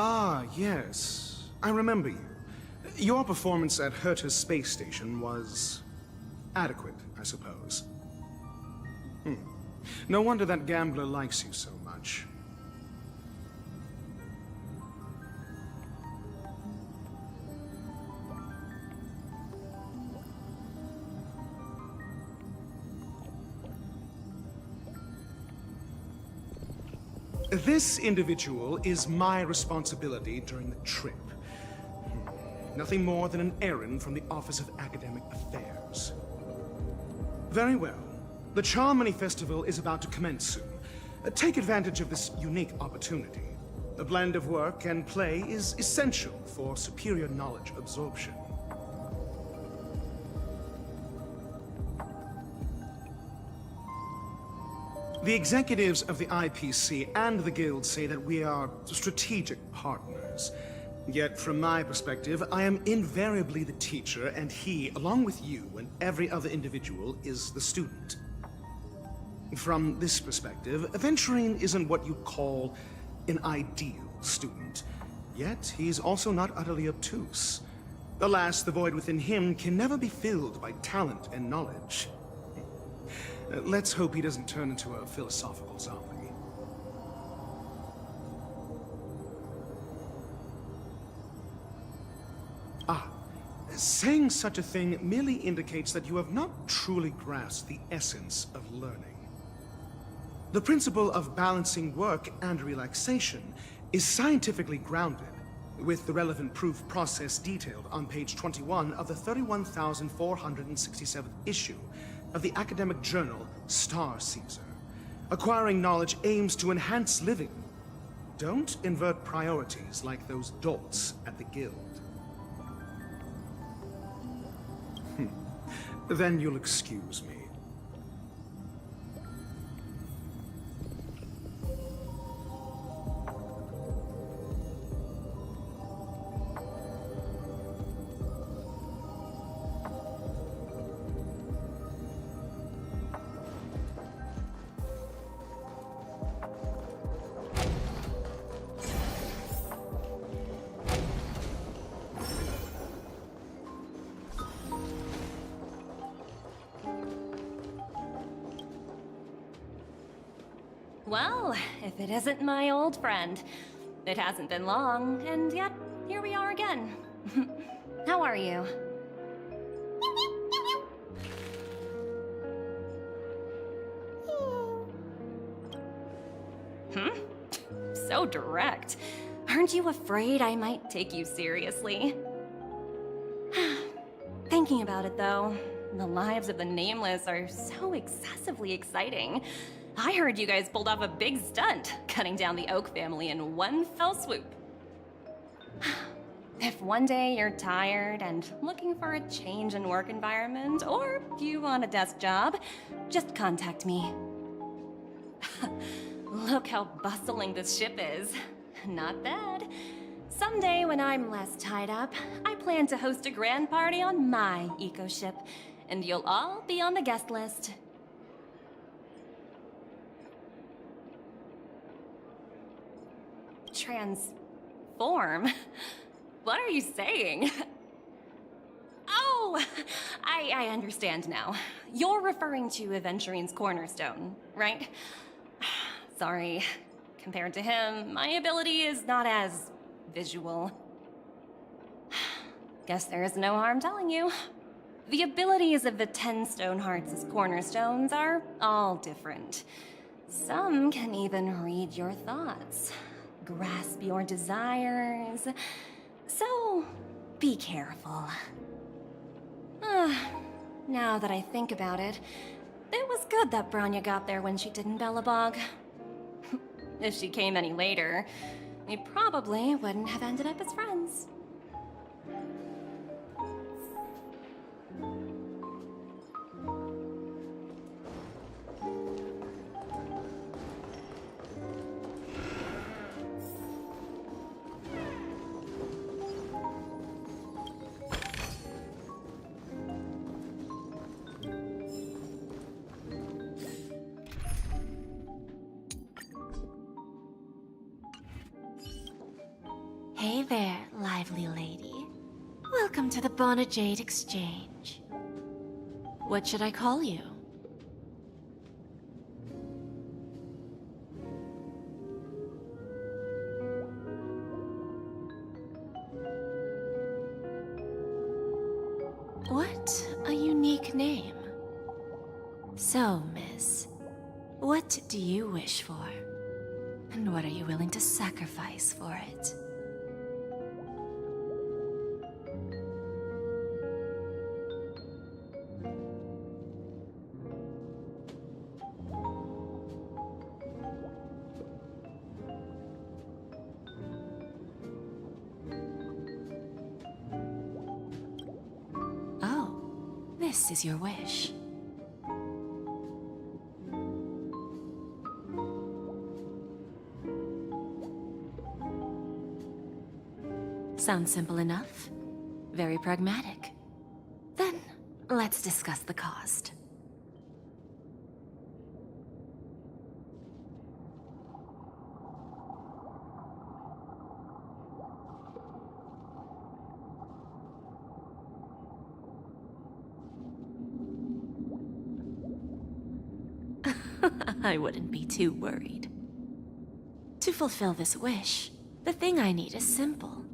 Ah, yes. I remember you. Your performance at Herta's space station was adequate, I suppose. No wonder that gambler likes you so much. This individual is my responsibility during the trip. Nothing more than an errand from the Office of Academic Affairs. Very well. The Charmony Festival is about to commence soon. Take advantage of this unique opportunity. A blend of work and play is essential for superior knowledge absorption. The executives of the IPC and the Guild say that we are strategic partners. Yet, from my perspective, I am invariably the teacher, and he, along with you and every other individual, is the student. From this perspective, Aventurine isn't what you'd call an ideal student. Yet, he's also not utterly obtuse. Alas, the void within him can never be filled by talent and knowledge. Let's hope he doesn't turn into a philosophical zombie. Saying such a thing merely indicates that you have not truly grasped the essence of learning. The principle of balancing work and relaxation is scientifically grounded, with the relevant proof process detailed on page 21 of the 31,467th issue of the academic journal Star Caesar. Acquiring knowledge aims to enhance living. Don't invert priorities like those dolts at the Guild. Then you'll excuse me. Well, if it isn't my old friend. It hasn't been long, and yet, here we are again. How are you? So direct. Aren't you afraid I might take you seriously? Thinking about it, though, the lives of the Nameless are so excessively exciting. I heard you guys pulled off a big stunt, cutting down the Oak family in one fell swoop. If one day you're tired and looking for a change in work environment, or you want a desk job, just contact me. Look how bustling this ship is. Not bad. Someday when I'm less tied up, I plan to host a grand party on my eco-ship, and you'll all be on the guest list. transform? What are you saying? Oh, I understand now. You're referring to Aventurine's cornerstone, right? Sorry. Compared to him, my ability is not as visual. Guess there is no harm telling you. The abilities of the 10 Stonehearts' cornerstones are all different. Some can even read your thoughts, grasp your desires. So, be careful. Now that I think about it, it was good that Branya got there when she did in Bellabog. If she came any later, we probably wouldn't have ended up as friends. Hey there, lively lady. Welcome to the Bonajade Exchange. What should I call you? What a unique name. So, miss, what do you wish for? And what are you willing to sacrifice for it? This is your wish. Sounds simple enough. Very pragmatic. Then, let's discuss the cost. I wouldn't be too worried. To fulfill this wish, the thing I need is simple.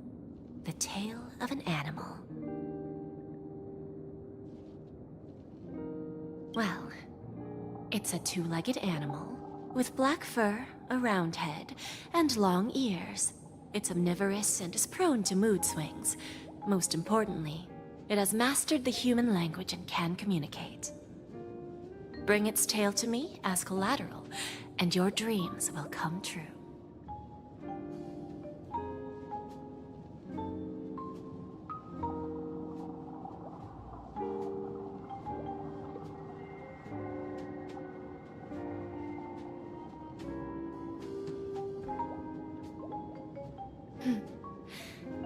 The tail of an animal. Well, it's a two-legged animal with black fur, a round head, and long ears. It's omnivorous and is prone to mood swings. Most importantly, it has mastered the human language and can communicate. Bring its tail to me as collateral, and your dreams will come true.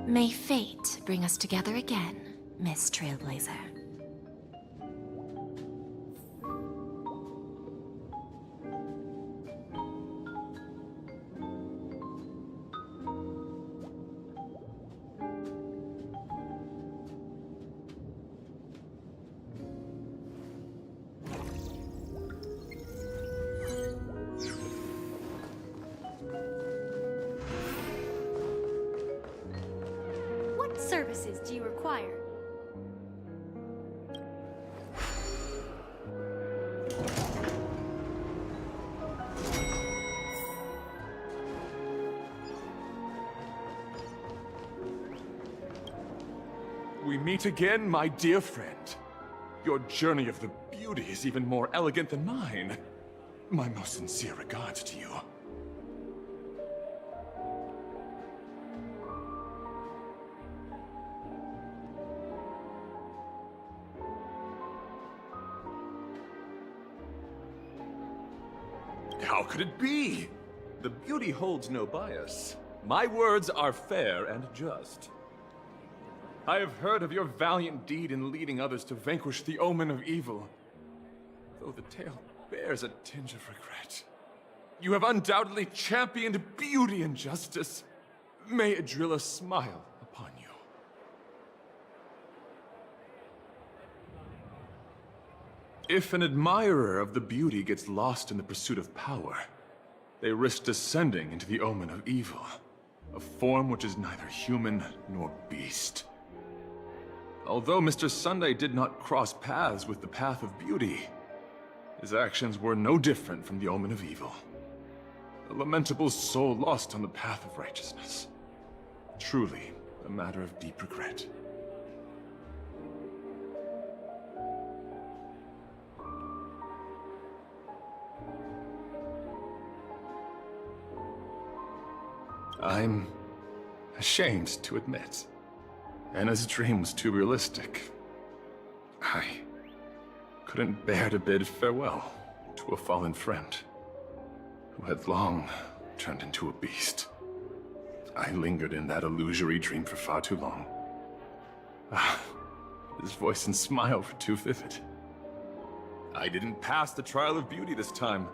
May fate bring us together again, Miss Trailblazer. Services do you require? We meet again, my dear friend. Your journey of the beauty is even more elegant than mine. My most sincere regards to you. How could it be? The beauty holds no bias. My words are fair and just. I have heard of your valiant deed in leading others to vanquish the omen of evil, though the tale bears a tinge of regret. You have undoubtedly championed beauty and justice, May Adrilla smile upon you. If an admirer of the beauty gets lost in the pursuit of power, they risk descending into the omen of evil, a form which is neither human nor beast. Although Mr. Sunday did not cross paths with the path of beauty, his actions were no different from the omen of evil. A lamentable soul lost on the path of righteousness. Truly, a matter of deep regret. I'm ashamed to admit, Anna's dream was too realistic. I couldn't bear to bid farewell to a fallen friend who had long turned into a beast. I lingered in that illusory dream for far too long. His voice and smile were too vivid. I didn't pass the trial of beauty this time,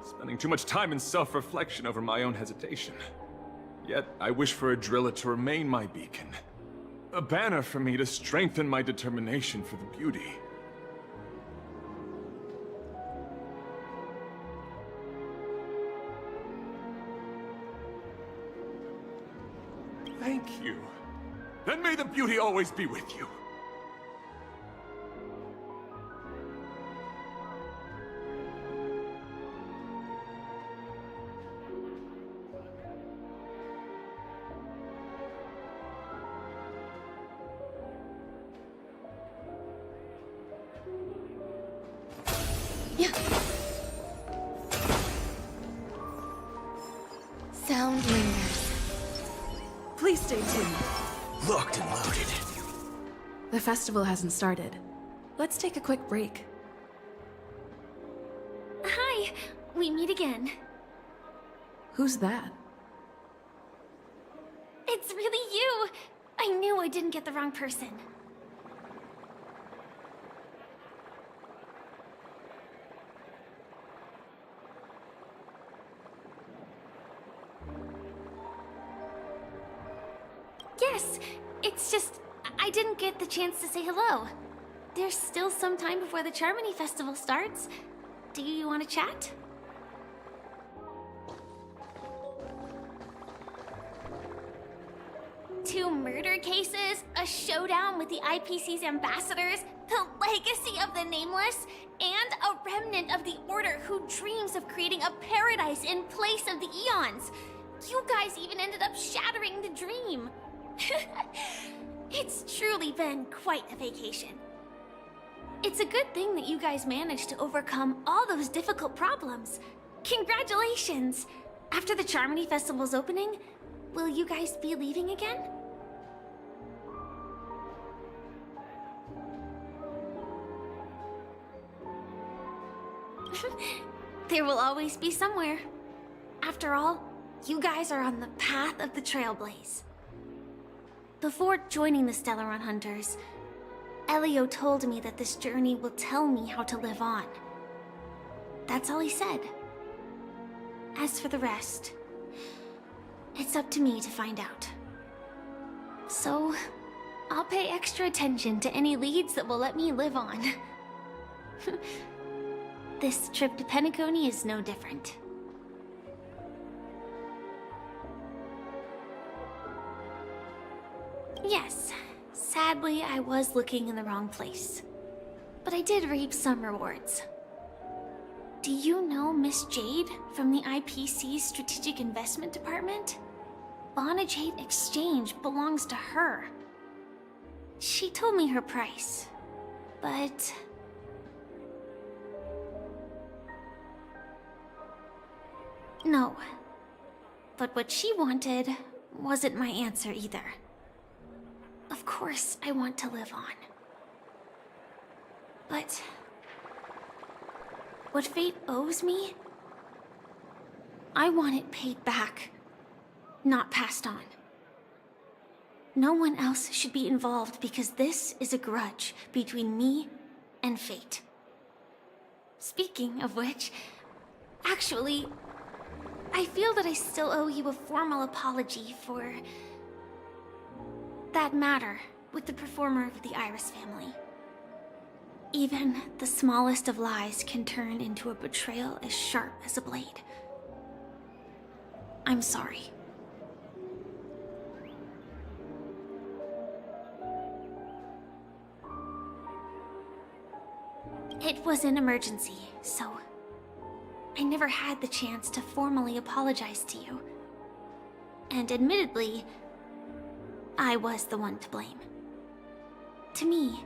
spending too much time in self-reflection over my own hesitation. Yet, I wish for Adrilla to remain my beacon, a banner for me to strengthen my determination for the beauty. Thank you. Then may the beauty always be with you. Sound lingers. Please stay tuned. Locked and loaded. The festival hasn't started. Let's take a quick break. Hi, we meet again. Who's that? It's really you! I knew I didn't get the wrong person. Yes, it's just I didn't get the chance to say hello. There's still some time before the Charmony Festival starts. Do you want to chat? Two murder cases, a showdown with the IPC's ambassadors, the legacy of the Nameless, and a remnant of the Order who dreams of creating a paradise in place of the Eons. You guys even ended up shattering the dream. It's truly been quite a vacation. It's a good thing that you guys managed to overcome all those difficult problems. Congratulations! After the Charmony Festival's opening, will you guys be leaving again? There will always be somewhere. After all, you guys are on the path of the Trailblaze. Before joining the Stellaron Hunters, Elio told me that this journey will tell me how to live on. That's all he said. As for the rest, it's up to me to find out. So, I'll pay extra attention to any leads that will let me live on. This trip to Penacony is no different. Yes, sadly I was looking in the wrong place. But I did reap some rewards. Do you know Miss Jade from the IPC's Strategic Investment Department? Lana Jade Exchange belongs to her. She told me her price, but... No. But what she wanted wasn't my answer either. Of course, I want to live on. But... what fate owes me? I want it paid back, not passed on. No one else should be involved because this is a grudge between me and fate. Speaking of which, actually, I feel that I still owe you a formal apology for that matter with the performer of the Iris family. Even the smallest of lies can turn into a betrayal as sharp as a blade. I'm sorry. It was an emergency, so I never had the chance to formally apologize to you. And admittedly, I was the one to blame. To me,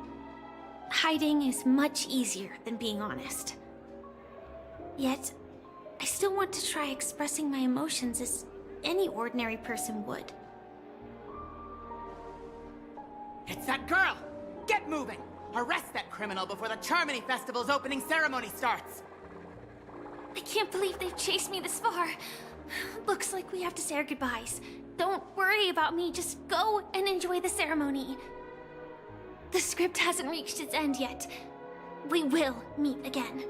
hiding is much easier than being honest. Yet, I still want to try expressing my emotions as any ordinary person would. It's that girl! Get moving! Arrest that criminal before the Charmony Festival's opening ceremony starts! I can't believe they've chased me this far. Looks like we have to say our goodbyes. Don't worry about me, just go and enjoy the ceremony. The script hasn't reached its end yet. We will meet again.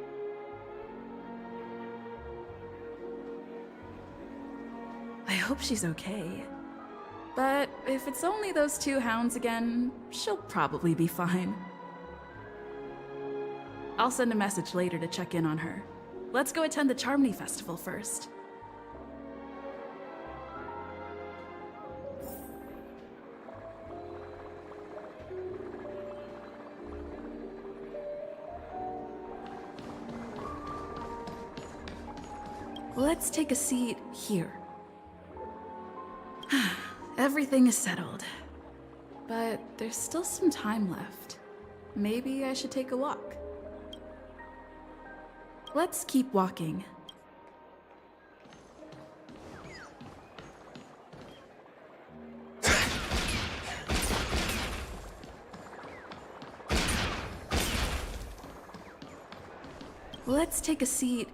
I hope she's okay. But if it's only those two hounds again, she'll probably be fine. I'll send a message later to check in on her. Let's go attend the Charmony Festival first. Let's take a seat here. Everything is settled. But there's still some time left. Maybe I should take a walk. Let's keep walking. Let's take a seat.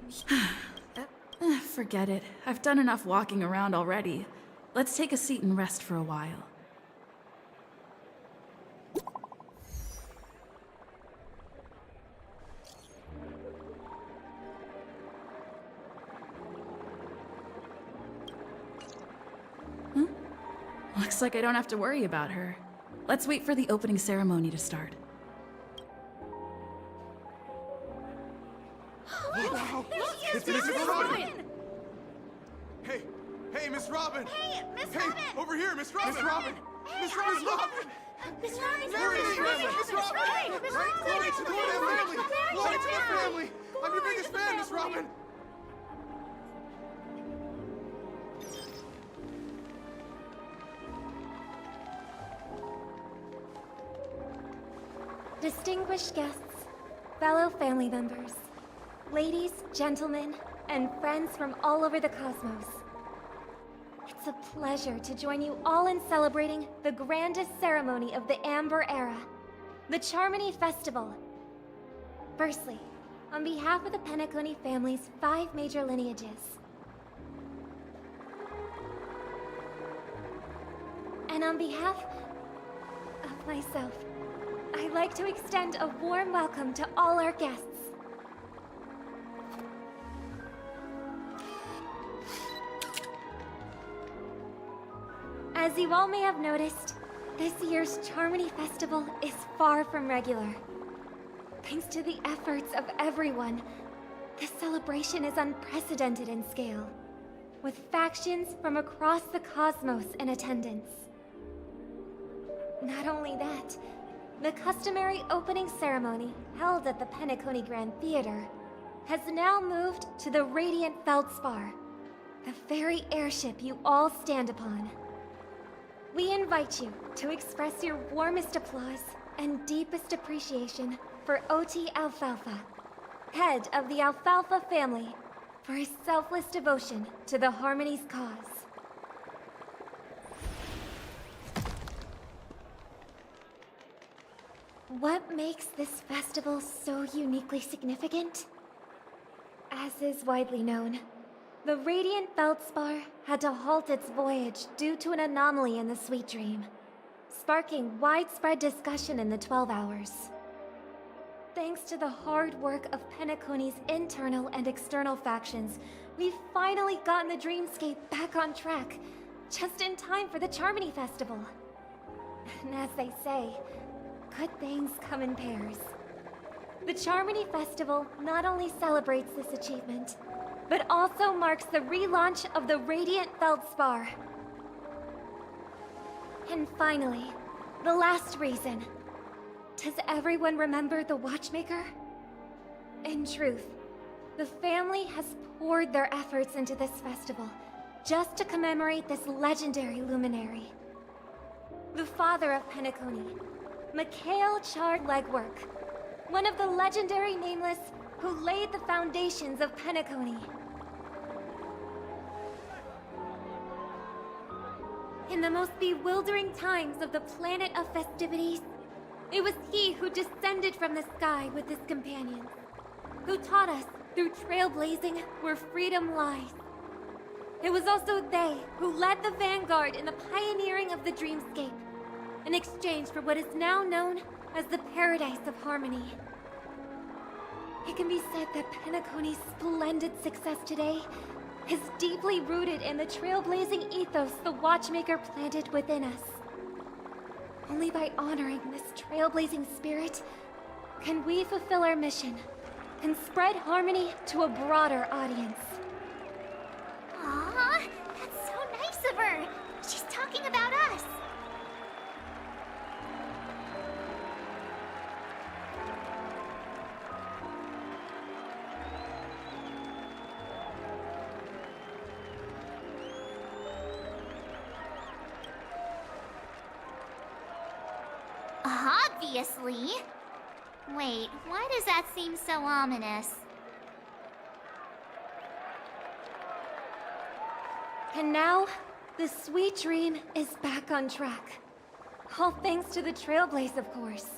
Forget it. I've done enough walking around already. Let's take a seat and rest for a while. Looks like I don't have to worry about her. Let's wait for the opening ceremony to start. Wow! It's Miss Miss Robin! Robin! Hey, Miss Robin! Hey, Miss Hey, Robin! over here, Miss Robin! Miss Robin! Miss Robin! Miss Robin! Miss Robin! Glory to the family! Miss Robin! Glory to the family! Glory to the family! I'm your biggest fan, Miss Robin! Distinguished guests, fellow family members, ladies, gentlemen, and friends from all over the cosmos. It's a pleasure to join you all in celebrating the grandest ceremony of the Amber Era, the Charmony Festival. Firstly, on behalf of the Penacony family's 5 major lineages, and on behalf of myself, I'd like to extend a warm welcome to all our guests. As you all may have noticed, this year's Charmony Festival is far from regular. Thanks to the efforts of everyone, this celebration is unprecedented in scale, with factions from across the cosmos in attendance. Not only that, the customary opening ceremony held at the Penacony Grand Theater has now moved to the Radiant Feldspar, the very airship you all stand upon. We invite you to express your warmest applause and deepest appreciation for OT Alfalfa, head of the Alfalfa family, for his selfless devotion to the Harmony's cause. What makes this festival so uniquely significant? As is widely known, the Radiant Feldspar had to halt its voyage due to an anomaly in the Sweet Dream, sparking widespread discussion in the 12 Hours. thanks to the hard work of Penacony's internal and external factions, we've finally gotten the dreamscape back on track, just in time for the Charmony Festival. And as they say, good things come in pairs. The Charmony Festival not only celebrates this achievement, but also marks the relaunch of the Radiant Feldspar. And finally, the last reason. Does everyone remember the Watchmaker? In truth, the family has poured their efforts into this festival just to commemorate this legendary luminary. The father of Penacony, Mikhail Chard Legwork, one of the legendary Nameless who laid the foundations of Penacony. In the most bewildering times of the planet of festivities, it was he who descended from the sky with his companions, who taught us through trailblazing where freedom lies. It was also they who led the vanguard in the pioneering of the dreamscape, in exchange for what is now known as the Paradise of Harmony. It can be said that Penacony's splendid success today is deeply rooted in the trailblazing ethos the Watchmaker planted within us. Only by honoring this trailblazing spirit can we fulfill our mission and spread harmony to a broader audience. Aw, that's so nice of her. She's talking about us. Obviously. Wait, why does that seem so ominous? And now, the sweet dream is back on track. All thanks to the Trailblaze, of course.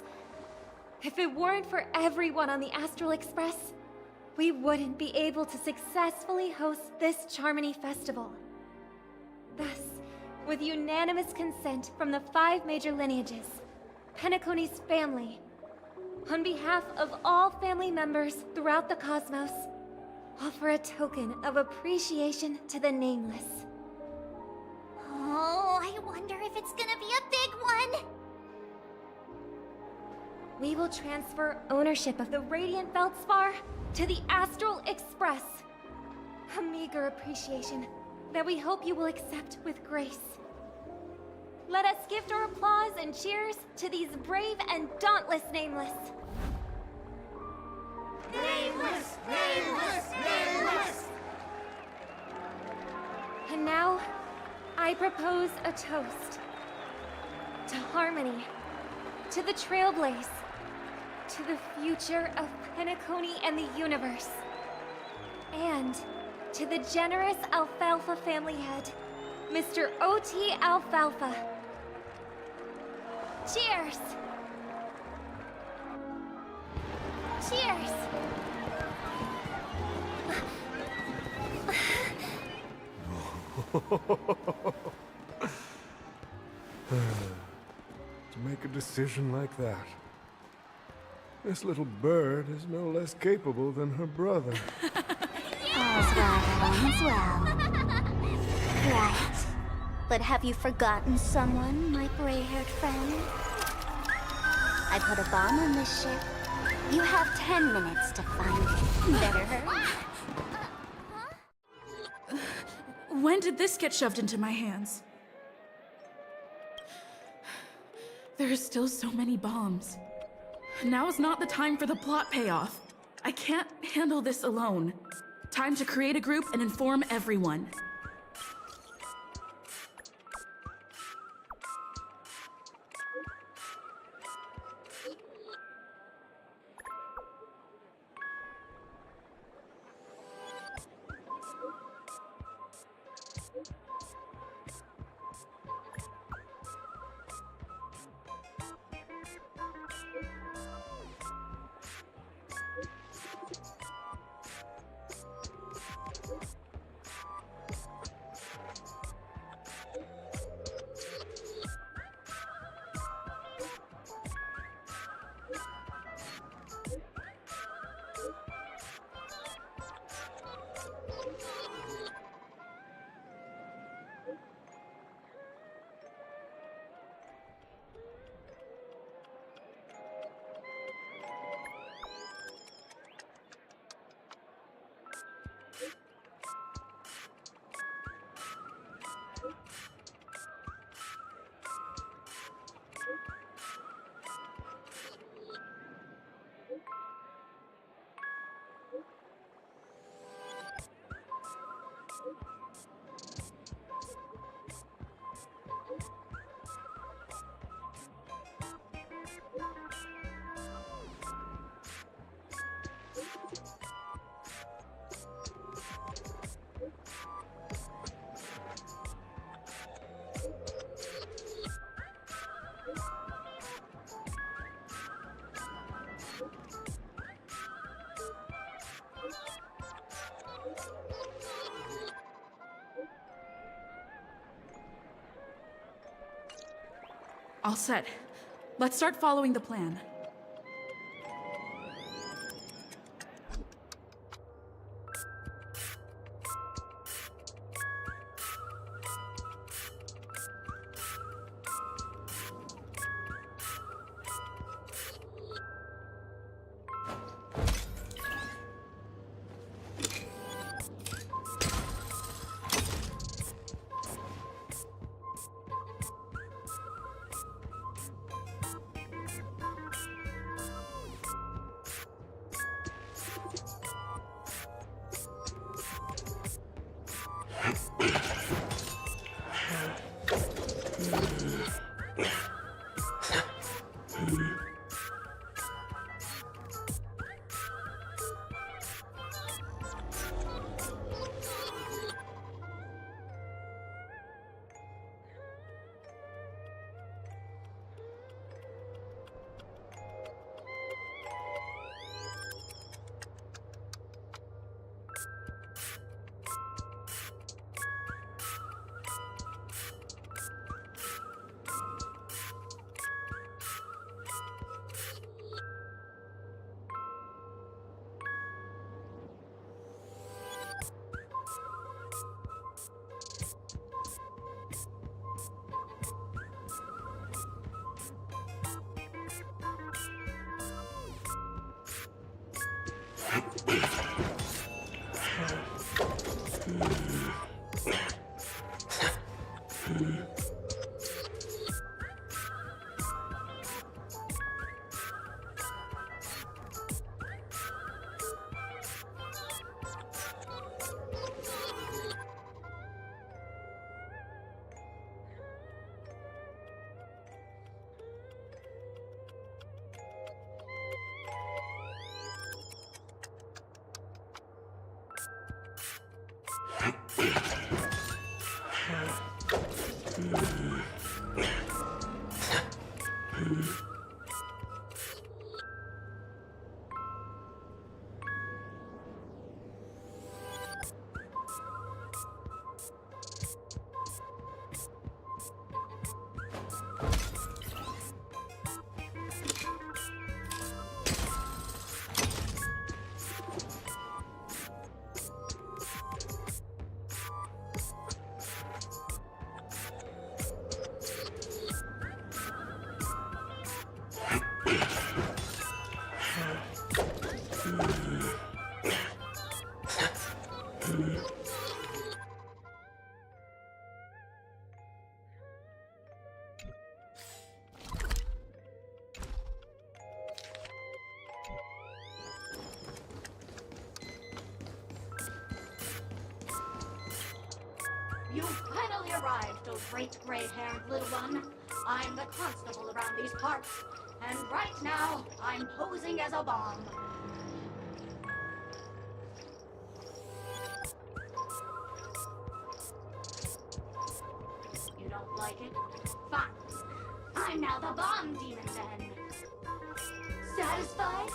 If it weren't for everyone on the Astral Express, we wouldn't be able to successfully host this Charmony Festival. Thus, with unanimous consent from the 5 major lineages, Penacony's family, on behalf of all family members throughout the cosmos, offer a token of appreciation to the Nameless. Oh, I wonder if it's gonna be a big one! We will transfer ownership of the Radiant Feldspar to the Astral Express. A meager appreciation that we hope you will accept with grace. Let us gift our applause and cheers to these brave and dauntless Nameless. Nameless! Nameless! Nameless! And now, I propose a toast. To harmony, to the Trailblaze, to the future of Penacony and the universe, and to the generous Alfalfa family head, Mr. O.T. Alfalfa. Cheers! Cheers! To make a decision like that. This little bird is no less capable than her brother. All's well. Right. But have you forgotten someone, my gray-haired friend? I put a bomb on this ship. You have 10 minutes to find it. Better hurry. When did this get shoved into my hands? There are still so many bombs. Now is not the time for the plot payoff. I can't handle this alone. Time to create a group and inform everyone. All set. Let's start following the plan. You've finally arrived, oh great gray-haired little one. I'm the constable around these parts, and right now, I'm posing as a bomb. You don't like it? Fine. I'm now the bomb demon then. Satisfied?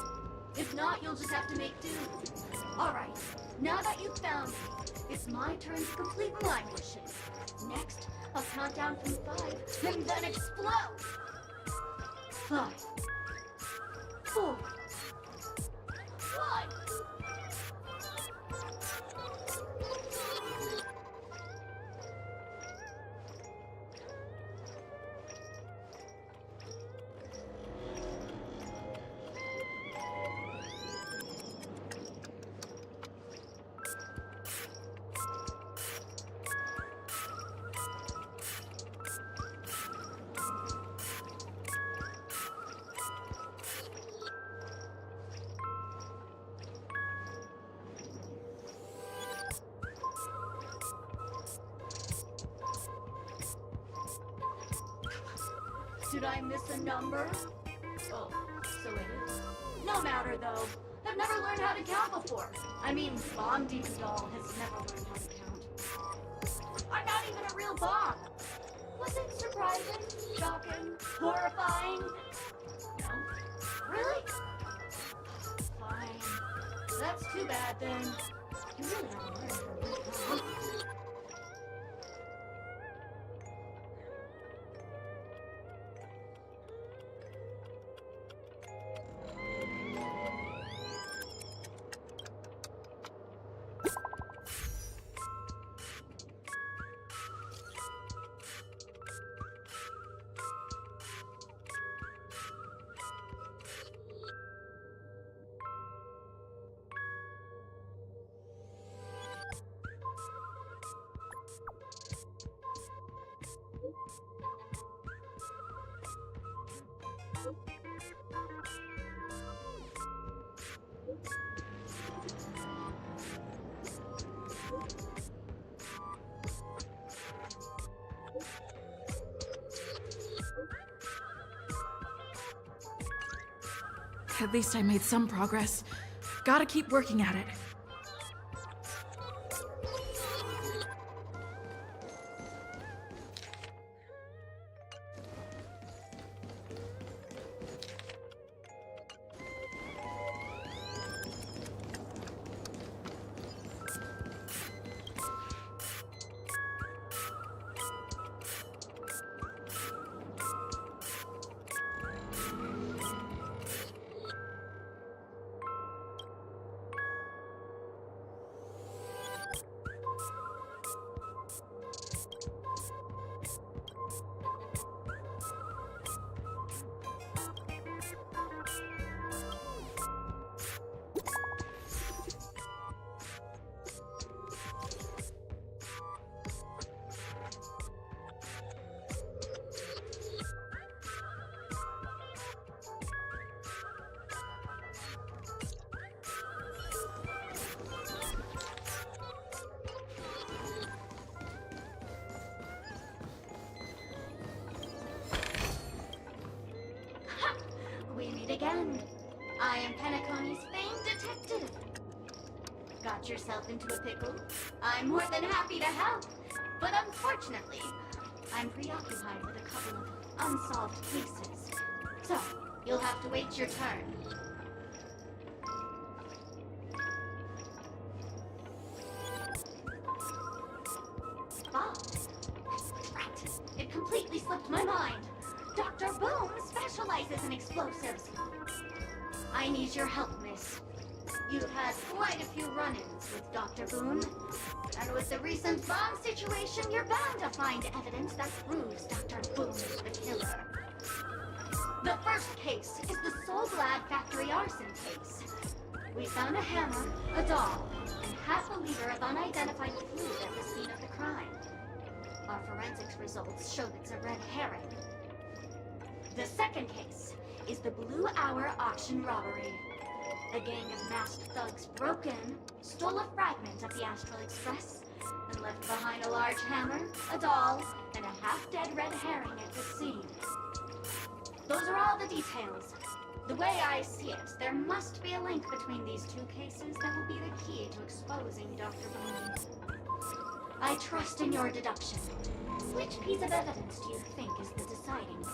If not, you'll just have to make do. Alright, now that you've found me, it's my turn to complete my mission. Next, I'll count down from 5, and then explode! 5, 4, 1. Did I miss a number? Oh, so it is. No matter, though. I've never learned how to count before. I mean, Bomb Demon Doll has never learned how to count. I'm not even a real bomb. Was it surprising? Shocking? Horrifying? No? Really? Fine. That's too bad, then. You really haven't learned how to count. At least I made some progress. Gotta keep working at it. We meet again. I am Penacony's famed detective. Got yourself into a pickle? I'm more than happy to help. But unfortunately, I'm preoccupied with a couple of unsolved cases. So, you'll have to wait your turn. Ah, right. It completely slipped my mind. Dr. Boom specializes in explosives. I need your help, miss. You've had quite a few run-ins with Dr. Boom. And with the recent bomb situation, you're bound to find evidence that proves Dr. Boom is the killer. The first case is the Soul Glad factory arson case. We found a hammer, a doll, and half a liter of unidentified fluid at the scene of the crime. Our forensics results show it's a red herring. The second case is the Blue Hour auction robbery. A gang of masked thugs broke in, stole a fragment of the Astral Express, and left behind a large hammer, a doll, and a half-dead red herring at the scene. Those are all the details. The way I see it, there must be a link between these two cases that will be the key to exposing Dr. Boom. I trust in your deduction. Which piece of evidence do you think is the deciding?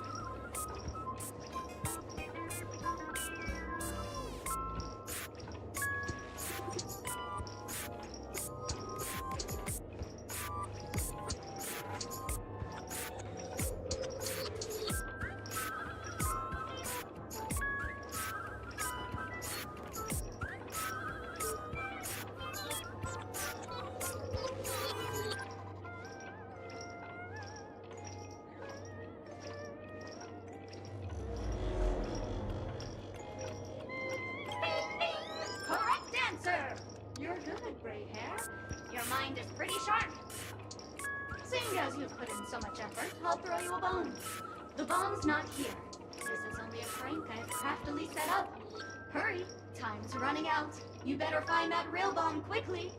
You're good, Gray Hair. Your mind is pretty sharp. Seeing as you've put in so much effort, I'll throw you a bone. The bomb's not here. This is only a prank I've craftily set up. Hurry, time's running out. You better find that real bomb quickly.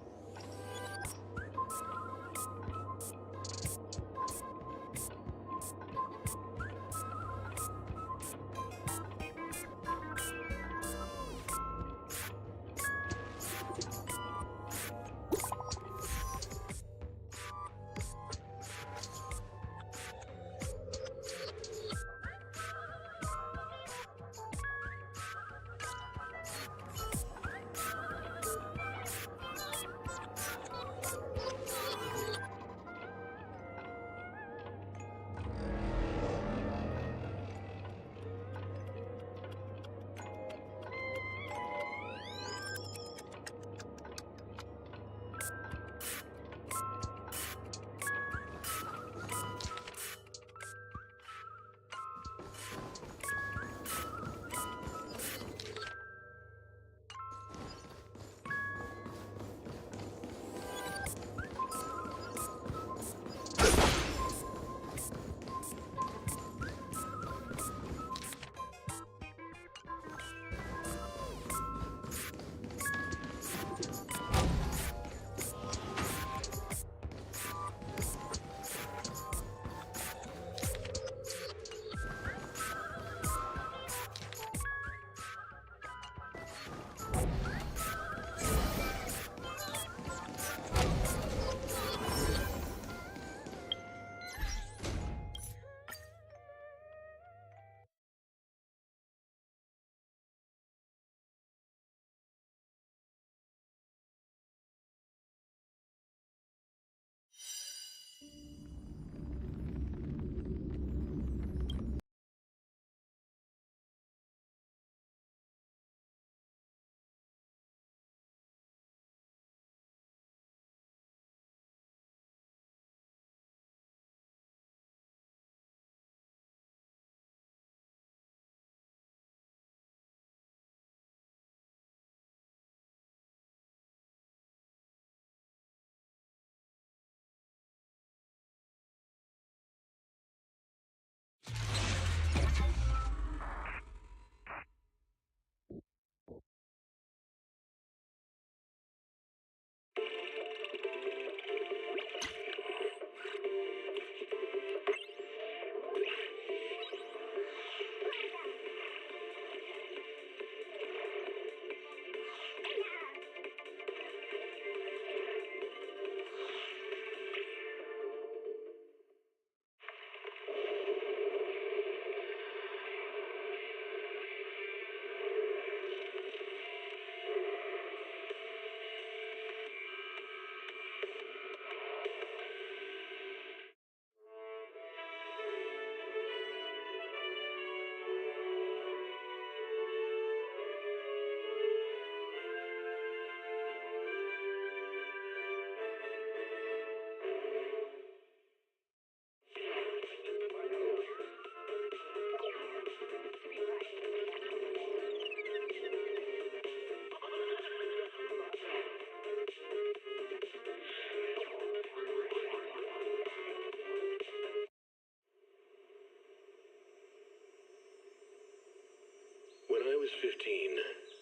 was 15,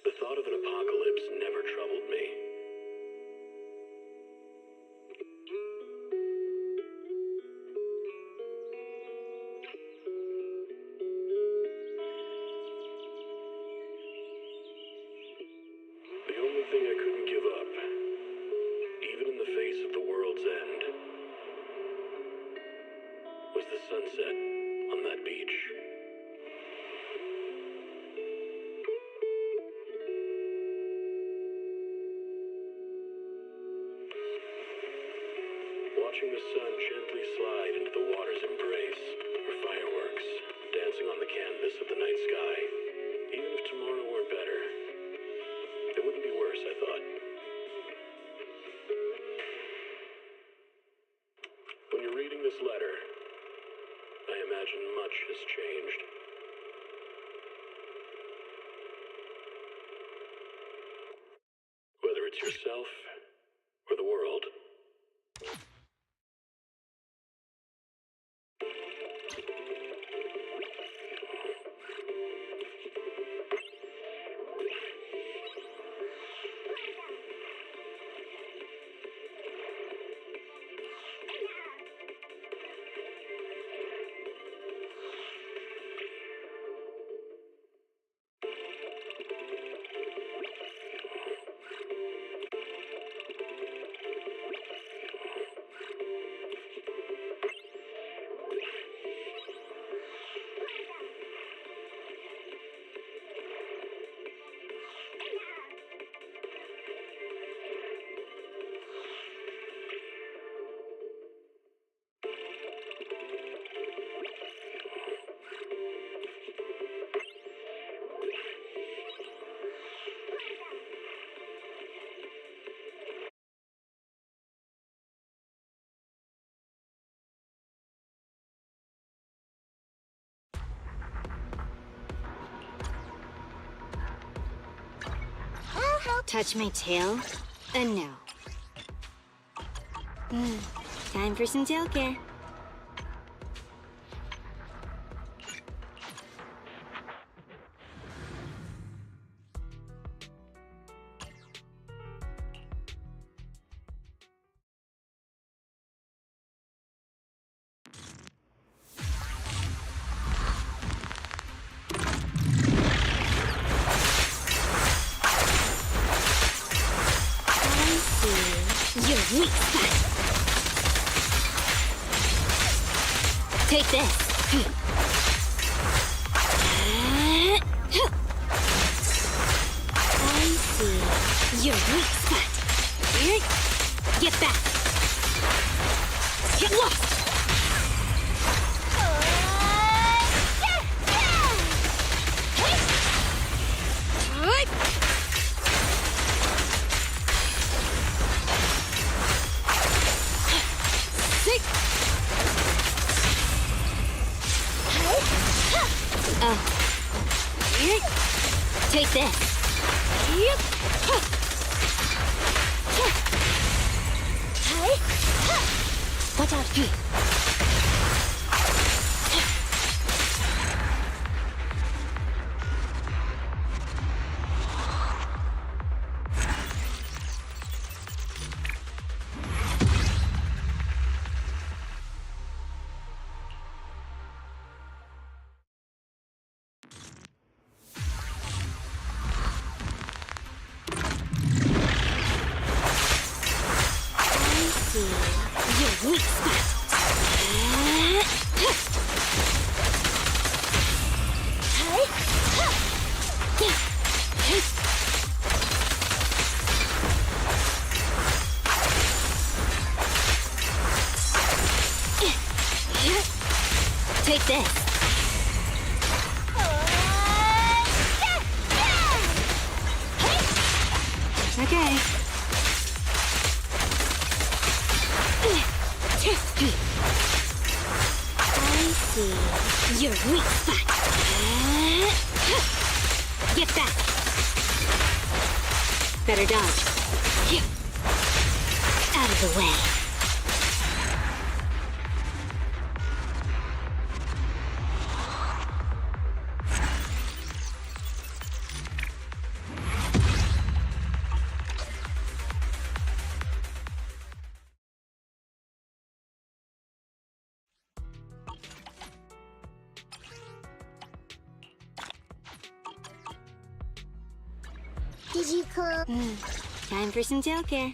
the thought of an apocalypse never troubled me. The only thing I couldn't give up, even in the face of the world's end, was the sunset on that beach. Watching the sun gently slide into the water's embrace, or fireworks dancing on the canvas of the night sky. Even if tomorrow weren't better, it wouldn't be worse, I thought. When you're reading this letter, I imagine much has changed. Whether it's yourself or the world. Touch my tail? No. Time for some tail care. Your weak spot. Take this. I see your weak spot. Get back. Get lost. Take this. Watch out. Your weak spot. Take this. Okay. I see your weak spot. Get back. Better dodge. Out of the way. Did you come? Time for some tail care.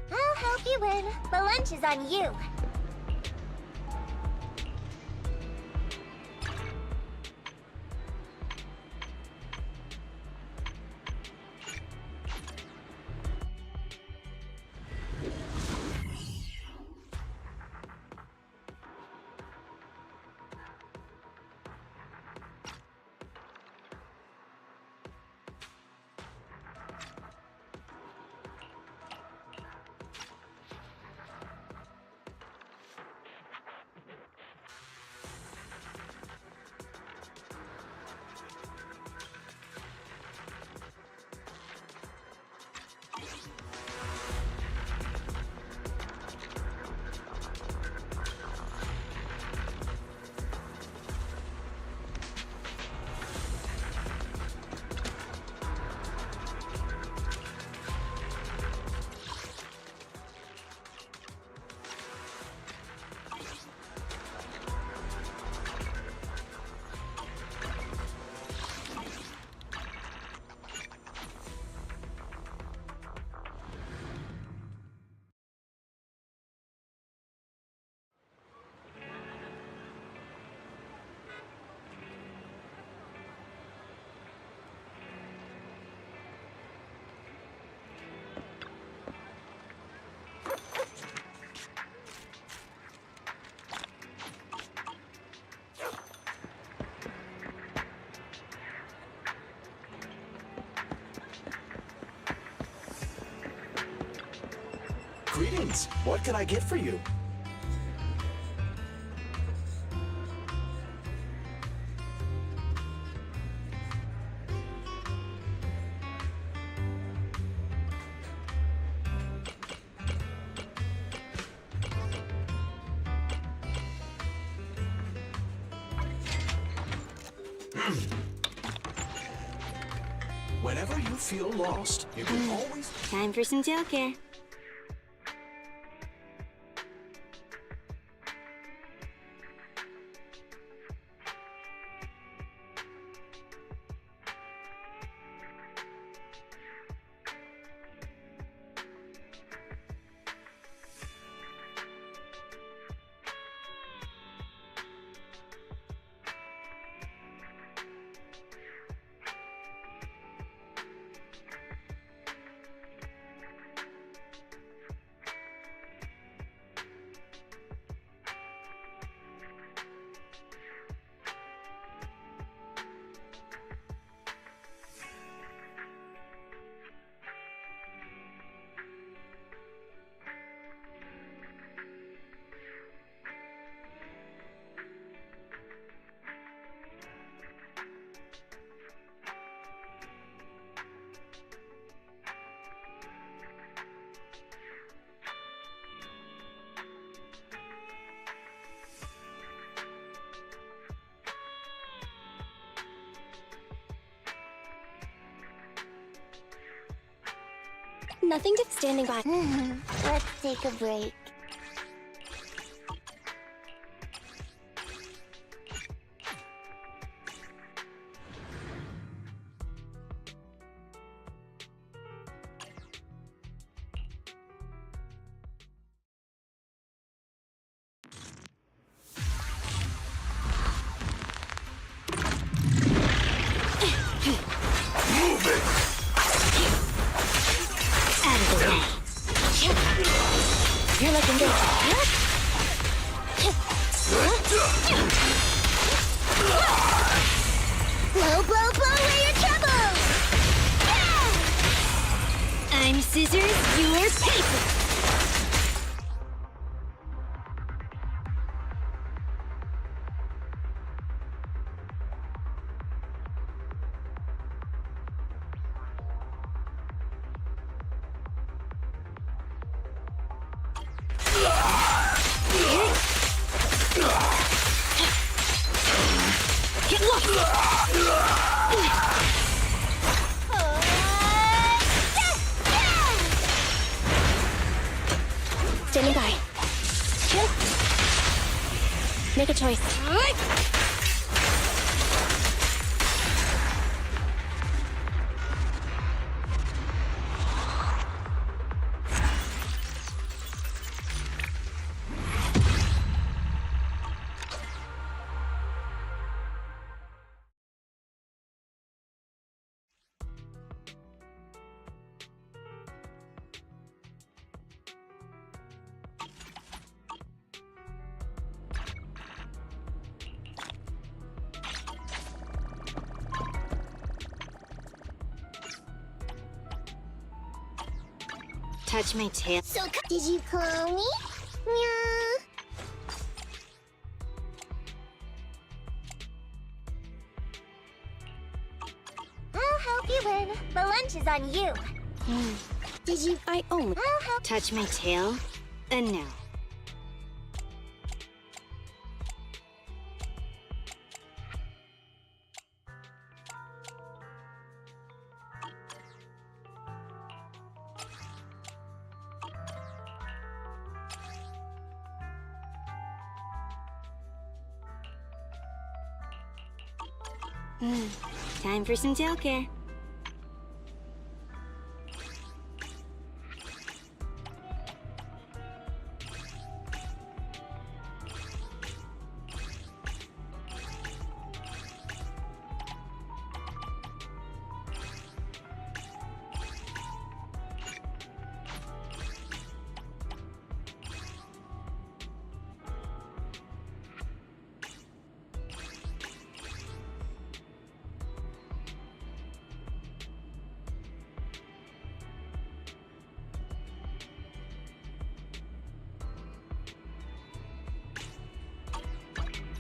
I'll help you win. The lunch is on you. Greetings. What can I get for you? Whenever you feel lost, you can always... Time for some tail care. Nothing to standing by. Let's take a break. You're looking good. Blow, blow, blow away your troubles! I'm scissors, you're paper. Standing by. Make a choice. Touch my tail. So, did you clone me? Meow. I'll help you win. The lunch is on you. Did you? I only I'll help. Touch my tail? No. Time for some tail care.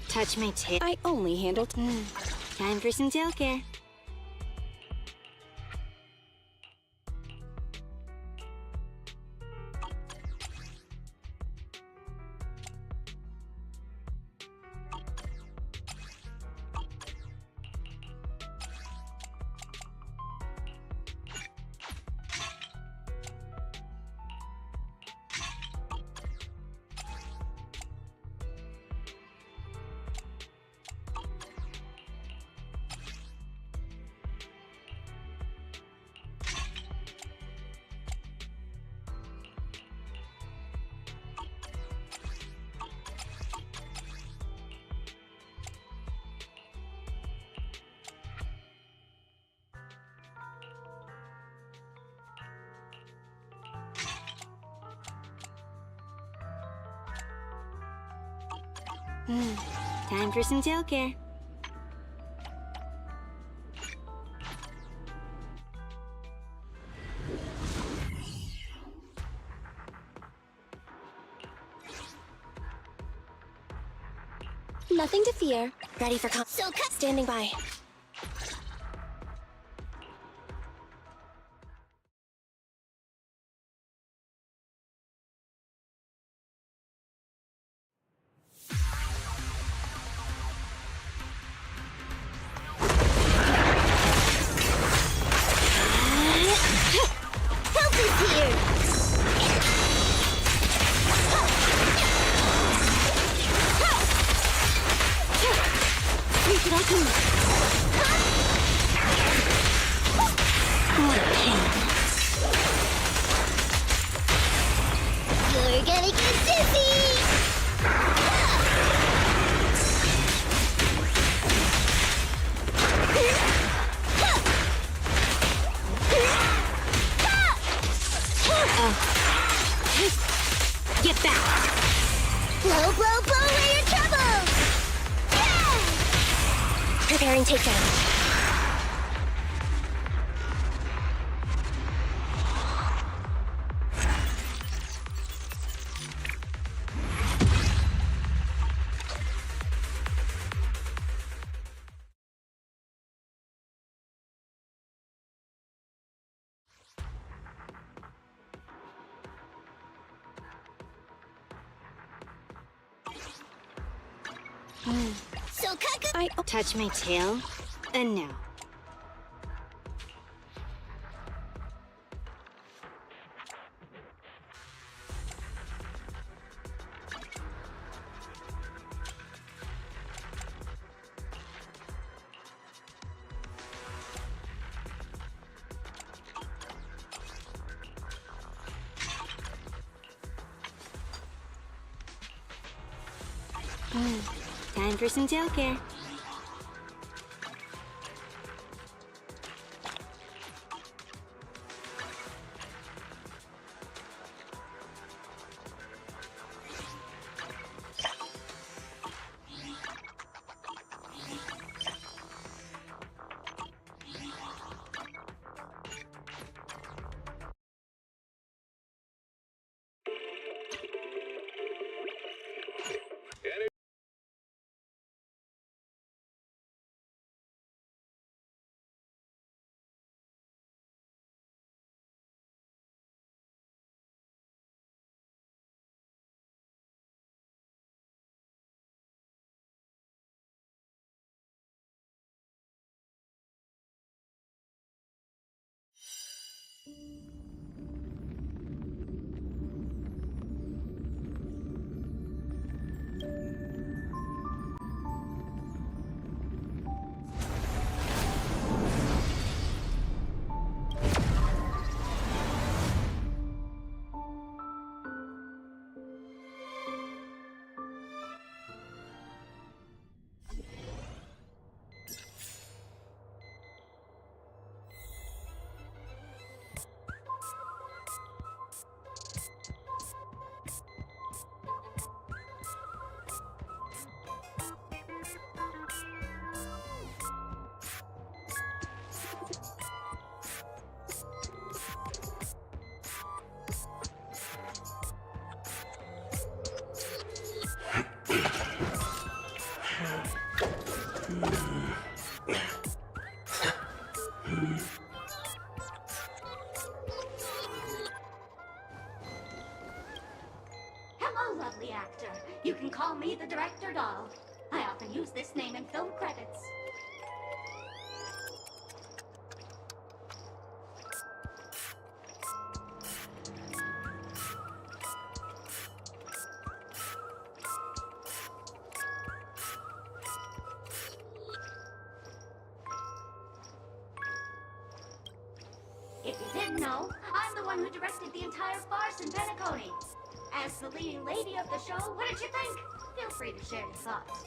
Touch my tail. I only handled... Time for some tail care. Time for some tail care. Nothing to fear. Ready for standing by. You're gonna get dizzy! Get back! Blow, blow, blow away your troubles! Preparing takedown. So Touch my tail, and now. Time for some tail care. Hello, lovely actor. You can call me the Director Doll. I often use this name in film credits. If you didn't know, I'm the one who directed the entire farce in Penacony. As the leading lady of the show, what did you think? Feel free to share your thoughts.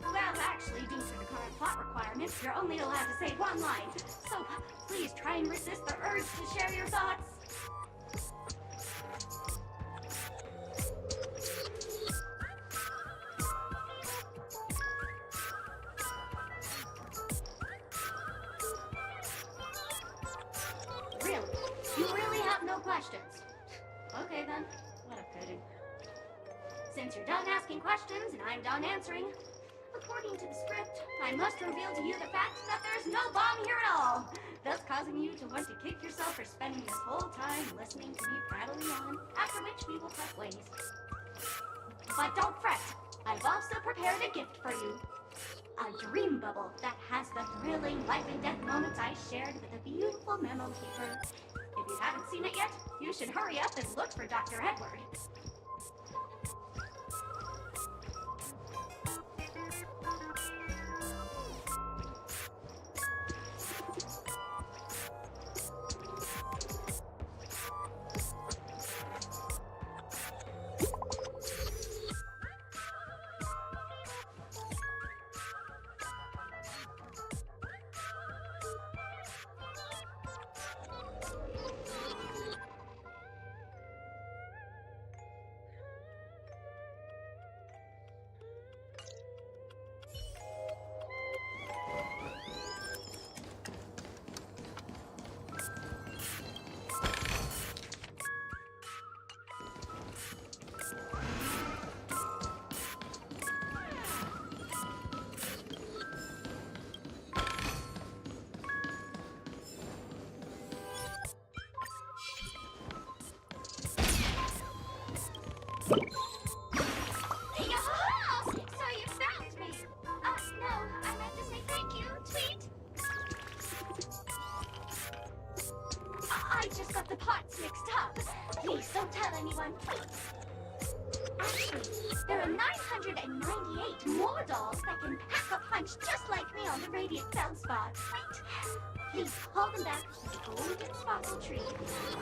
Well, actually, due to the current plot requirements, you're only allowed to say one line. So please try and resist the urge to share your thoughts. Really? You really have no questions? Okay then, what a pity. Since you're done asking questions and I'm done answering, according to the script, I must reveal to you the fact that there's no bomb here at all, thus causing you to want to kick yourself for spending this whole time listening to me prattling on, after which we will part ways. But don't fret, I've also prepared a gift for you. A dream bubble that has the thrilling life and death moments I shared with a beautiful memo keeper. If you haven't seen it yet, you should hurry up and look for Dr. Edward. Yahoo! So you found me! No, I meant to say thank you, tweet. I just got the parts mixed up. Please don't tell anyone, tweet. Actually, there are 998 more dolls that can pack a punch just like me on the Radiant Feldspar, tweet. Please hold them back with the golden sparkle tree.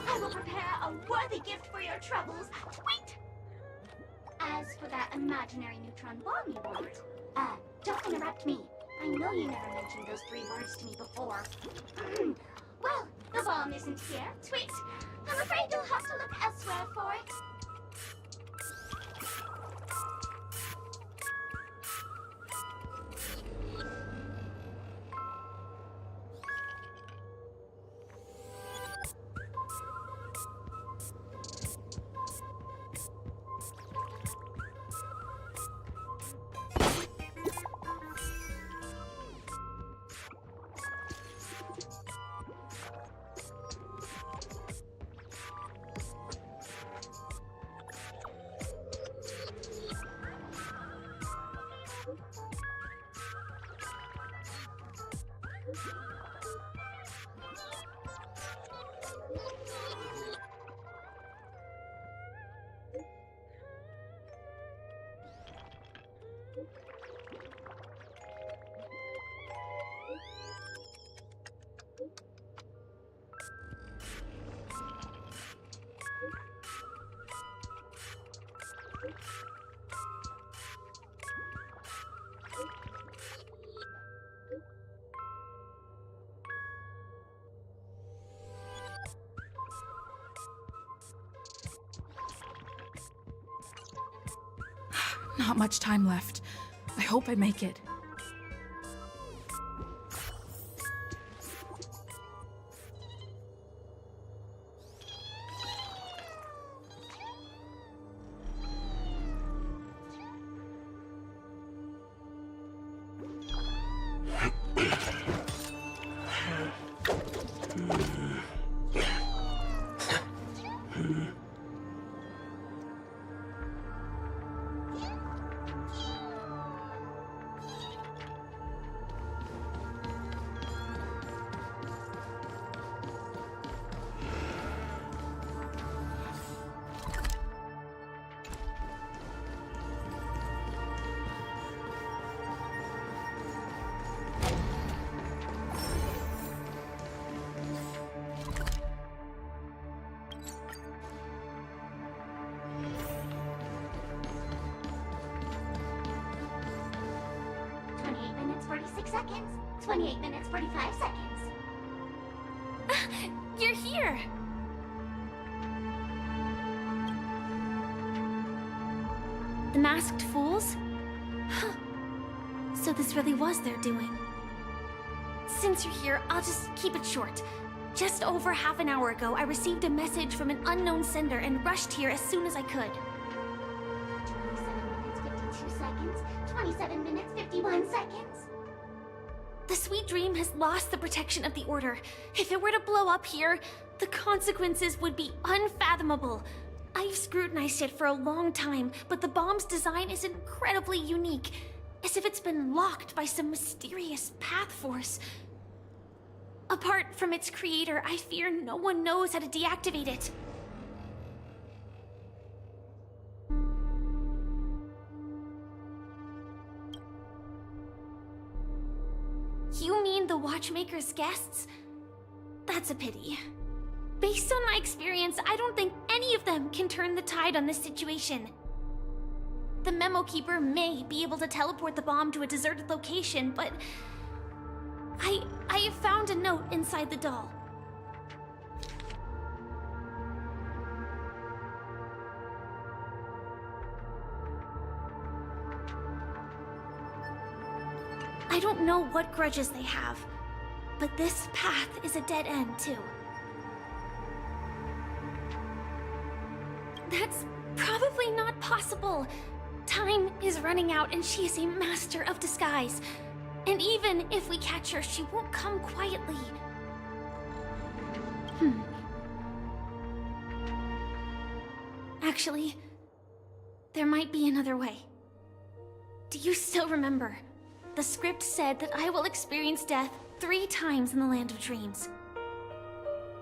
I will prepare a worthy gift for your troubles, tweet. As for that imaginary neutron bomb you want, don't interrupt me. I know you never mentioned those 3 words to me before. Well, the bomb isn't here, tweet. I'm afraid you'll have to look elsewhere for it. Not much time left. I hope I make it. seconds. 28 minutes, 45 seconds. You're here! The Masked Fools? Huh. So this really was their doing. Since you're here, I'll just keep it short. Just over half an hour ago, I received a message from an unknown sender and rushed here as soon as I could. 27 minutes, 52 seconds. 27 minutes, 51 seconds. The Sweet Dream has lost the protection of the Order. If it were to blow up here, the consequences would be unfathomable. I've scrutinized it for a long time, but the bomb's design is incredibly unique, as if it's been locked by some mysterious path force. Apart from its creator, I fear no one knows how to deactivate it. You mean the Watchmaker's guests? That's a pity. Based on my experience, I don't think any of them can turn the tide on this situation. The Memo Keeper may be able to teleport the bomb to a deserted location, but I have found a note inside the doll. I don't know what grudges they have, but this path is a dead end, too. That's probably not possible. Time is running out and she is a master of disguise. And even if we catch her, she won't come quietly. Actually, there might be another way. Do you still remember? The script said that I will experience death 3 times in the Land of Dreams.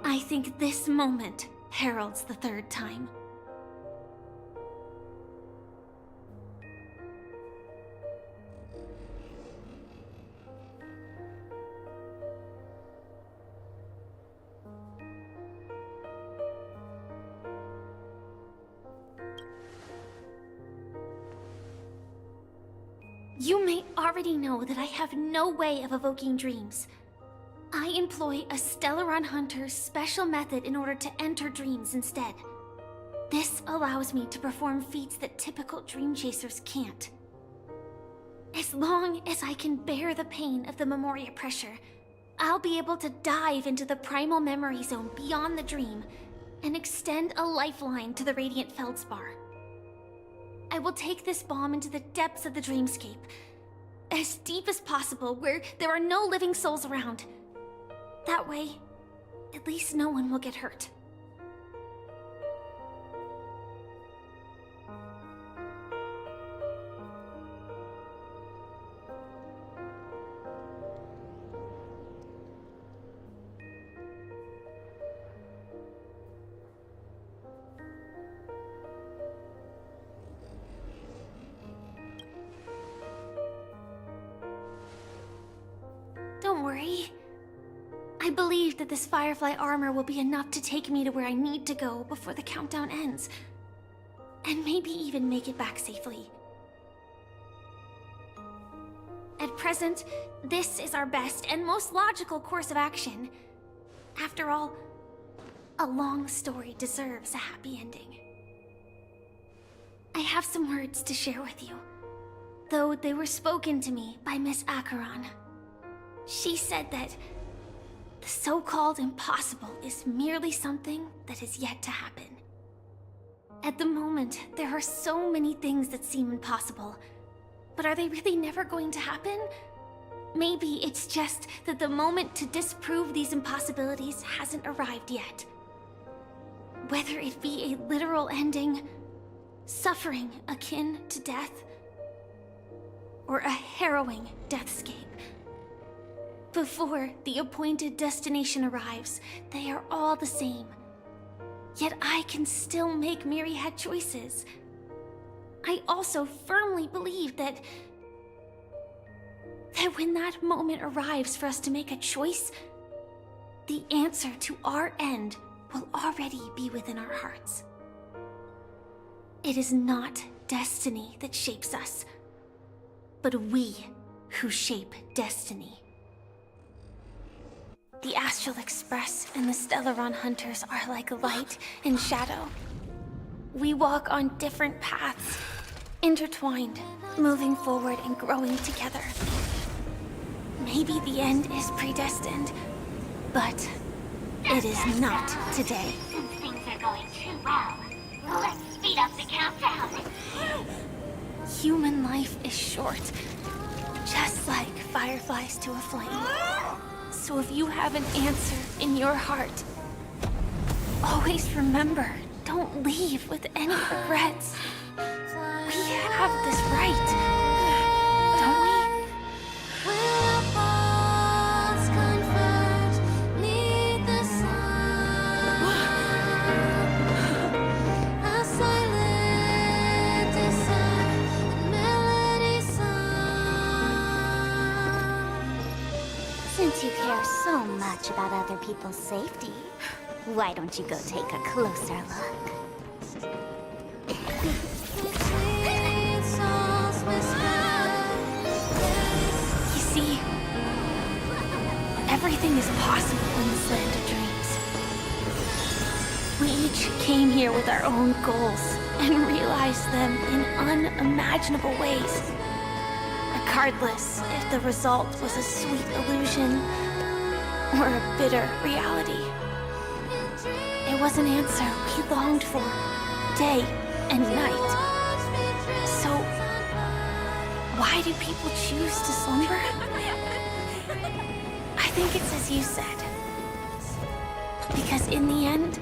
I think this moment heralds the 3rd time. You may already know that I have no way of evoking dreams. I employ a Stellaron Hunter's special method in order to enter dreams instead. This allows me to perform feats that typical dream chasers can't. As long as I can bear the pain of the Memoria pressure, I'll be able to dive into the primal memory zone beyond the dream and extend a lifeline to the Radiant Feldspar. I will take this bomb into the depths of the dreamscape, as deep as possible where there are no living souls around. That way, at least no one will get hurt. Don't worry. I believe that this Firefly armor will be enough to take me to where I need to go before the countdown ends. And maybe even make it back safely. At present, this is our best and most logical course of action. After all, a long story deserves a happy ending. I have some words to share with you, though they were spoken to me by Miss Acheron. She said that the so-called impossible is merely something that is yet to happen. At the moment, there are so many things that seem impossible, but are they really never going to happen? Maybe it's just that the moment to disprove these impossibilities hasn't arrived yet. Whether it be a literal ending, suffering akin to death, or a harrowing deathscape. Before the appointed destination arrives, they are all the same. Yet I can still make myriad choices. I also firmly believe that when that moment arrives for us to make a choice, the answer to our end will already be within our hearts. It is not destiny that shapes us, but we who shape destiny. The Astral Express and the Stellaron Hunters are like light and shadow. We walk on different paths, intertwined, moving forward and growing together. Maybe the end is predestined, but it is not today. Since things are going too well, let's speed up the countdown. Human life is short, just like fireflies to a flame. So if you have an answer in your heart, always remember, don't leave with any regrets. We have this right, don't we? Since you care so much about other people's safety, why don't you go take a closer look? You see, everything is possible in this land of dreams. We each came here with our own goals and realized them in unimaginable ways. Regardless if the result was a sweet illusion or a bitter reality. It was an answer we longed for, day and night. So, why do people choose to slumber? I think it's as you said. Because in the end,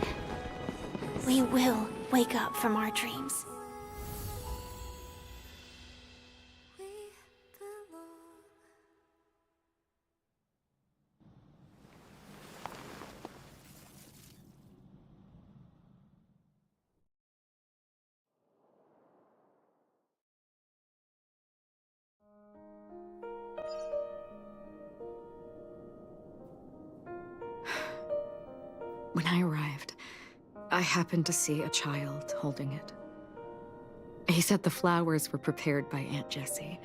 we will wake up from our dreams. When I arrived, I happened to see a child holding it. He said the flowers were prepared by Aunt Jessie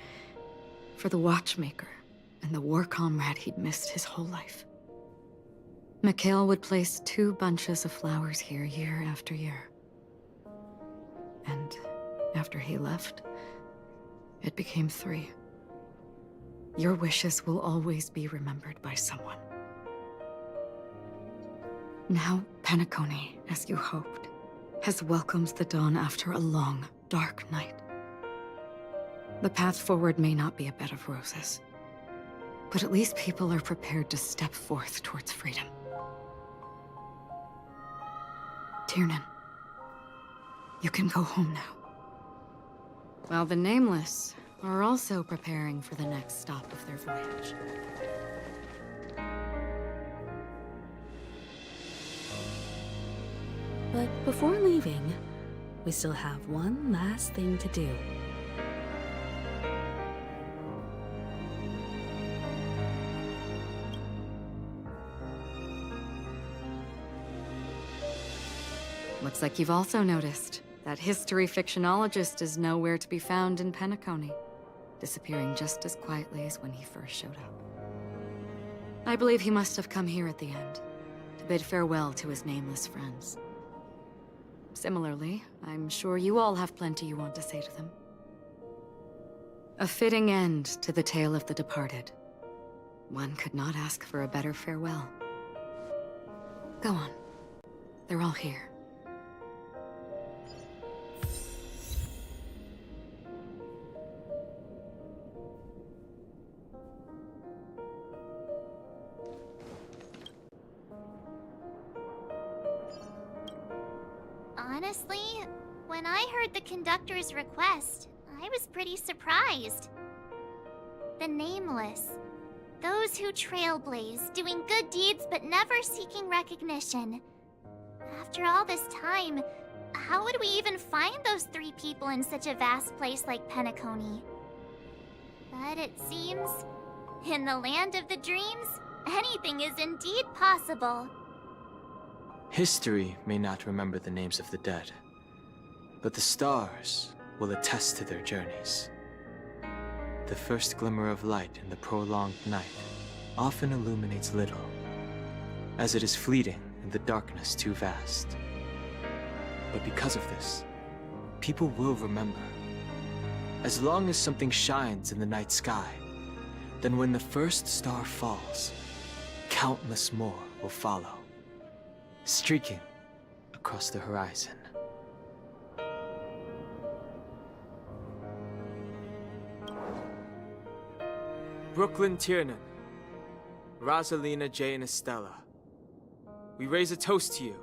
for the watchmaker and the war comrade he'd missed his whole life. Mikhail would place 2 bunches of flowers here year after year. And after he left, it became 3. Your wishes will always be remembered by someone. Now, Penacony, as you hoped, has welcomed the dawn after a long, dark night. The path forward may not be a bed of roses, but at least people are prepared to step forth towards freedom. Tiernan, you can go home now. While the Nameless are also preparing for the next stop of their voyage. But before leaving, we still have one last thing to do. Looks like you've also noticed that history fictionologist is nowhere to be found in Penacony, disappearing just as quietly as when he first showed up. I believe he must have come here at the end, to bid farewell to his nameless friends. Similarly, I'm sure you all have plenty you want to say to them. A fitting end to the tale of the departed. One could not ask for a better farewell. Go on. They're all here. Honestly, when I heard the conductor's request, I was pretty surprised. The Nameless. Those who trailblaze, doing good deeds but never seeking recognition. After all this time, how would we even find those 3 people in such a vast place like Penacony? But it seems, in the land of the dreams, anything is indeed possible. History may not remember the names of the dead, but the stars will attest to their journeys. The first glimmer of light in the prolonged night often illuminates little, as it is fleeting and the darkness too vast. But because of this, people will remember. As long as something shines in the night sky, then when the first star falls, countless more will follow, streaking across the horizon. Brooklyn Tiernan, Rosalina J. and Estella, we raise a toast to you,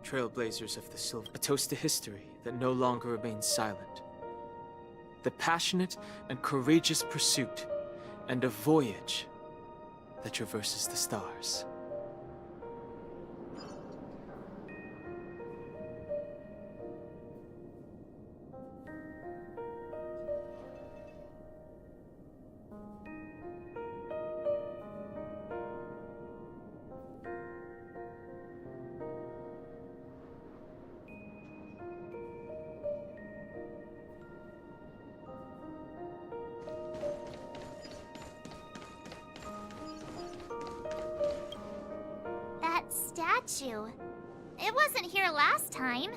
trailblazers of the silver. A toast to history that no longer remains silent. The passionate and courageous pursuit and a voyage that traverses the stars. Statue. It wasn't here last time.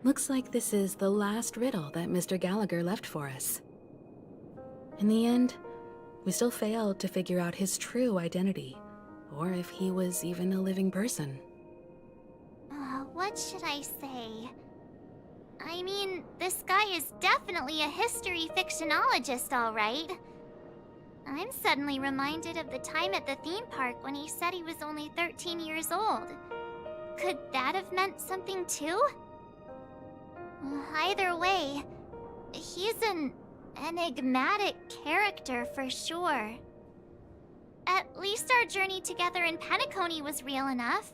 Looks like this is the last riddle that Mr. Gallagher left for us. In the end, we still failed to figure out his true identity, or if he was even a living person. What should I say? I mean, this guy is definitely a history fictionologist, all right. I'm suddenly reminded of the time at the theme park when he said he was only 13 years old. Could that have meant something too? Either way, he's an enigmatic character for sure. At least our journey together in Penacony was real enough.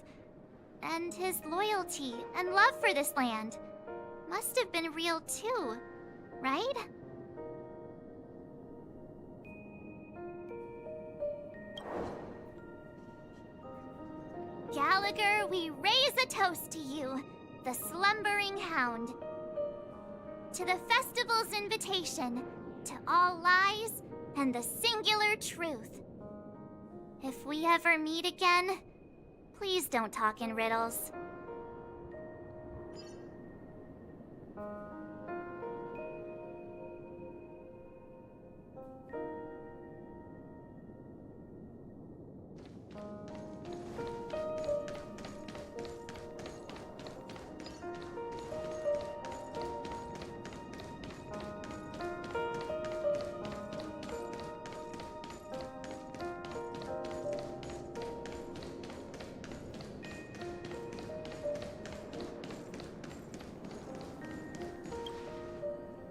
And his loyalty and love for this land must have been real too, right? Gallagher, we raise a toast to you, the slumbering hound. To the festival's invitation, to all lies and the singular truth. If we ever meet again, please don't talk in riddles.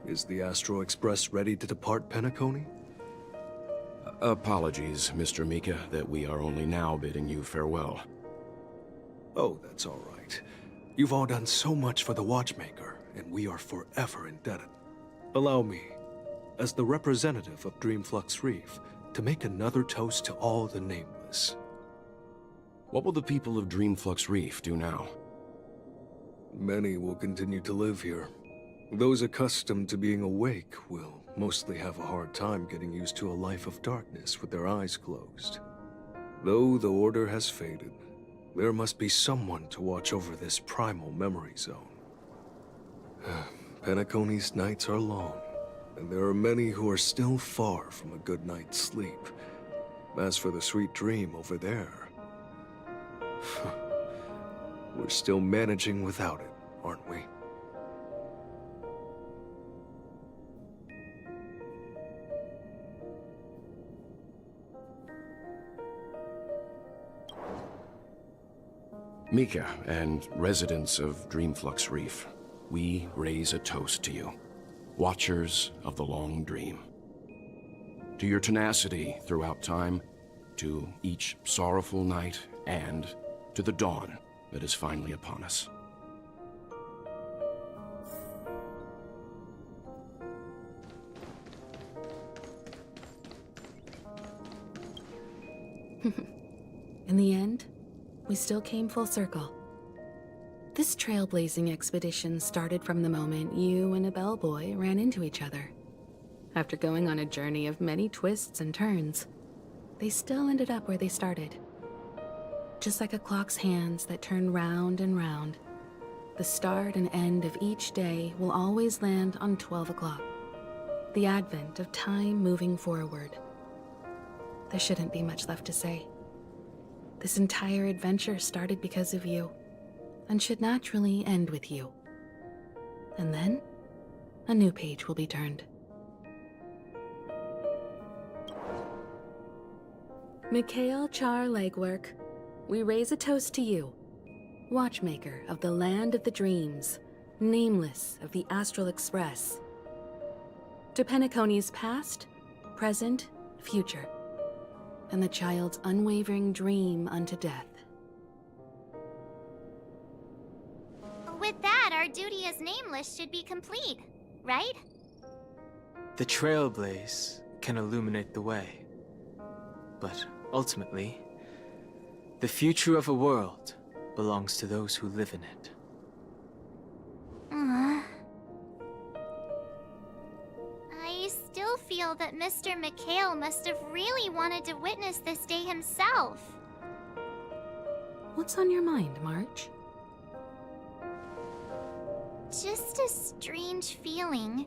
Is the Astro Express ready to depart Penacony? Apologies, Mr. Mika, that we are only now bidding you farewell. Oh, that's all right. You've all done so much for the Watchmaker, and we are forever indebted. Allow me, as the representative of Dreamflux Reef, to make another toast to all the nameless. What will the people of Dreamflux Reef do now? Many will continue to live here. Those accustomed to being awake will mostly have a hard time getting used to a life of darkness with their eyes closed. Though the order has faded, there must be someone to watch over this primal memory zone. Penacony's nights are long, and there are many who are still far from a good night's sleep. As for the sweet dream over there, we're still managing without it, aren't we? Mika and residents of Dreamflux Reef, we raise a toast to you, watchers of the long dream. To your tenacity throughout time, to each sorrowful night, and to the dawn that is finally upon us. In the end, we still came full circle. This trailblazing expedition started from the moment you and a bellboy ran into each other. After going on a journey of many twists and turns, they still ended up where they started. Just like a clock's hands that turn round and round, the start and end of each day will always land on 12 o'clock, the advent of time moving forward. There shouldn't be much left to say. This entire adventure started because of you, and should naturally end with you. And then, a new page will be turned. Mikhail Char Legwork, we raise a toast to you, watchmaker of the land of the dreams, nameless of the Astral Express. To Penacony's past, present, future, and the child's unwavering dream unto death. With that, our duty as nameless should be complete, right? The trailblaze can illuminate the way. But ultimately, the future of a world belongs to those who live in it. I still feel that Mr. Mikhail must have really wanted to witness this day himself. What's on your mind, March? Just a strange feeling.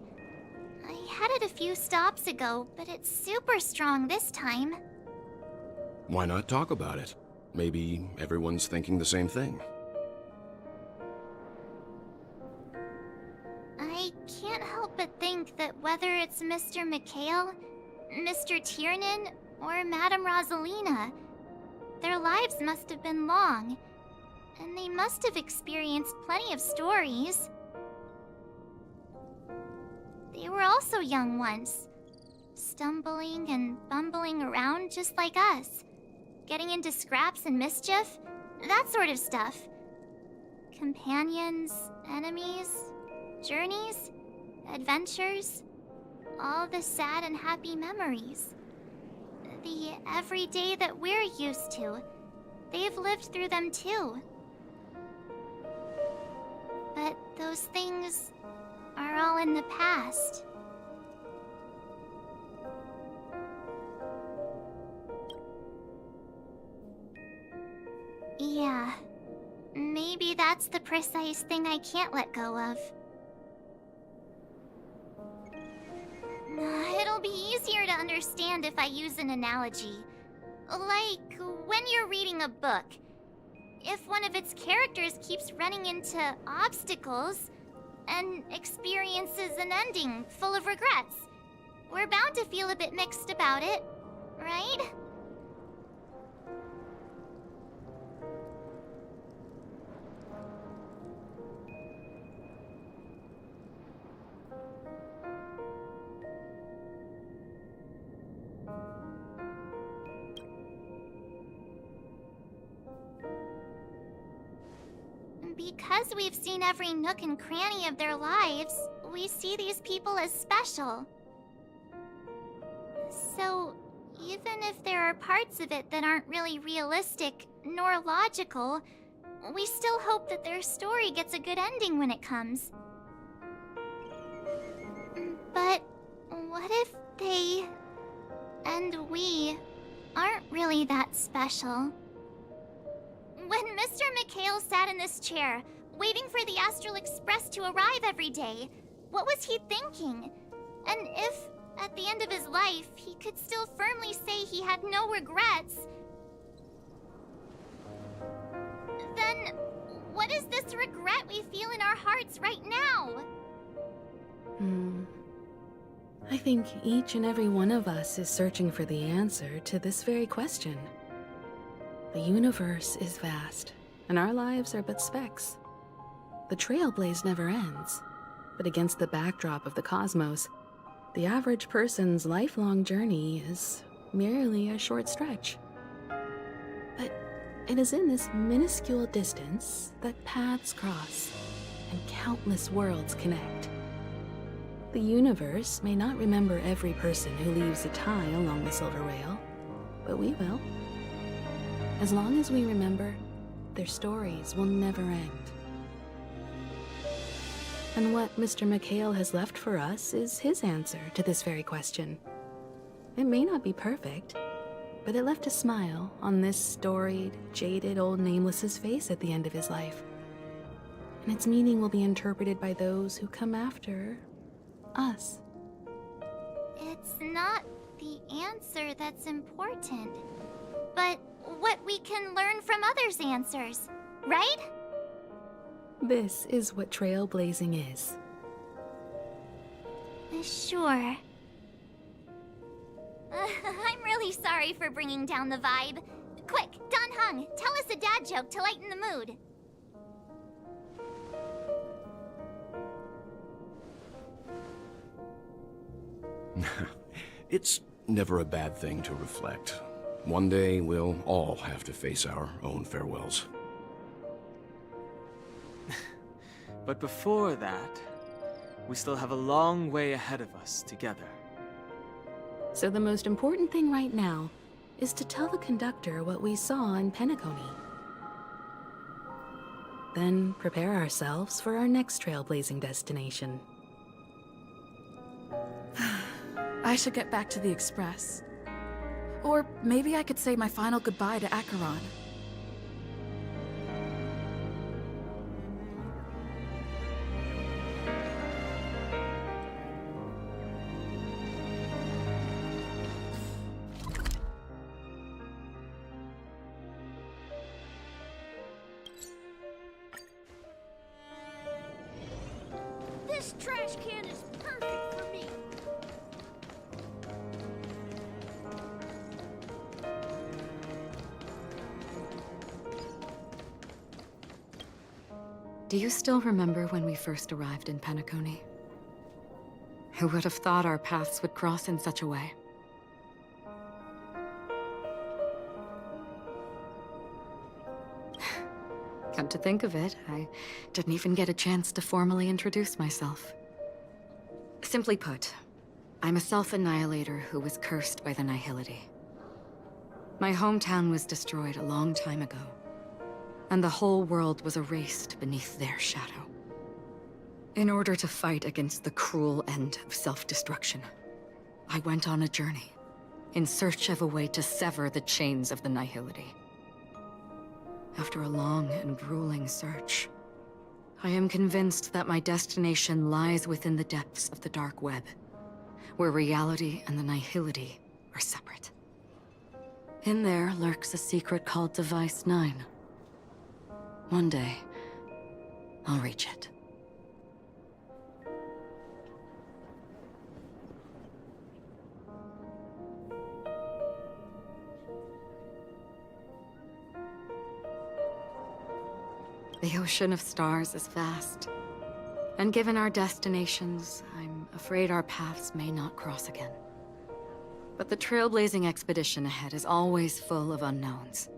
I had it a few stops ago, but it's super strong this time. Why not talk about it? Maybe everyone's thinking the same thing. I can't help but think that whether it's Mr. Mikhail, Mr. Tiernan, or Madame Rosalina, their lives must have been long, and they must have experienced plenty of stories. They were also young once, stumbling and bumbling around just like us, getting into scraps and mischief, that sort of stuff. Companions, enemies, journeys, adventures, all the sad and happy memories. The everyday that we're used to, they've lived through them too. But those things are all in the past. Yeah, maybe that's the precise thing I can't let go of. It'll be easier to understand if I use an analogy. Like when you're reading a book. If one of its characters keeps running into obstacles and experiences an ending full of regrets, we're bound to feel a bit mixed about it, right? Because we've seen every nook and cranny of their lives, we see these people as special. So, even if there are parts of it that aren't really realistic nor logical, we still hope that their story gets a good ending when it comes. But what if they and we aren't really that special? When Mr. Mikhail sat in this chair, waiting for the Astral Express to arrive every day, what was he thinking? And if, at the end of his life, he could still firmly say he had no regrets, then what is this regret we feel in our hearts right now? I think each and every one of us is searching for the answer to this very question. The universe is vast, and our lives are but specks. The trailblaze never ends, but against the backdrop of the cosmos, the average person's lifelong journey is merely a short stretch. But it is in this minuscule distance that paths cross, and countless worlds connect. The universe may not remember every person who leaves a tie along the silver rail, but we will. As long as we remember, their stories will never end. And what Mr. McHale has left for us is his answer to this very question. It may not be perfect, but it left a smile on this storied, jaded old Nameless's face at the end of his life. And its meaning will be interpreted by those who come after us. It's not the answer that's important, but what we can learn from others' answers, right? This is what trailblazing is. Sure. I'm really sorry for bringing down the vibe. Quick, Don Hung, tell us a dad joke to lighten the mood. It's never a bad thing to reflect. One day, we'll all have to face our own farewells. But before that, we still have a long way ahead of us together. So the most important thing right now is to tell the conductor what we saw in Penacony. Then prepare ourselves for our next trailblazing destination. I should get back to the Express. Or maybe I could say my final goodbye to Acheron. This trash can is perfect for me. Do you still remember when we first arrived in Penacony? Who would have thought our paths would cross in such a way? Come to think of it, I didn't even get a chance to formally introduce myself. Simply put, I'm a self-annihilator who was cursed by the Nihility. My hometown was destroyed a long time ago, and the whole world was erased beneath their shadow. In order to fight against the cruel end of self-destruction, I went on a journey, in search of a way to sever the chains of the Nihility. After a long and grueling search, I am convinced that my destination lies within the depths of the dark web, where reality and the Nihility are separate. In there lurks a secret called Device 9. One day, I'll reach it. The ocean of stars is vast, and given our destinations, I'm afraid our paths may not cross again. But the trailblazing expedition ahead is always full of unknowns,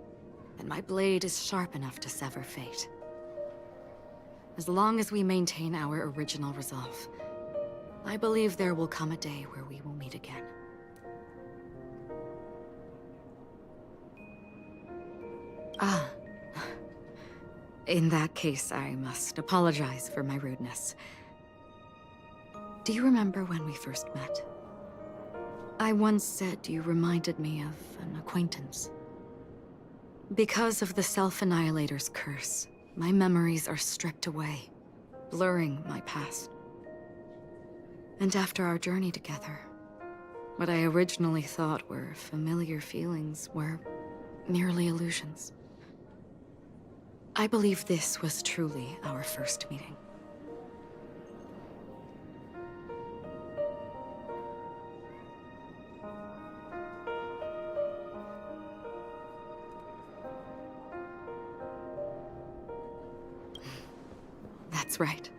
and my blade is sharp enough to sever fate. As long as we maintain our original resolve, I believe there will come a day where we will meet again. Ah. In that case, I must apologize for my rudeness. Do you remember when we first met? I once said you reminded me of an acquaintance. Because of the Self-Annihilator's curse, my memories are stripped away, blurring my past. And after our journey together, what I originally thought were familiar feelings were merely illusions. I believe this was truly our first meeting. That's right.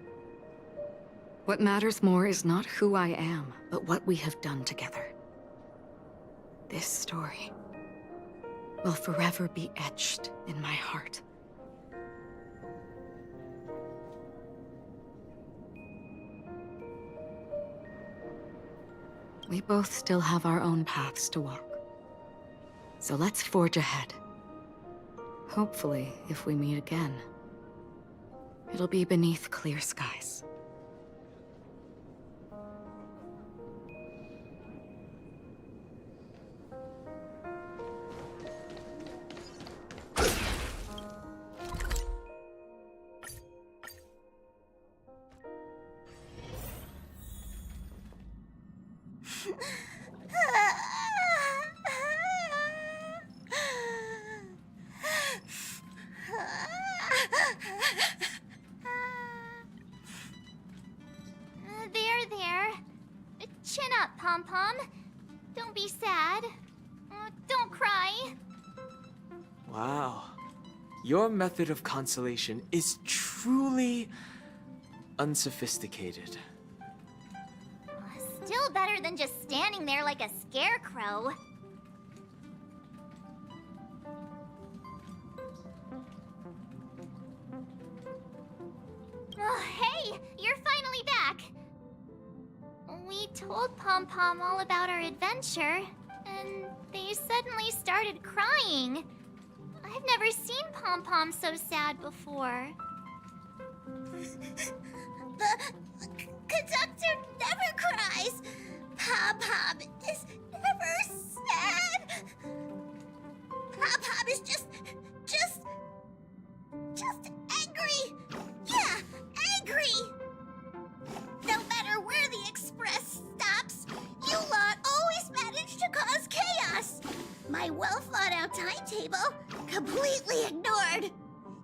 What matters more is not who I am, but what we have done together. This story will forever be etched in my heart. We both still have our own paths to walk. So let's forge ahead. Hopefully, if we meet again, it'll be beneath clear skies. There. Chin up, Pom-Pom. Don't be sad. Don't cry. Wow. Your method of consolation is truly unsophisticated. Still better than just standing there like a scarecrow. Oh, hey, you're finally back. We told Pom-Pom all about our adventure, and they suddenly started crying. I've never seen Pom-Pom so sad before. The conductor never cries. Pom-Pom is never sad. Pom-Pom is just angry. Yeah, angry. No matter where the express stops, you lot always manage to cause chaos. My well-thought-out timetable completely ignored.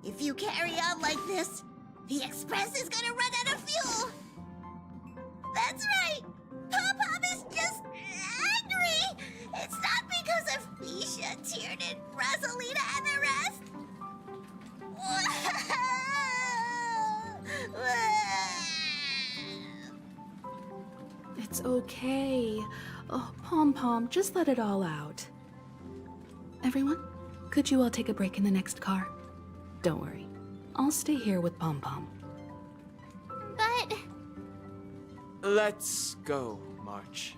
If you carry on like this, the express is gonna run out of fuel. That's right. Pom-Pom is just angry. It's not because of Misha, Tiernan, Rosalina, and the rest. It's okay. Oh, Pom-Pom, just let it all out. Everyone, could you all take a break in the next car? Don't worry. I'll stay here with Pom-Pom. But... Let's go, March.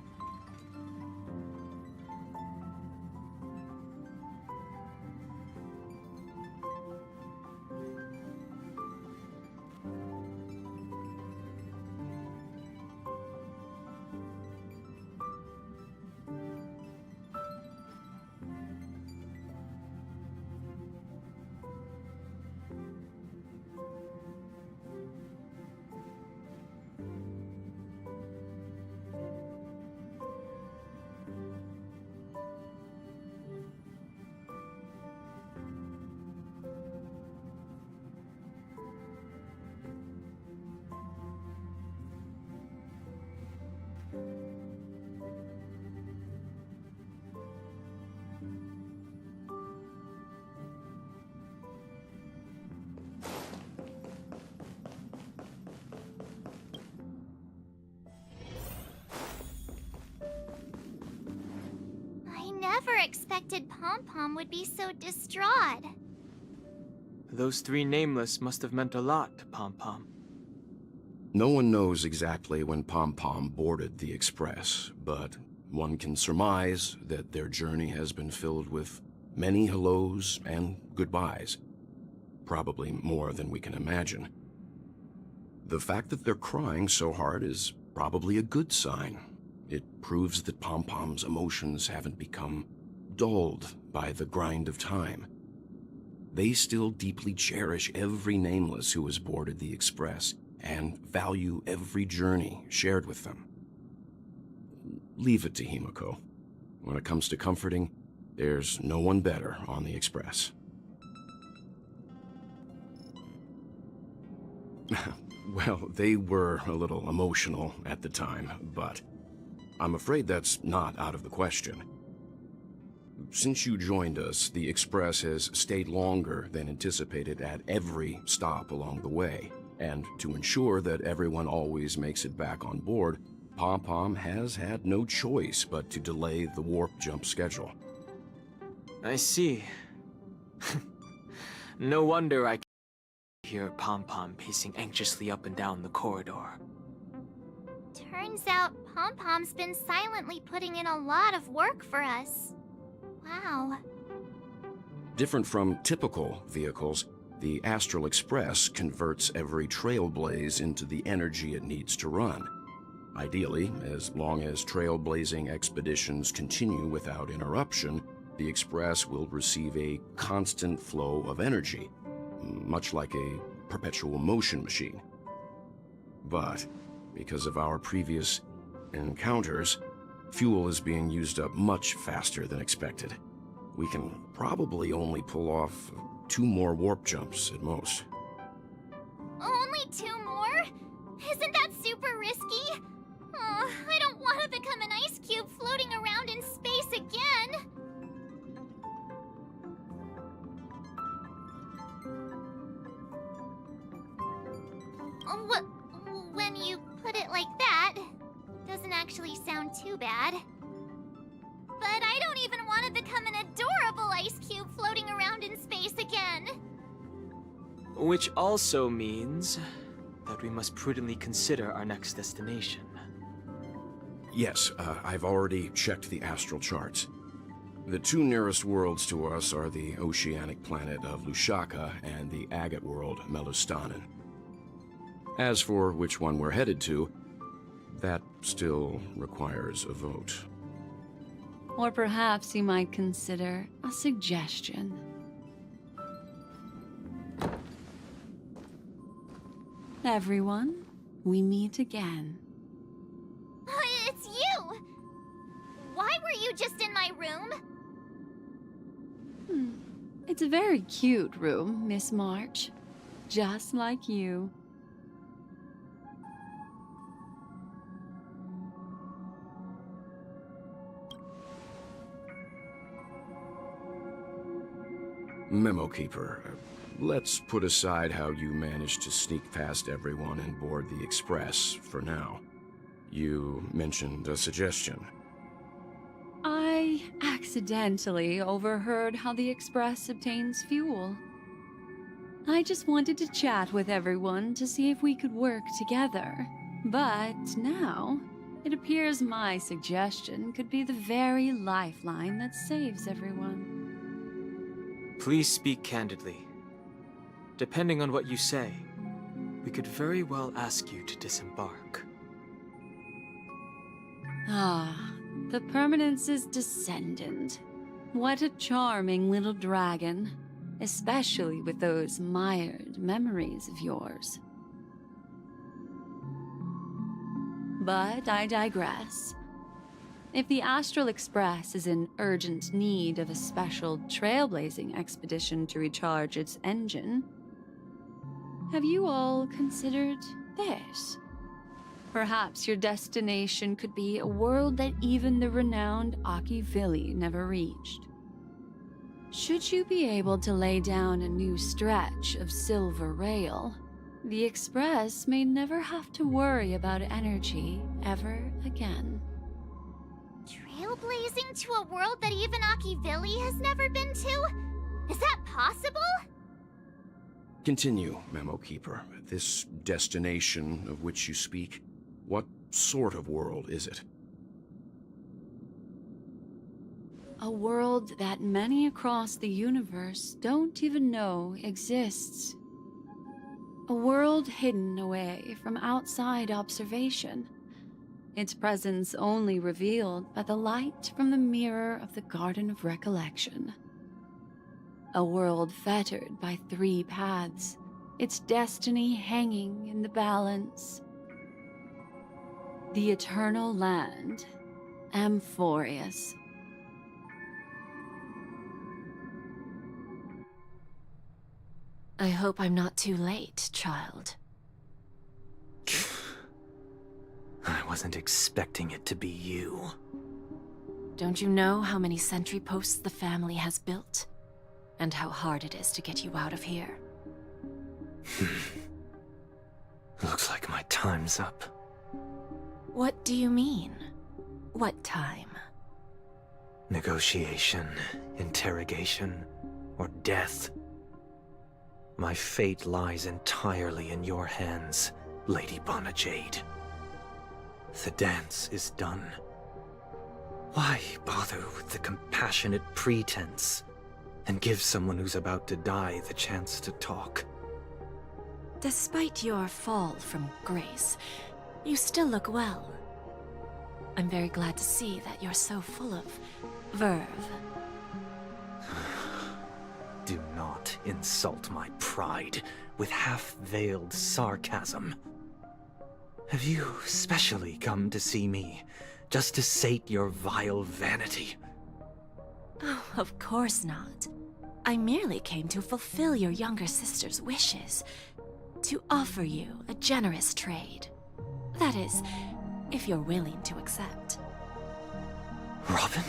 Never expected Pom-Pom would be so distraught. Those three nameless must have meant a lot to Pom-Pom. No one knows exactly when Pom-Pom boarded the Express, but one can surmise that their journey has been filled with many hellos and goodbyes. Probably more than we can imagine. The fact that they're crying so hard is probably a good sign. It proves that Pom-Pom's emotions haven't become dulled by the grind of time. They still deeply cherish every nameless who has boarded the Express and value every journey shared with them. Leave it to Himiko. When it comes to comforting, there's no one better on the Express. Well, they were a little emotional at the time, but I'm afraid that's not out of the question. Since you joined us, the Express has stayed longer than anticipated at every stop along the way. And to ensure that everyone always makes it back on board, Pom-Pom has had no choice but to delay the warp jump schedule. I see. No wonder I can hear Pom-Pom pacing anxiously up and down the corridor. Turns out Pom-Pom's been silently putting in a lot of work for us. Wow. Different from typical vehicles, the Astral Express converts every trailblaze into the energy it needs to run. Ideally, as long as trailblazing expeditions continue without interruption, the Express will receive a constant flow of energy, much like a perpetual motion machine. But because of our previous encounters, Fuel is being used up much faster than expected. We can probably only pull off 2 more warp jumps at most. Only 2 more? Isn't that super risky? Oh, I don't want to become an ice cube floating around in space again. When you put it like that, it doesn't actually sound too bad. But I don't even want to become an adorable ice cube floating around in space again. Which also means that we must prudently consider our next destination. Yes, I've already checked the astral charts. The 2 nearest worlds to us are the oceanic planet of Lushaka and the agate world, Melustanen. As for which one we're headed to, that still requires a vote. Or perhaps you might consider a suggestion. Everyone, we meet again. It's you! Why were you just in my room? It's a very cute room, Miss March. Just like you. Memo Keeper, let's put aside how you managed to sneak past everyone and board the Express for now. You mentioned a suggestion. I accidentally overheard how the Express obtains fuel. I just wanted to chat with everyone to see if we could work together. But now, it appears my suggestion could be the very lifeline that saves everyone. Please speak candidly. Depending on what you say, we could very well ask you to disembark. Ah, the Permanence's descendant. What a charming little dragon, especially with those mired memories of yours. But I digress. If the Astral Express is in urgent need of a special trailblazing expedition to recharge its engine, have you all considered this? Perhaps your destination could be a world that even the renowned Akivili never reached. Should you be able to lay down a new stretch of silver rail, the Express may never have to worry about energy ever again. Trailblazing to a world that even Akivili has never been to? Is that possible? Continue, Memo Keeper. This destination of which you speak, what sort of world is it? A world that many across the universe don't even know exists. A world hidden away from outside observation. Its presence only revealed by the light from the mirror of the Garden of Recollection. A world fettered by 3 paths, its destiny hanging in the balance. The Eternal Land, Amphorius. I hope I'm not too late, child. I wasn't expecting it to be you. Don't you know how many sentry posts the family has built? And how hard it is to get you out of here? Looks like my time's up. What do you mean? What time? Negotiation, interrogation, or death. My fate lies entirely in your hands, Lady Bonajade. The dance is done. Why bother with the compassionate pretense and give someone who's about to die the chance to talk? Despite your fall from grace, you still look well. I'm very glad to see that you're so full of verve. Do not insult my pride with half-veiled sarcasm. Have you specially come to see me just to sate your vile vanity. Oh, of course not. I merely came to fulfill your younger sister's wishes. To offer you a generous trade. That is, if you're willing to accept. Robin?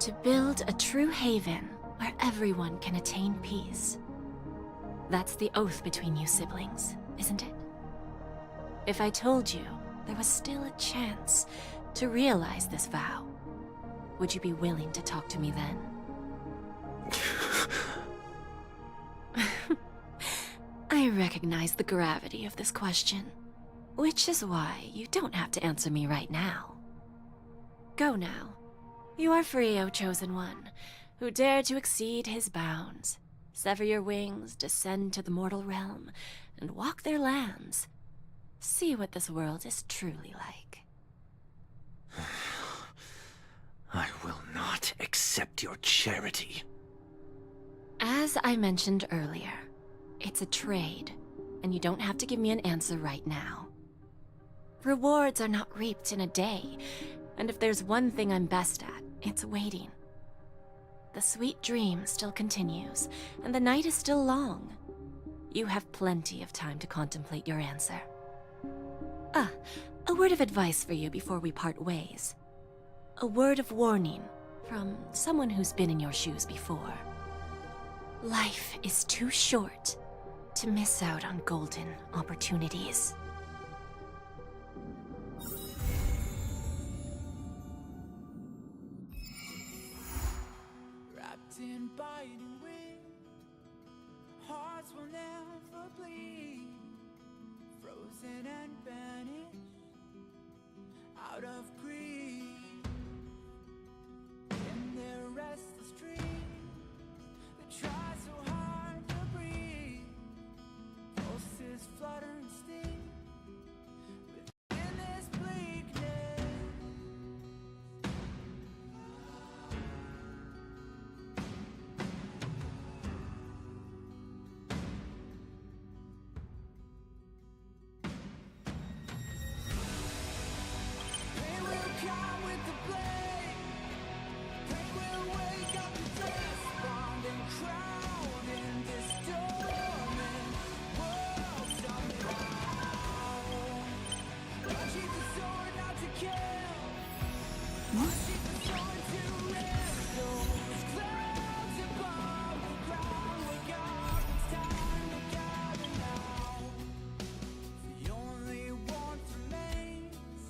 To build a true haven where everyone can attain peace. That's the oath between you siblings, isn't it? If I told you there was still a chance to realize this vow, would you be willing to talk to me then? I recognize the gravity of this question, which is why you don't have to answer me right now. Go now. You are free, O Chosen One, who dare to exceed his bounds, sever your wings, descend to the mortal realm, and walk their lands. See what this world is truly like. I will not accept your charity. As I mentioned earlier, it's a trade, and you don't have to give me an answer right now. Rewards are not reaped in a day, and if there's one thing I'm best at, it's waiting. The sweet dream still continues, and the night is still long. You have plenty of time to contemplate your answer. A word of advice for you before we part ways. A word of warning from someone who's been in your shoes before. Life is too short to miss out on golden opportunities. Wrapped in biting wind, hearts will never bleed, frozen and banished out of greed. In their restless dreams, they try so hard to breathe. Pulses flutter and sting within this bleakness. Pain will come with the blade. Pain will wake up the despondent crowd in this dormant world somehow. Unsheath the sword not to kill. Unsheath the sword to rend those clouds above the ground. Wake up, it's time to gather now. The only warmth remains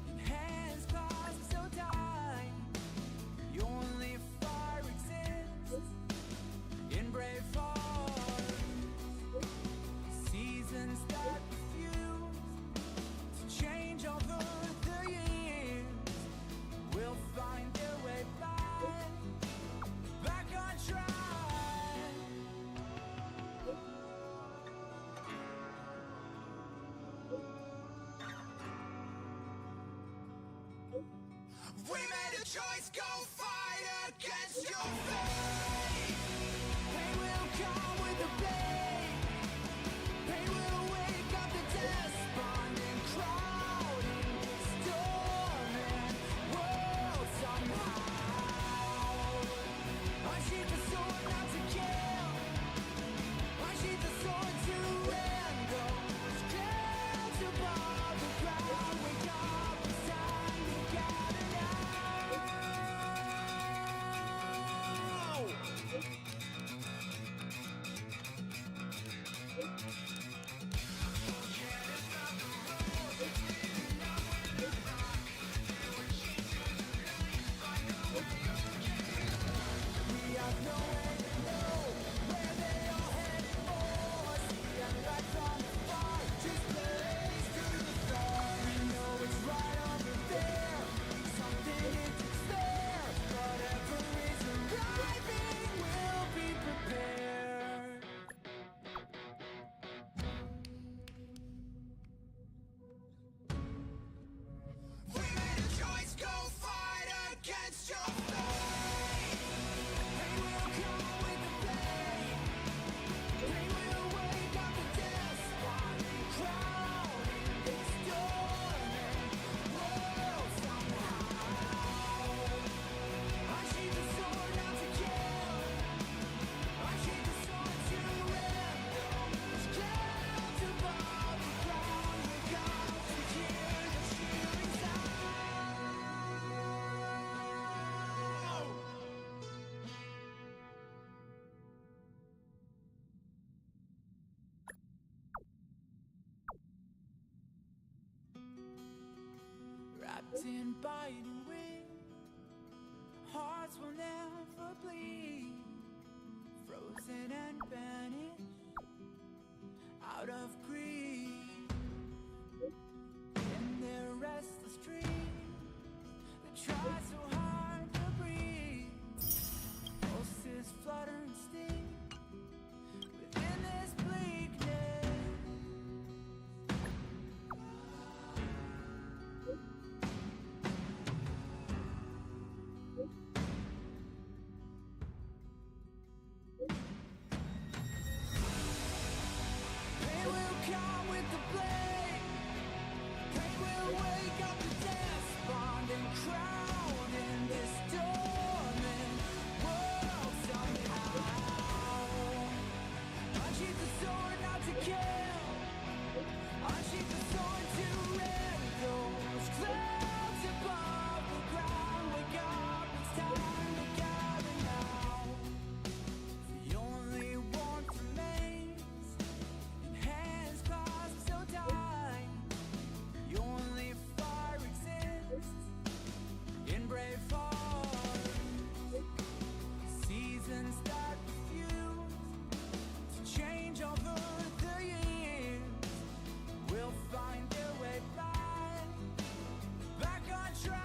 in hands clasped so tight. The only fire exists in brave hearts. Seasons that refuse to change over the years will find their way back on track. We made a choice, go fight against your fate. Pain will come with the blade. Pain will wake up the despondent crowd in this dormant world somehow. Unsheath the sword not to kill. Unsheath the sword to rend those clouds above the ground. Wake up, it's time to gather now. Haunted by the wind, hearts will never bleed, frozen and vanished out of greed. In their restless dreams, they try so hard to breathe. Pulses flutter and sting within this bleakness. Pain will come with the blade. Pain will wake up the despondent crowd in this dormant world somehow. Unsheath the sword not to kill. Unsheath the sword to rend those clouds above the ground. Wake up, it's time to gather now. The only warmth remains in hands clasped so tight. The only fire exists in brave hearts. Seasons that refuse to change over the years will find their way back on track.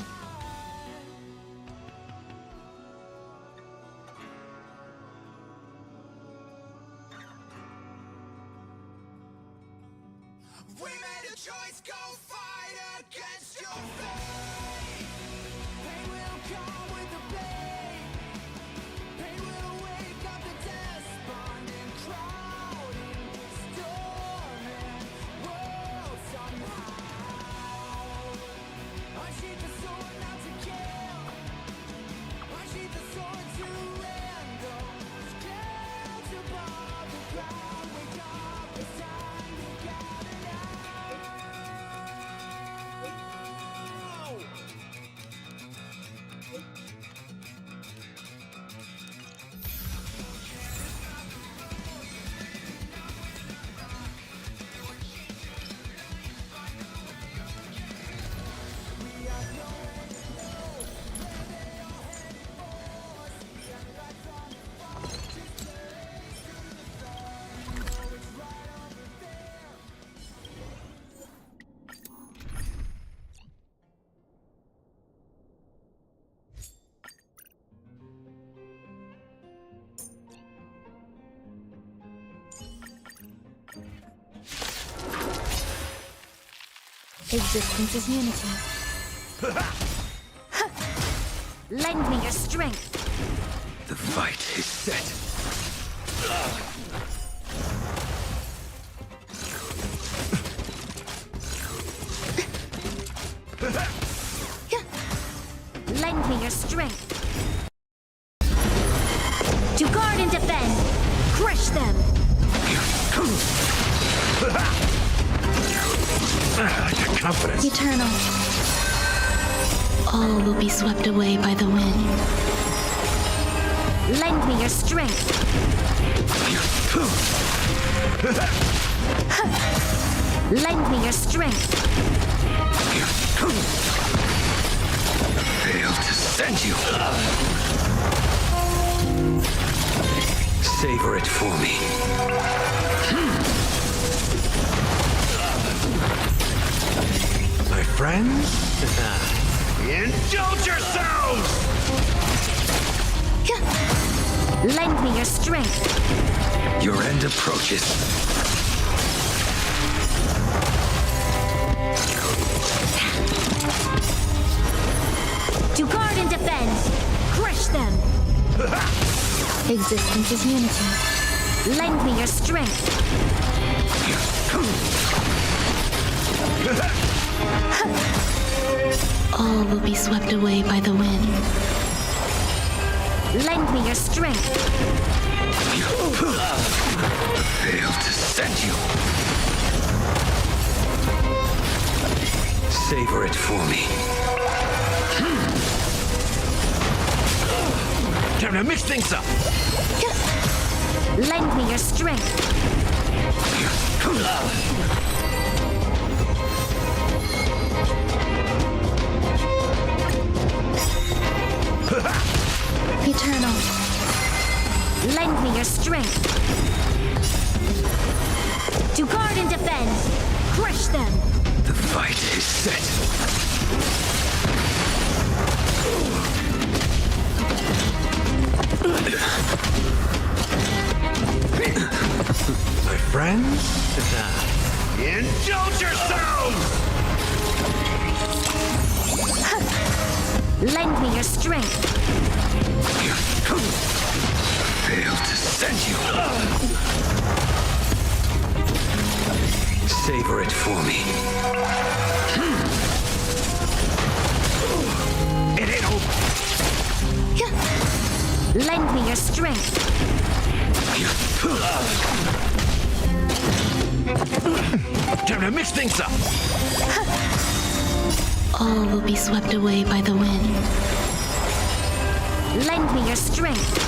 We made a choice, go fight against your fate. Pain will come with the blade. Pain will wake up the despondent crowd in this dormant world somehow. Unsheath the sword not to kill. Unsheath the sword to rend those clouds above the ground. Wake up, it's time to gather now. Existence is unity. Lend me your strength. The fight is set. Lend me your strength. To guard and defend. Crush them. Your confidence. Eternal. All will be swept away by the wind. Lend me your strength. Lend me your strength. Failed to send you. Savor it for me. My friends? Indulge yourselves! Lend me your strength. Your end approaches. To guard and defend. Crush them. Existence is unity. Lend me your strength. All will be swept away by the wind. Lend me your strength. Failed to send you. Savor it for me. Time to mix things up. Lend me your strength. Lend me your strength. Failed to send you. Savor it for me. It ain't over. Lend me your strength. Time to mix things up. All will be swept away by the wind. Lend me your strength.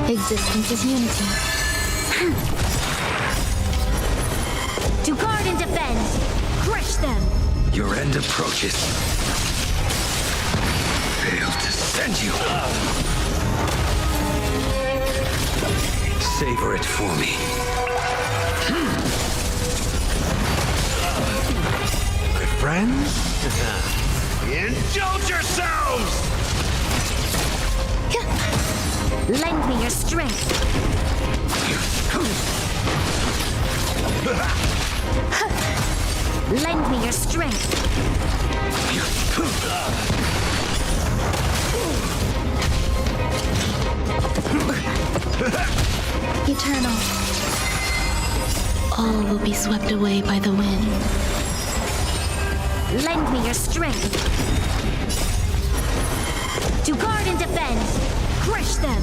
Existence is unity. To guard and defend. Crush them. Your end approaches. Failed to send you. Savor it for me. My friends, indulge yourselves! Lend me your strength. Lend me your strength. Eternal. All will be swept away by the wind. Lend me your strength. To guard and defend. Crush them.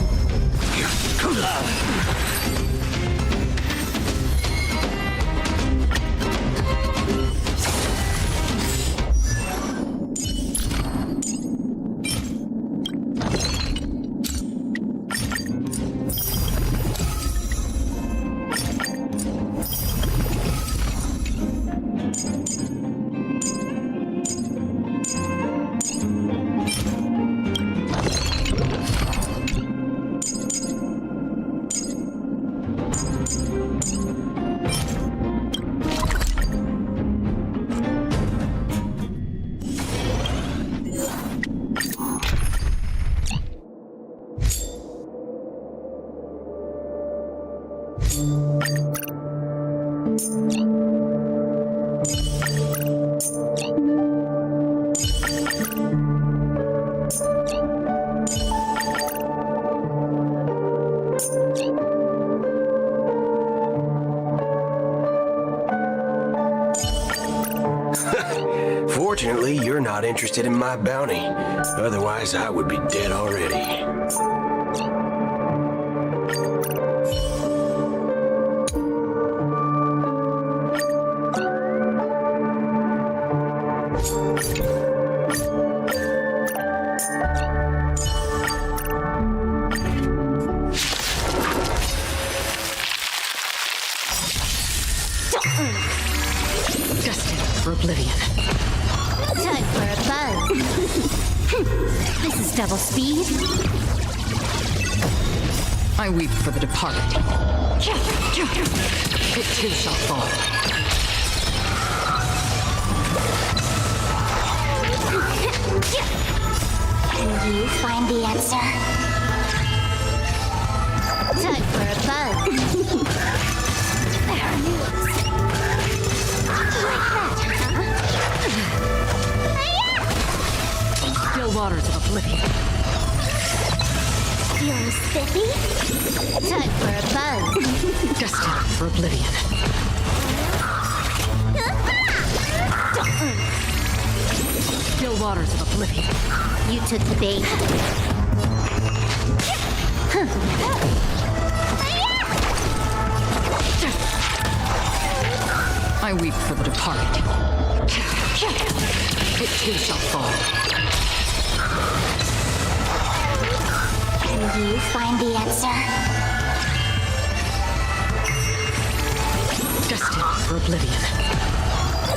Fortunately, you're not interested in my bounty. Otherwise, I would be dead already. Destined for oblivion. Time for a buzz. This is double speed. I weep for the departed. It too shall fall. Can you find the answer? Time for a buzz. Like that, huh? Still waters of oblivion. Feeling spiffy? Time for a buzz. Destined for oblivion. Still waters of oblivion. You took the bait. I weep for the departed. It too shall fall. Can you find the answer? Destined for oblivion.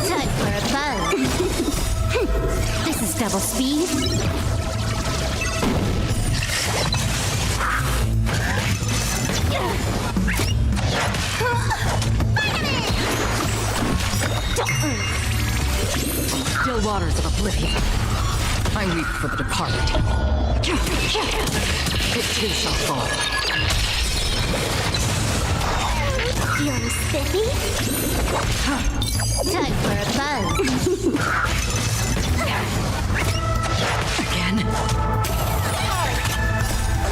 Time for a buzz. This is double speed. Still waters of oblivion. I weep for the departed. It too shall fall. Feeling spiffy? Time for a buzz. Again?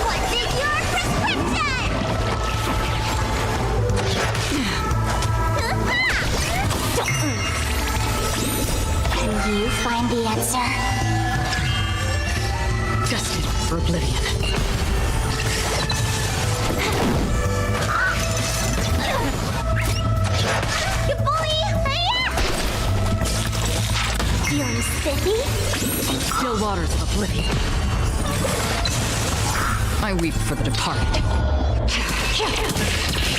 What's in your prescription? Can you find the answer? Destined for oblivion. You bully! Hiya! Feeling spiffy? Still waters of oblivion. I weep for the departed.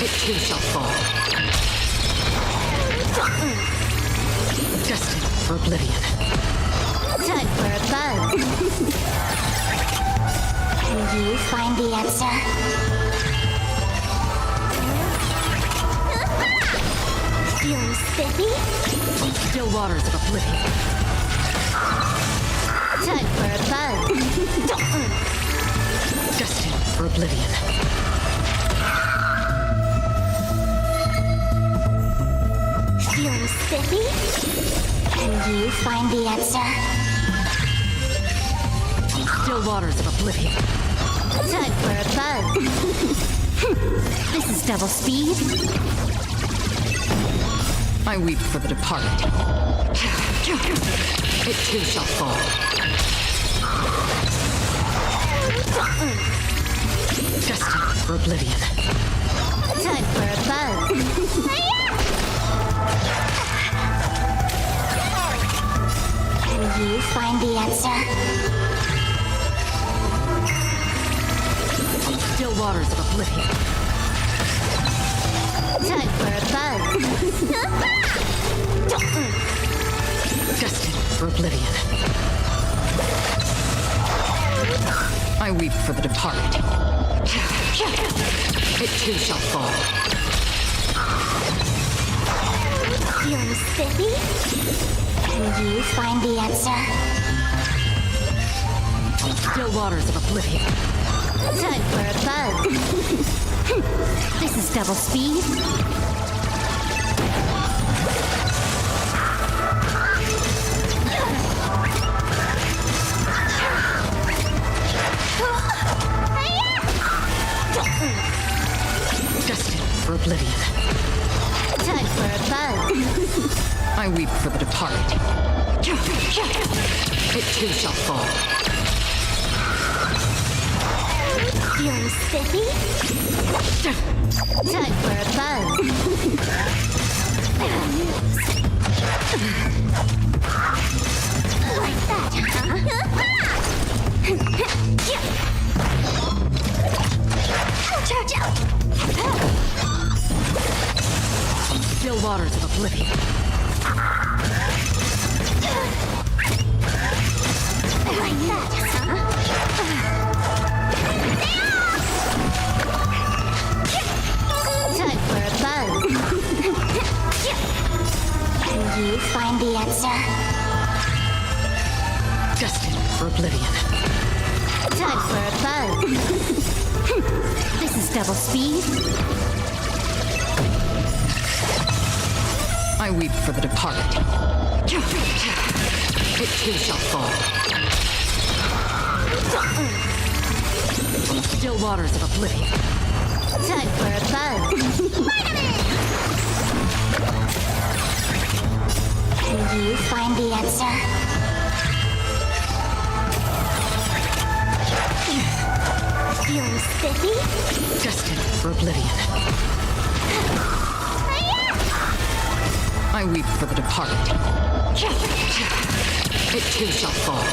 It too shall fall. Destined for oblivion. Time for a buzz. Can you find the answer? Feeling spiffy? Still waters of oblivion. Time for a buzz. Destined for oblivion. Feeling spiffy? Can you find the answer? Still waters of oblivion. Time for a buzz. This is double speed. I weep for the departed. It too shall fall. Destined for oblivion. Time for a buzz. Can you find the answer? Still waters of oblivion. Time for a buzz. Destined for oblivion. I weep for the departed. It too shall fall. Feeling spiffy? Can you find the answer? Still waters of oblivion. Time for a buzz. This is double speed. Destined for oblivion. Time for a buzz. I weep for the departed. It too shall fall. Feeling spiffy? Time for a buzz. Like that, huh? Ouch, ouch, ouch! Still waters of oblivion. Like that, huh? Time for a buzz. Can you find the answer? Destined for oblivion. Time for a buzz. This is double speed. I weep for the departed. It too shall fall. Still waters of oblivion. Time for a buzz. Can you find the answer? Feeling spiffy? Destined for oblivion. I weep for the departed. It too shall fall.